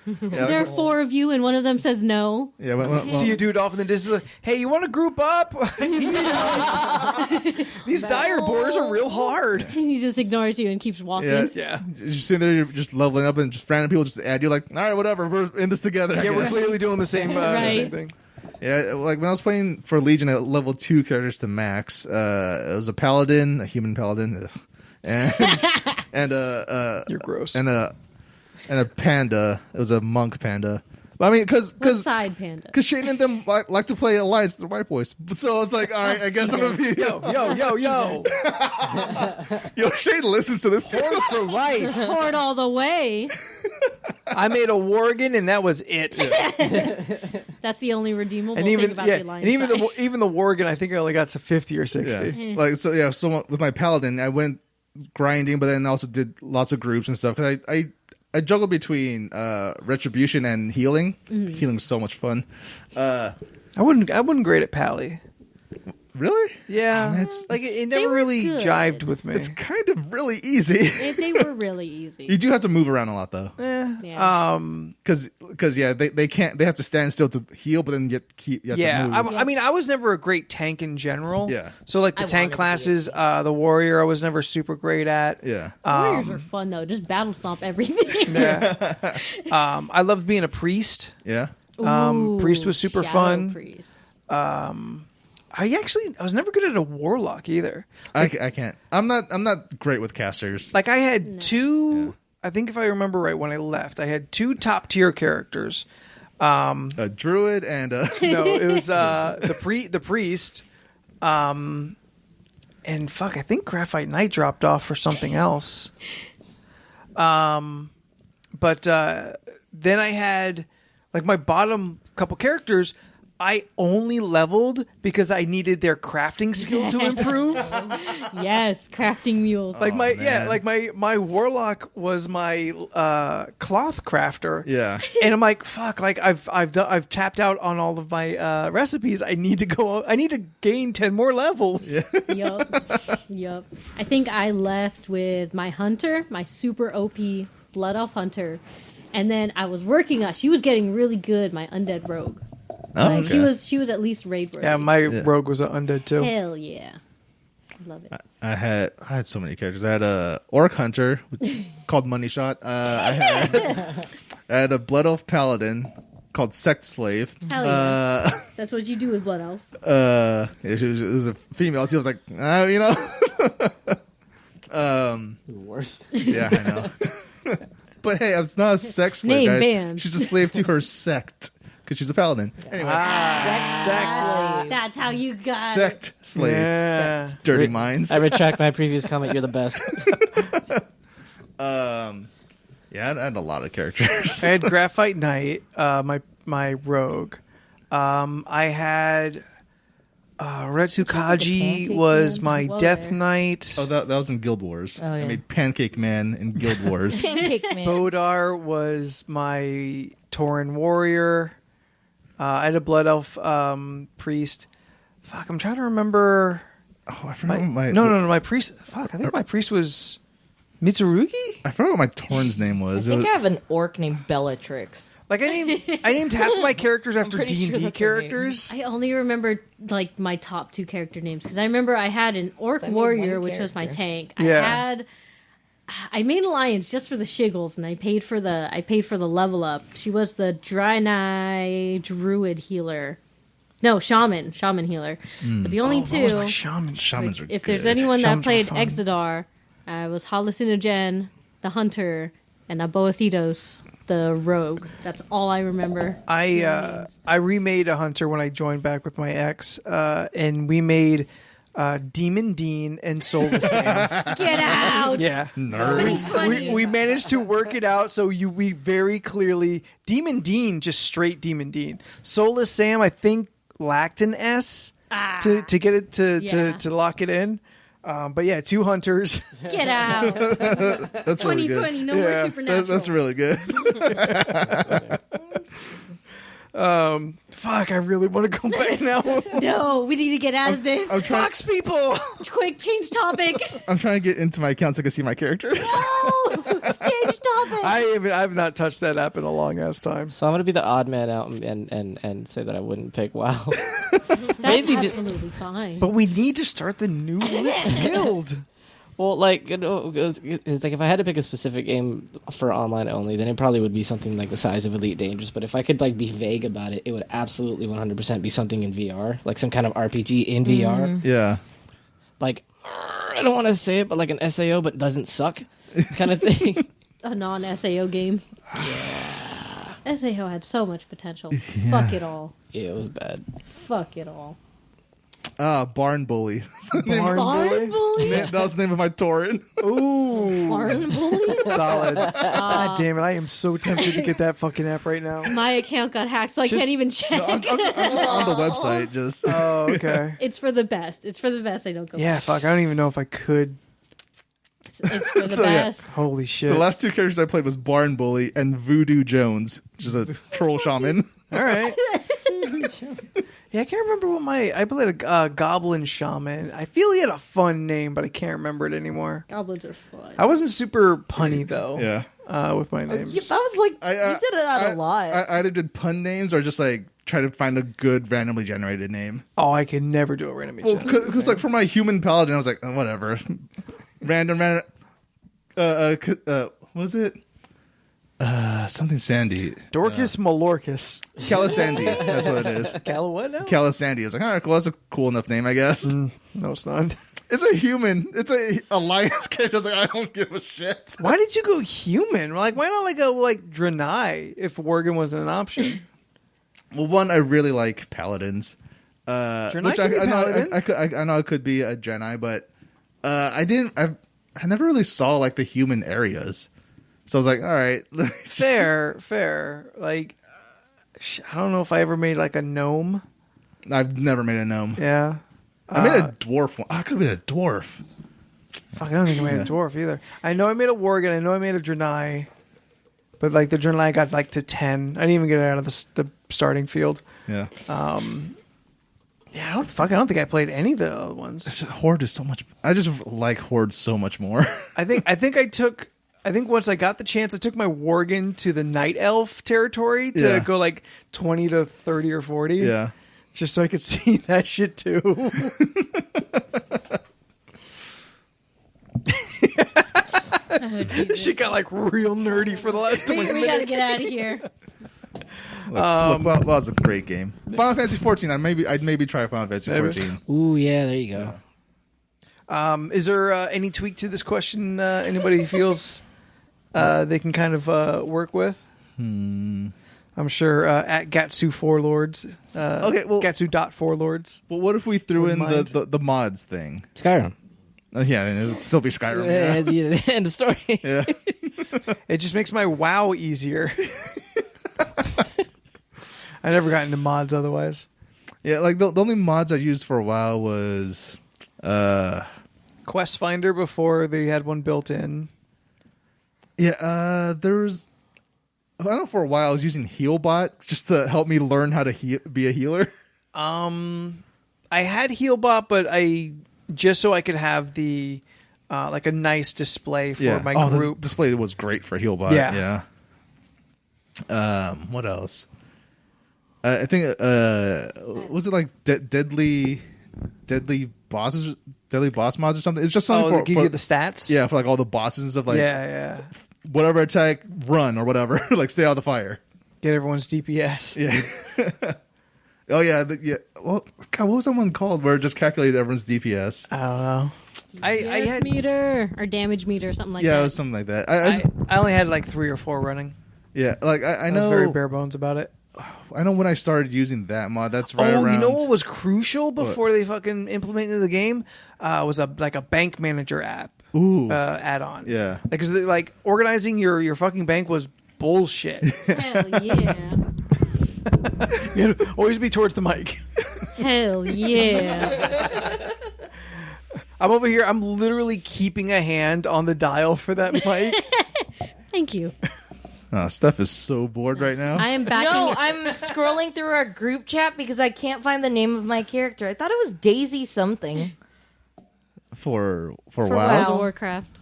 Speaker 3: There are 4 of you, and one of them says no.
Speaker 1: Yeah,
Speaker 4: See a dude off in the distance, like, hey, you want to group up? These dire boars are real hard.
Speaker 3: And he just ignores you and keeps walking.
Speaker 1: yeah,
Speaker 4: Yeah.
Speaker 1: You're just sitting there, you're just leveling up, and just random people just add you. Like, all right, whatever, we're in this together. I
Speaker 4: Yeah, we're
Speaker 1: guess.
Speaker 4: clearly doing the same
Speaker 3: Right.
Speaker 4: thing.
Speaker 1: Yeah, like when I was playing for Legion at level 2 characters to max, it was a paladin, a human paladin, and
Speaker 4: You're gross.
Speaker 1: and a panda. It was a monk panda. But I mean,
Speaker 3: What
Speaker 1: because
Speaker 3: side panda?
Speaker 1: Shane and them like to play Alliance with the white boys. So it's like, all right, I guess I'm gonna be
Speaker 4: Yo.
Speaker 1: Yo, Shane listens to this too.
Speaker 4: Horde for life.
Speaker 3: Horde all the way.
Speaker 4: I made a Worgen and that was it.
Speaker 3: That's the only redeemable
Speaker 4: And
Speaker 3: thing
Speaker 4: even
Speaker 3: about
Speaker 4: yeah,
Speaker 3: the Alliance
Speaker 4: and even
Speaker 3: side.
Speaker 4: the Worgen, I think I only got to 50 or 60.
Speaker 1: Yeah. Like so with my paladin, I went grinding, but then also did lots of groups and stuff because I juggle between retribution and healing. Healing's so much fun.
Speaker 4: I wouldn't grade it Pally.
Speaker 1: Really?
Speaker 4: Yeah,
Speaker 1: it's
Speaker 4: like it
Speaker 3: They
Speaker 4: never
Speaker 3: were
Speaker 4: really
Speaker 3: good.
Speaker 4: jived with me.
Speaker 1: It's kind of really easy.
Speaker 3: They were really
Speaker 1: You
Speaker 3: easy.
Speaker 1: do have to move around a lot though,
Speaker 3: Yeah.
Speaker 1: because they can't. They have to stand still to heal, but then you have
Speaker 4: Yeah,
Speaker 1: to move.
Speaker 4: I mean, I was never a great tank in general.
Speaker 1: Yeah.
Speaker 4: So like the
Speaker 2: I
Speaker 4: tank
Speaker 2: wanted to be
Speaker 4: classes, the warrior, I was never super great at.
Speaker 1: Yeah.
Speaker 3: Warriors are fun though. Just battle stomp everything.
Speaker 4: Yeah. I loved being a priest.
Speaker 1: Yeah.
Speaker 4: Priest was super
Speaker 3: Shadow
Speaker 4: fun.
Speaker 3: Priest.
Speaker 4: I was never good at a warlock either.
Speaker 1: I can't. I'm not great with casters.
Speaker 4: Like I had 2. I think if I remember right, when I left, I had 2 top tier characters.
Speaker 1: A druid and a
Speaker 4: No, it was the priest. And fuck, I think Graphite Knight dropped off for something else. But then I had like my bottom couple characters. I only leveled because I needed their crafting skill to improve.
Speaker 3: Yes, crafting mules.
Speaker 4: Like
Speaker 1: man.
Speaker 4: my warlock was my cloth crafter.
Speaker 1: yeah.
Speaker 4: And I'm like, fuck! Like I've tapped out on all of my recipes. I need to gain 10 more levels. Yeah.
Speaker 3: Yup. I think I left with my hunter, my super OP blood elf hunter, and then I was working on. She was getting really good. My undead rogue.
Speaker 1: Oh,
Speaker 3: Like,
Speaker 1: okay.
Speaker 3: she was at least raid worthy.
Speaker 4: Yeah, my rogue was an undead too.
Speaker 3: Hell yeah, love it.
Speaker 1: I had so many characters. I had a orc hunter called Money Shot. I had a blood elf paladin called Sect Slave.
Speaker 3: Hell yeah. That's what you do with blood elves.
Speaker 1: Yeah, it was a female too. I was like,
Speaker 5: The worst.
Speaker 1: yeah, I know. But hey, it's not a sex slave,
Speaker 3: Name
Speaker 1: guys.
Speaker 3: banned.
Speaker 1: She's a slave to her sect because she's a paladin. Anyway,
Speaker 3: That's how you got it.
Speaker 1: sect slave.
Speaker 4: Yeah.
Speaker 1: Dirty minds.
Speaker 5: I retract my previous comment. You're the best.
Speaker 1: Yeah, I had a lot of characters.
Speaker 4: I had Graphite Knight, my rogue. I had Retsukaji
Speaker 3: Pancake
Speaker 4: was
Speaker 3: Man?
Speaker 4: my
Speaker 3: Whoa
Speaker 4: Death
Speaker 3: there.
Speaker 4: Knight.
Speaker 1: Oh, that was in Guild Wars.
Speaker 2: Oh, yeah.
Speaker 1: I made Pancake Man in Guild Wars.
Speaker 2: Pancake man.
Speaker 4: Bodar was my Tauren warrior. I had a Blood Elf priest. Fuck, I'm trying to remember.
Speaker 1: Oh, I forgot my
Speaker 4: No, my priest. Fuck, I think my priest was Mitsurugi.
Speaker 1: I forgot what my Torn's name was.
Speaker 2: I think I have an orc named Bellatrix.
Speaker 4: Like I named half of my characters after D&D characters.
Speaker 3: I only remember like my top 2 character names because I remember I had an orc warrior, which was my tank.
Speaker 4: Yeah.
Speaker 3: I made alliance just for the shiggles, and I paid for the level up. She was the Draenei druid healer. No, shaman healer. But the only 2.
Speaker 4: What was my shaman?
Speaker 1: Shamans are
Speaker 3: If
Speaker 1: good.
Speaker 3: there's anyone
Speaker 4: Shamans
Speaker 3: that played
Speaker 4: were fun.
Speaker 3: Exodar, I was Hallucinogen, the hunter, and Aboethidos, the rogue. That's all I remember.
Speaker 4: I remade a hunter when I joined back with my ex, and we made Demon Dean and Soulless Sam.
Speaker 3: Get out!
Speaker 4: Yeah,
Speaker 1: Nerds.
Speaker 4: we managed to work it out so we very clearly Demon Dean, just straight Demon Dean. Soulless Sam, I think lacked an S to get it to lock it in. But yeah, 2 hunters.
Speaker 3: Get out!
Speaker 1: That's really good.
Speaker 3: 2020, no more supernatural.
Speaker 1: That's really good.
Speaker 4: Fuck, I really want to go back now.
Speaker 3: No, we need to get out of this.
Speaker 4: Fox people.
Speaker 3: Quick, change topic.
Speaker 1: I'm trying to get into my account so I can see my characters.
Speaker 3: No, change topic.
Speaker 4: I've not touched that app in a long ass time.
Speaker 5: So I'm gonna be the odd man out and say that I wouldn't pick WoW.
Speaker 3: That's
Speaker 5: Maybe just-
Speaker 3: absolutely fine.
Speaker 4: But we need to start the new guild.
Speaker 5: Well, like, it's like if I had to pick a specific game for online only, then it probably would be something like the size of Elite Dangerous. But if I could like be vague about it, it would absolutely 100% be something in VR, like some kind of RPG in VR.
Speaker 1: Yeah.
Speaker 5: Like, I don't want to say it, but like an SAO, but doesn't suck, kind of thing.
Speaker 3: A non-SAO game. Yeah. SAO had so much potential. Fuck it all.
Speaker 5: Yeah, it was bad.
Speaker 3: Fuck it all.
Speaker 1: Barn Bully.
Speaker 3: Barn Bully?
Speaker 1: That was the name of my torrent.
Speaker 4: Ooh,
Speaker 3: Barn Bully?
Speaker 4: solid. God damn it, I am so tempted to get that fucking app right now.
Speaker 3: My account got hacked, so I can't even check.
Speaker 1: I'm just on the website. Just
Speaker 4: Oh, okay.
Speaker 3: It's for the best. It's for the best. I don't go
Speaker 4: Yeah,
Speaker 3: back.
Speaker 4: fuck, I don't even know if I could.
Speaker 3: It's for the
Speaker 1: So, yeah.
Speaker 3: best.
Speaker 4: Holy shit.
Speaker 1: the last 2 characters I played was Barn Bully and Voodoo Jones, which is a troll shaman.
Speaker 4: All right. Yeah, I can't remember what I played a goblin shaman. I feel he had a fun name, but I can't remember it anymore.
Speaker 3: Goblins are fun.
Speaker 4: I wasn't super punny though.
Speaker 1: Yeah.
Speaker 4: With my names.
Speaker 2: Yeah, that was like you did it a lot.
Speaker 1: I either did pun names or just like try to find a good randomly generated name.
Speaker 4: Oh, I can never do a randomly
Speaker 1: Well,
Speaker 4: generated
Speaker 1: because like for my human paladin, I was like, whatever, random. Was it something Sandy?
Speaker 4: Dorcas Malorcus.
Speaker 1: Calisandy. That's what it is.
Speaker 4: What now?
Speaker 1: Calisandy. I was like, all right, cool. That's a cool enough name, I guess.
Speaker 4: No, it's not.
Speaker 1: It's a human. It's a alliance character. I was like, I don't give a shit.
Speaker 4: Why did you go human? Like, why not like Draenei if Worgen wasn't an option?
Speaker 1: Well, one, I really like paladins. Which
Speaker 4: could be
Speaker 1: I
Speaker 4: paladin.
Speaker 1: I know it could be a Jedi, but I never really saw like the human areas. So I was like, all right.
Speaker 4: Fair. Like, I don't know if I ever made like a gnome.
Speaker 1: I've never made a gnome.
Speaker 4: Yeah.
Speaker 1: I made a dwarf one. I could have made a dwarf.
Speaker 4: Fuck, I don't think I made a dwarf either. I know I made a Worgen. I know I made a Draenei. But like the Draenei got like to 10. I didn't even get it out of the starting field.
Speaker 1: Yeah.
Speaker 4: Yeah, I don't think I played any of the other ones.
Speaker 1: Horde is so much. I just like Horde so much more.
Speaker 4: I think once I got the chance, I took my Worgen to the Night Elf territory to go like 20 to 30 or 40.
Speaker 1: Yeah.
Speaker 4: Just so I could see that shit too. This shit got like real nerdy for the last 20 minutes.
Speaker 3: We gotta get out of here.
Speaker 1: Look, was a great game. Final Fantasy 14. I'd maybe try Final Fantasy 14.
Speaker 5: Ooh, yeah, there you go.
Speaker 4: Is there any tweak to this question anybody feels they can kind of work with? I'm sure at Gatsu4lords.
Speaker 1: Okay, well,
Speaker 4: Gatsu.4lords.
Speaker 1: Well, what if we threw in
Speaker 4: Wouldn't
Speaker 1: the mods thing?
Speaker 5: Skyrim.
Speaker 1: Yeah, it would still be Skyrim. Yeah.
Speaker 5: End of story.
Speaker 1: Yeah.
Speaker 4: It just makes my WoW easier. I never got into mods otherwise.
Speaker 1: Yeah, like the only mods I used for a while was
Speaker 4: Quest Finder before they had one built in.
Speaker 1: Yeah, there was. I don't know, for a while I was using Healbot just to help me learn how to be a healer.
Speaker 4: I had Healbot, but I just so I could have the like a nice display for my group.
Speaker 1: The display was great for Healbot.
Speaker 4: Yeah.
Speaker 1: Yeah. What else? I think was it like deadly bosses, deadly boss mods or something? It's just something
Speaker 4: to give you the stats.
Speaker 1: Yeah, for like all the bosses and stuff. Like
Speaker 4: whatever
Speaker 1: attack, run or whatever. Like stay out of the fire.
Speaker 4: Get everyone's DPS.
Speaker 1: Yeah. Oh yeah, yeah. Well, God, what was that one called where it just calculated everyone's DPS?
Speaker 4: I don't know. I had
Speaker 3: meter or damage meter or something like that.
Speaker 1: Yeah, it was something like that.
Speaker 4: I only had like 3 or 4 running.
Speaker 1: Yeah, like I know.
Speaker 4: I was very bare bones about it.
Speaker 1: I know when I started using that mod. That's right around.
Speaker 4: You know what was crucial before they fucking implemented the game? Was a bank manager app.
Speaker 1: Ooh.
Speaker 4: Add-on.
Speaker 1: Yeah.
Speaker 4: Because like organizing your fucking bank was bullshit.
Speaker 3: Hell yeah.
Speaker 4: You know, always be towards the mic.
Speaker 3: Hell yeah.
Speaker 4: I'm over here. I'm literally keeping a hand on the dial for that mic.
Speaker 3: Thank you.
Speaker 1: Oh, Steph is so bored right now.
Speaker 3: I am back.
Speaker 2: No, I'm scrolling through our group chat because I can't find the name of my character. I thought it was Daisy something.
Speaker 1: For
Speaker 2: WoW.
Speaker 3: Warcraft.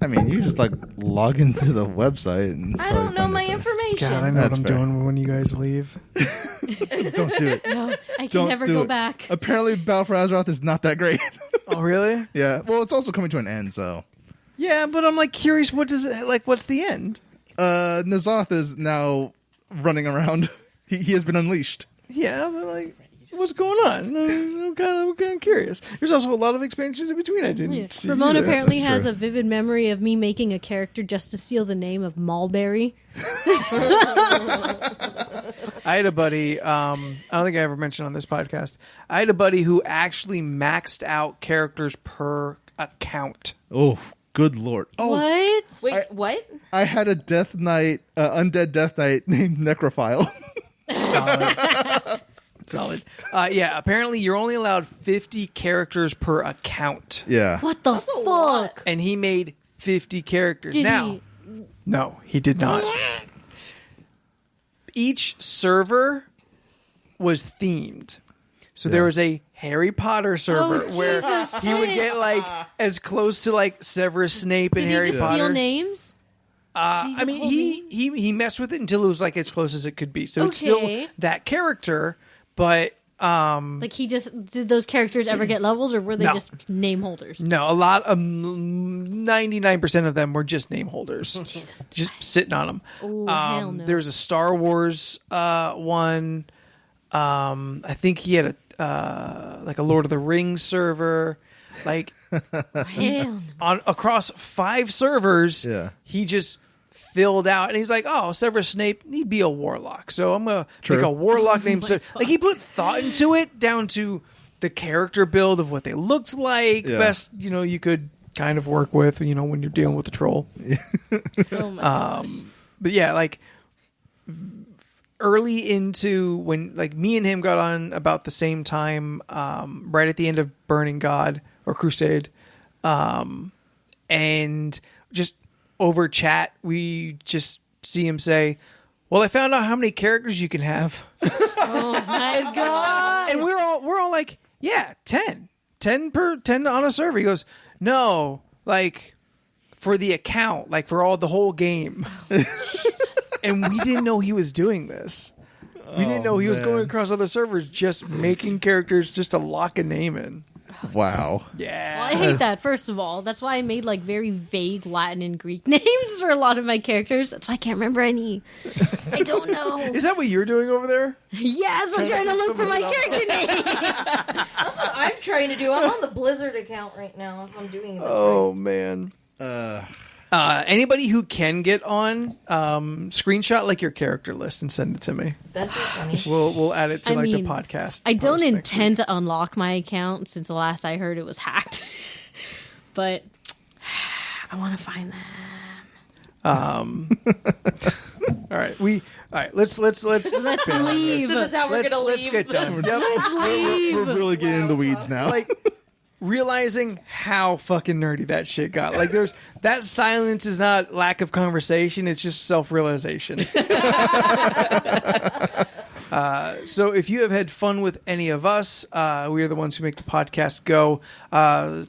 Speaker 1: I mean, you just like log into the website and
Speaker 2: I don't know my information.
Speaker 4: God, I know
Speaker 1: That's
Speaker 4: what I'm
Speaker 1: fair.
Speaker 4: doing when you guys leave.
Speaker 1: Don't do it.
Speaker 3: No, I can
Speaker 1: Don't
Speaker 3: never
Speaker 1: do
Speaker 3: go
Speaker 1: it.
Speaker 3: back.
Speaker 1: Apparently, Battle for Azeroth is not that great.
Speaker 4: Oh, really?
Speaker 1: Yeah. Well, it's also coming to an end, so.
Speaker 4: Yeah, but I'm like curious. What's the end?
Speaker 1: N'Zoth is now running around. He has been unleashed.
Speaker 4: Yeah, but like, what's going on? I'm kind of curious. There's also a lot of expansions in between. I didn't see.
Speaker 3: Ramon
Speaker 1: Yeah,
Speaker 3: apparently
Speaker 1: that's
Speaker 3: has
Speaker 1: true.
Speaker 3: a vivid memory of me making a character just to steal the name of Mulberry.
Speaker 4: I had a buddy. I don't think I ever mentioned on this podcast. I had a buddy who actually maxed out characters per account.
Speaker 1: Oh, good lord. Oh,
Speaker 3: What?
Speaker 2: Wait, what?
Speaker 1: I had a Death Knight, undead Death Knight named Necrophile.
Speaker 4: Solid. Yeah, apparently you're only allowed 50 characters per account.
Speaker 1: Yeah.
Speaker 3: What the
Speaker 2: a lot.
Speaker 3: fuck?
Speaker 4: And he made 50 characters.
Speaker 3: Did
Speaker 4: now,
Speaker 3: he?
Speaker 4: no, he did not. Each server was themed. So there was a Harry Potter server where
Speaker 3: Jesus,
Speaker 4: he would
Speaker 3: Dennis.
Speaker 4: get like as close to like Severus Snape and
Speaker 3: Did
Speaker 4: Harry
Speaker 3: he just
Speaker 4: Potter.
Speaker 3: steal names?
Speaker 4: I mean, he messed with it until it was like as close as it could be. So it's still
Speaker 3: Okay.
Speaker 4: that character, but
Speaker 3: Like he just did those characters ever get levels, or were they
Speaker 4: No.
Speaker 3: just name holders?
Speaker 4: no, a lot of 99% of them were just name holders,
Speaker 3: Jesus,
Speaker 4: just sitting on them.
Speaker 3: Ooh, hell no.
Speaker 4: There's a Star Wars one. I think he had a like a Lord of the Rings server. Like
Speaker 3: hell no.
Speaker 4: across 5 servers,
Speaker 1: Yeah.
Speaker 4: he just filled out, and he's like, "Oh, Severus Snape, he'd be a warlock, so I'm gonna make a warlock named Severus." Like he put thought into it, down to the character build of what they looked like.
Speaker 1: Yeah.
Speaker 4: Best, you could kind of work with, when you're dealing with a troll.
Speaker 3: Oh my gosh.
Speaker 4: But yeah, like early into when like me and him got on about the same time, right at the end of Burning God or Crusade, and just over chat we just see him say, "Well, I found out how many characters you can have,"
Speaker 3: Oh my god.
Speaker 4: and we're all like, "Yeah, 10 on a server." He goes, "No, like for the account, like for the whole game." And we didn't know he was doing this. We didn't know he was going across other servers just making characters just to lock a name in.
Speaker 1: Wow.
Speaker 4: Yeah.
Speaker 3: Well, I hate that, first of all. That's why I made like very vague Latin and Greek names for a lot of my characters. That's why I can't remember any. I don't know.
Speaker 4: Is that what you're doing over there?
Speaker 3: Yes, I'm trying to look for my character name.
Speaker 2: That's what I'm trying to do. I'm on the Blizzard account right now if I'm doing this
Speaker 4: Oh, man. Anybody who can get on, screenshot like your character list and send it to me.
Speaker 2: right. That'd be funny.
Speaker 4: We'll add it to
Speaker 3: I mean,
Speaker 4: the podcast.
Speaker 3: I don't
Speaker 4: post next
Speaker 3: intend to unlock my account since the last I heard it was hacked. But I want to find them.
Speaker 4: All right, let's
Speaker 3: Let's leave.
Speaker 2: This is how we're gonna
Speaker 4: let's
Speaker 2: leave.
Speaker 4: get done. Yep.
Speaker 3: Let's leave.
Speaker 1: We're really getting in the weeds now.
Speaker 4: Like realizing how fucking nerdy that shit got. Like that silence is not lack of conversation, it's just self-realization. So if you have had fun with any of us, we are the ones who make the podcast go.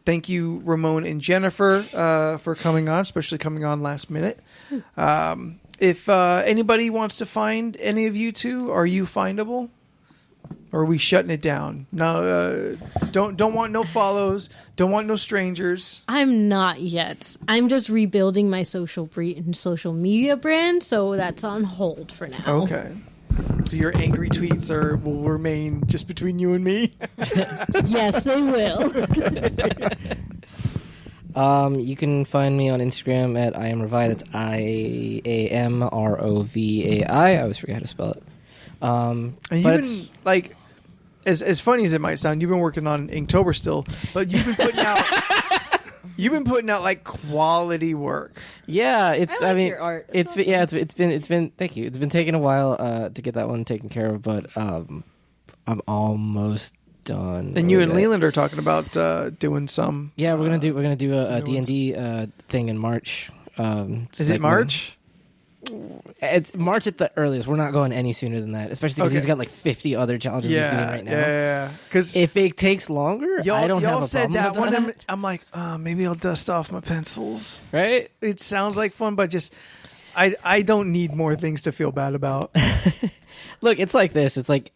Speaker 4: Thank you, Ramon and Jennifer, for coming on, especially coming on last minute. if anybody wants to find any of you two, are you findable? Or are we shutting it down? No, don't want no follows. Don't want no strangers.
Speaker 3: I'm not yet. I'm just rebuilding my social media brand, so that's on hold for now.
Speaker 4: Okay. So your angry tweets will remain just between you and me?
Speaker 3: Yes, they will.
Speaker 5: You can find me on Instagram at IamRovai. That's IAMROVAI. I always forget how to spell it.
Speaker 4: And you've been, like, as funny as it might sound, you've been working on Inktober still, but you've been putting out like quality work.
Speaker 5: Yeah, I mean,
Speaker 2: your art.
Speaker 5: It's been thank you. It's been taking a while to get that one taken care of, but I'm almost done.
Speaker 4: And you and Leland are talking about doing some.
Speaker 5: Yeah, we're gonna do a D&D thing in March.
Speaker 4: Is it March?
Speaker 5: It's March at the earliest. We're not going any sooner than that, especially because he's got like 50 other challenges he's doing right now.
Speaker 4: Yeah. Because
Speaker 5: if it takes longer, I don't have a
Speaker 4: said
Speaker 5: problem
Speaker 4: that
Speaker 5: with that.
Speaker 4: I'm like, maybe I'll dust off my pencils.
Speaker 5: Right?
Speaker 4: It sounds like fun, but just I don't need more things to feel bad about.
Speaker 5: Look, it's like this. It's like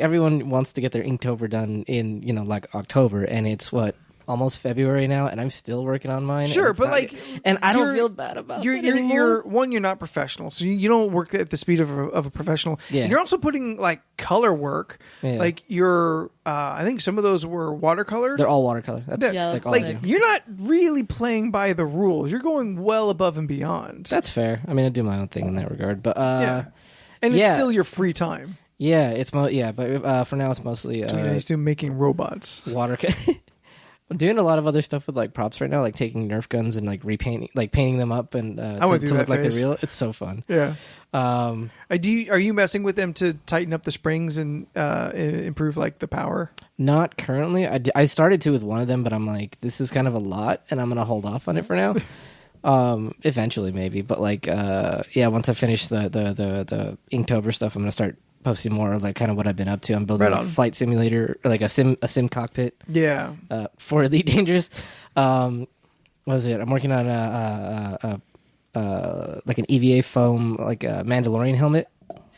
Speaker 5: everyone wants to get their Inktober done in like October, and it's almost February now, and I'm still working on mine.
Speaker 4: Sure, but
Speaker 5: and I don't feel bad about it
Speaker 4: You're
Speaker 5: anymore.
Speaker 4: not professional, so you don't work at the speed of a professional.
Speaker 5: Yeah.
Speaker 4: And you're also putting like color work.
Speaker 5: Yeah.
Speaker 4: Like I think some of those were watercolored.
Speaker 5: They're all watercolor. That's all I do.
Speaker 4: You're not really playing by the rules. You're going well above and beyond.
Speaker 5: That's fair. I mean, I do my own thing in that regard, but
Speaker 4: and it's still your free time.
Speaker 5: Yeah, but for now it's mostly
Speaker 4: He's still making robots.
Speaker 5: Water. I'm doing a lot of other stuff with like props right now, like taking Nerf guns and like painting them up and to look like they're real. It's so fun.
Speaker 4: Yeah. Are you messing with them to tighten up the springs and improve like the power?
Speaker 5: Not currently. I started to with one of them, but I'm like, this is kind of a lot, and I'm gonna hold off on it for now. Eventually maybe, but like once I finish the Inktober stuff, I'm gonna start posting more of like kind of what I've been up to. I'm building a flight simulator, or like a sim cockpit.
Speaker 4: Yeah.
Speaker 5: For Elite Dangerous. What was it? I'm working on like an EVA foam, like a Mandalorian helmet.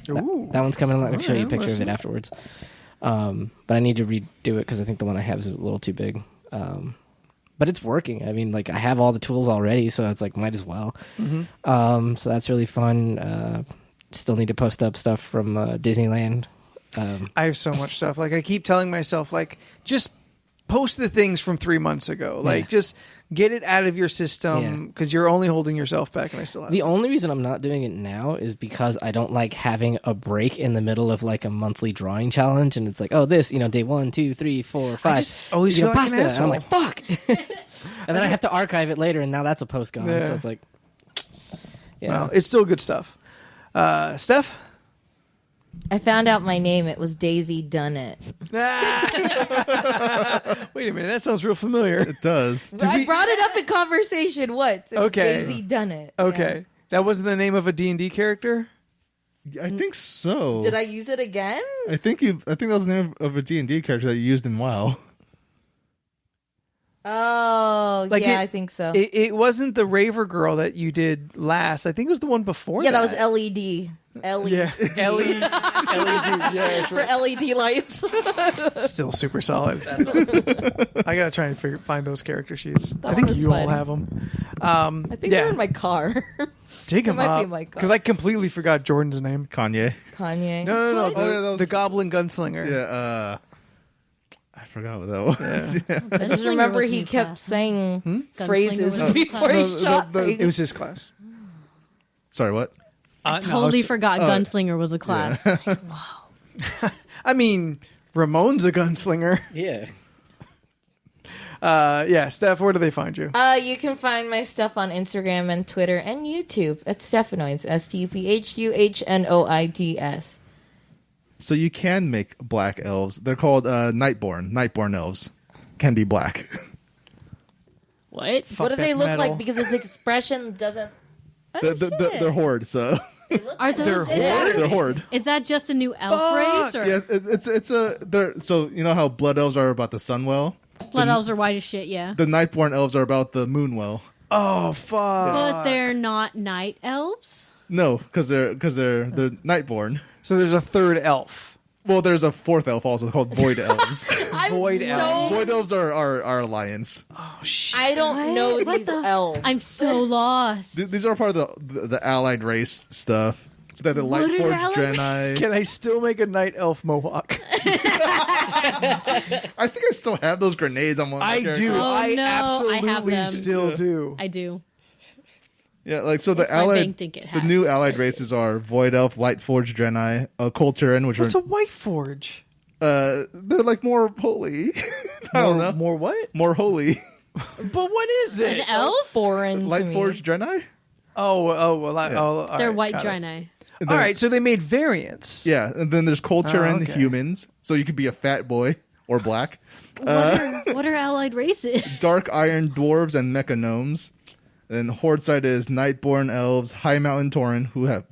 Speaker 5: That one's coming along. I'll show you a picture of it afterwards. But I need to redo it because I think the one I have is a little too big. But it's working. I mean, like I have all the tools already, so it's like might as well. Mm-hmm. So that's really fun. Still need to post up stuff from Disneyland.
Speaker 4: I have so much stuff. Like I keep telling myself, like just post the things from 3 months ago. Like just get it out of your system because you're only holding yourself back. And I still have
Speaker 5: the only reason I'm not doing it now is because I don't like having a break in the middle of like a monthly drawing challenge, and it's like, oh, this day 1, 2, 3, 4, 5.
Speaker 4: I just always feel like
Speaker 5: pasta,
Speaker 4: an asshole.
Speaker 5: and I'm like, fuck. And then I have to archive it later, and now that's a post gone. So it's like,
Speaker 4: well, it's still good stuff. Steph?
Speaker 2: I found out my name. It was Daisy Dunnett.
Speaker 4: Wait a minute. That sounds real familiar.
Speaker 1: It does.
Speaker 2: I brought it up in conversation once. It was
Speaker 4: Okay.
Speaker 2: Daisy Dunnett.
Speaker 4: Okay.
Speaker 2: Yeah.
Speaker 4: That wasn't the name of a D&D character?
Speaker 1: I think so.
Speaker 2: Did I use it again?
Speaker 1: I think that was the name of a D&D character that you used in WoW.
Speaker 2: Oh,
Speaker 4: Like
Speaker 2: I think so.
Speaker 4: It wasn't the Raver girl that you did last. I think it was the one before
Speaker 2: that was LED. LED.
Speaker 4: Yeah. LED. Yeah.
Speaker 2: For LED lights.
Speaker 4: Still super solid. I gotta try and find those character sheets. I
Speaker 2: one
Speaker 4: think
Speaker 2: was
Speaker 4: you all
Speaker 2: fun.
Speaker 4: have them.
Speaker 2: I think they're in my car.
Speaker 4: Dig them
Speaker 2: might be
Speaker 4: up
Speaker 2: in my car.
Speaker 4: because I completely forgot Jordan's name.
Speaker 1: Kanye.
Speaker 2: Kanye.
Speaker 4: No.
Speaker 1: that was-
Speaker 4: The Goblin Gunslinger.
Speaker 1: Yeah. I forgot what that was. Yeah.
Speaker 2: I just remember he kept saying phrases
Speaker 3: was in
Speaker 2: before he shot me.
Speaker 4: It was his class.
Speaker 1: Sorry, what?
Speaker 3: I totally forgot Gunslinger was a class.
Speaker 4: I mean, Ramon's a gunslinger.
Speaker 5: yeah.
Speaker 4: Steph, where do they find you?
Speaker 2: You can find my stuff on Instagram and Twitter and YouTube at Stephanoids. STUPHUHNOIDS.
Speaker 1: So you can make black elves. They're called Nightborn elves. Can be black.
Speaker 3: What?
Speaker 2: What do they
Speaker 4: that's
Speaker 2: look
Speaker 4: metal.
Speaker 2: like? Because his expression doesn't.
Speaker 1: They're horde. So
Speaker 3: Are those?
Speaker 1: they're horde.
Speaker 3: Is that just a new elf race? Or
Speaker 1: Yeah, it's a. They're so you know how blood elves are about the sunwell.
Speaker 3: blood elves are white as shit? Yeah,
Speaker 1: The Nightborn elves are about the moonwell.
Speaker 4: Oh, fuck.
Speaker 3: but they're not night elves.
Speaker 1: No, because they're Nightborn.
Speaker 4: So there's a third elf.
Speaker 1: Well, there's a fourth elf also called Void Elves.
Speaker 4: Void elves.
Speaker 1: Void Elves are our alliance.
Speaker 4: Oh shit!
Speaker 2: I don't know these elves.
Speaker 3: I'm so lost.
Speaker 1: These are part of the allied race stuff. So that the Lightforged Draenei.
Speaker 4: Can I still make a night elf mohawk?
Speaker 1: I think I still have those grenades on one.
Speaker 4: I do.
Speaker 3: Oh,
Speaker 4: I
Speaker 3: no, I have
Speaker 4: absolutely
Speaker 3: them.
Speaker 4: still do.
Speaker 3: I do.
Speaker 1: Yeah, like so
Speaker 3: If
Speaker 1: the
Speaker 3: my
Speaker 1: allied,
Speaker 3: bank didn't get
Speaker 1: the
Speaker 3: hacked.
Speaker 1: new allied races are Void Elf, Lightforged Draenei, Kulturin, which
Speaker 4: What's
Speaker 1: are
Speaker 4: a white forge?
Speaker 1: they're like more holy. I don't know.
Speaker 4: More what?
Speaker 1: More holy.
Speaker 4: But what is
Speaker 3: An
Speaker 4: it?
Speaker 3: elf?
Speaker 2: Foreign to me.
Speaker 1: Lightforged Draenei?
Speaker 3: They're white
Speaker 4: got it.
Speaker 3: Draenei.
Speaker 1: And
Speaker 4: All
Speaker 1: then-
Speaker 4: right, so they made variants.
Speaker 1: Yeah, and then there's Kulturin
Speaker 4: okay.
Speaker 1: humans, so you could be a fat boy or black.
Speaker 3: What are allied races?
Speaker 1: Dark Iron Dwarves and Mecha Gnomes. And Horde side is Nightborn Elves, High Mountain Tauren, who have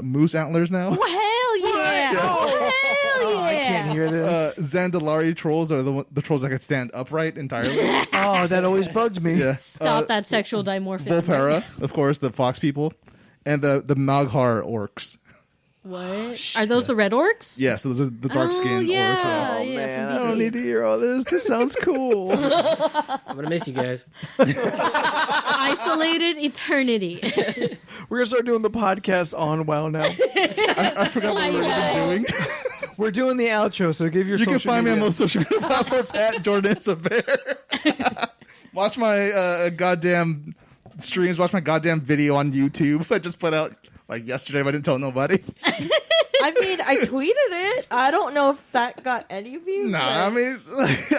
Speaker 1: moose antlers now.
Speaker 2: Hell yeah!
Speaker 4: Oh, I can't hear this.
Speaker 1: Zandalari trolls are the trolls that can stand upright entirely.
Speaker 4: Oh, that always bugs me.
Speaker 1: Yeah.
Speaker 3: Stop that sexual dimorphism.
Speaker 1: Volpera, of course, the fox people, and the Maghar orcs.
Speaker 3: What? Are those the red orcs?
Speaker 1: Yes, those are the dark skinned
Speaker 3: yeah.
Speaker 1: orcs.
Speaker 4: Oh
Speaker 3: Yeah,
Speaker 4: man,
Speaker 3: from
Speaker 4: I don't
Speaker 3: DC.
Speaker 4: need to hear all this. This sounds cool.
Speaker 5: I'm gonna miss you guys.
Speaker 3: Isolated eternity.
Speaker 4: We're gonna start doing the podcast on WoW now.
Speaker 1: I forgot what we were doing.
Speaker 4: We're doing the outro, so give your
Speaker 1: You can
Speaker 4: social
Speaker 1: find me on
Speaker 4: media.
Speaker 1: most social media platforms at Jordan is a Bear. Watch my goddamn streams. Watch my goddamn video on YouTube. I just put out like yesterday, but I didn't tell nobody.
Speaker 2: I mean, I tweeted it. I don't know if that got any views.
Speaker 1: Nah,
Speaker 2: but
Speaker 1: I mean,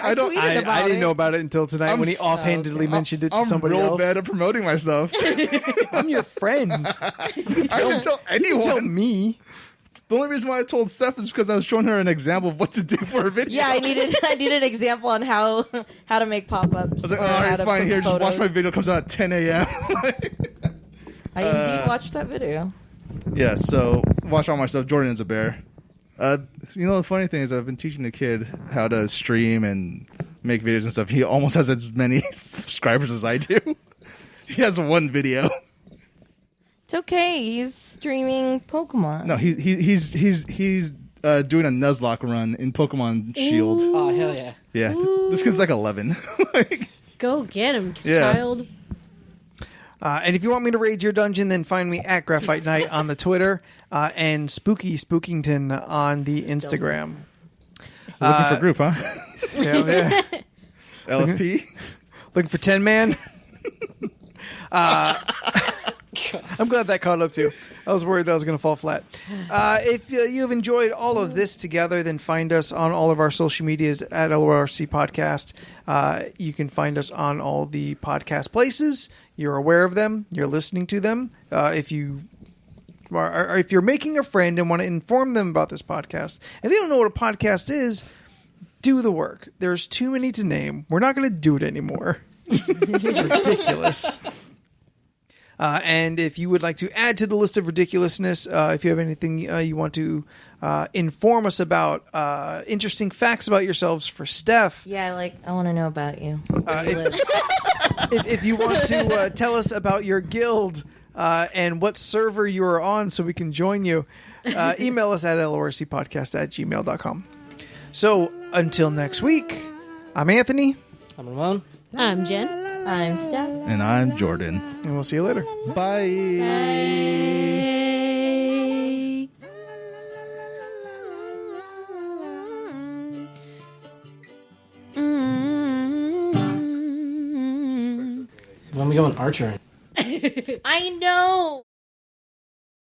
Speaker 1: I don't.
Speaker 2: tweeted
Speaker 4: I
Speaker 2: about
Speaker 4: didn't
Speaker 2: it.
Speaker 4: know about it until tonight
Speaker 1: I'm
Speaker 4: when he
Speaker 1: so-
Speaker 4: offhandedly mentioned it to
Speaker 1: I'm
Speaker 4: somebody
Speaker 1: real
Speaker 4: else.
Speaker 1: bad at promoting myself.
Speaker 4: I'm your friend.
Speaker 1: I didn't tell anyone.
Speaker 4: Tell me.
Speaker 1: The only reason why I told Steph is because I was showing her an example of what to do for a video.
Speaker 2: Yeah, I need an example on how to make pop-ups.
Speaker 1: I was like,
Speaker 2: or
Speaker 1: all
Speaker 2: how
Speaker 1: right,
Speaker 2: to
Speaker 1: fine.
Speaker 2: put
Speaker 1: Here, just watch
Speaker 2: photos.
Speaker 1: my video. It comes out at 10 a.m.
Speaker 2: I indeed watched that video.
Speaker 1: Yeah, so watch all my stuff. Jordan is a Bear. You know, the funny thing is I've been teaching the kid how to stream and make videos and stuff. He almost has as many subscribers as I do. He has one video.
Speaker 2: It's okay. He's streaming Pokemon.
Speaker 1: No, he's doing a Nuzlocke run in Pokemon Shield.
Speaker 5: Oh hell yeah!
Speaker 1: Yeah, this kid's like 11. Like,
Speaker 3: Go get him,
Speaker 1: Yeah.
Speaker 3: child.
Speaker 4: And if you want me to raid your dungeon, then find me at Graphite Night on the Twitter and Spooky Spookington on the Instagram.
Speaker 1: looking for group, huh?
Speaker 4: Yeah.
Speaker 1: LFP.
Speaker 4: Looking for 10 man. I'm glad that caught up too. I was worried that was going to fall flat. If you've enjoyed all of this together, then find us on all of our social medias at LoRC Podcast. You can find us on all the podcast places. You're aware of them. You're listening to them. If you're making a friend and want to inform them about this podcast, and they don't know what a podcast is, do the work. There's too many to name. We're not going to do it anymore. It's ridiculous. And if you would like to add to the list of ridiculousness, if you have anything you want to inform us about, interesting facts about yourselves for Steph.
Speaker 2: Yeah, I want to know about you. Where you live.
Speaker 4: If you want to tell us about your guild and what server you are on so we can join you, email us at lorcpodcast@gmail.com. So until next week, I'm Anthony.
Speaker 5: I'm Ramon.
Speaker 3: I'm Jen.
Speaker 2: I'm Steph.
Speaker 1: And I'm Jordan.
Speaker 4: And we'll see you later.
Speaker 1: Bye.
Speaker 3: Hey.
Speaker 5: So when we go on Archer.
Speaker 2: I know.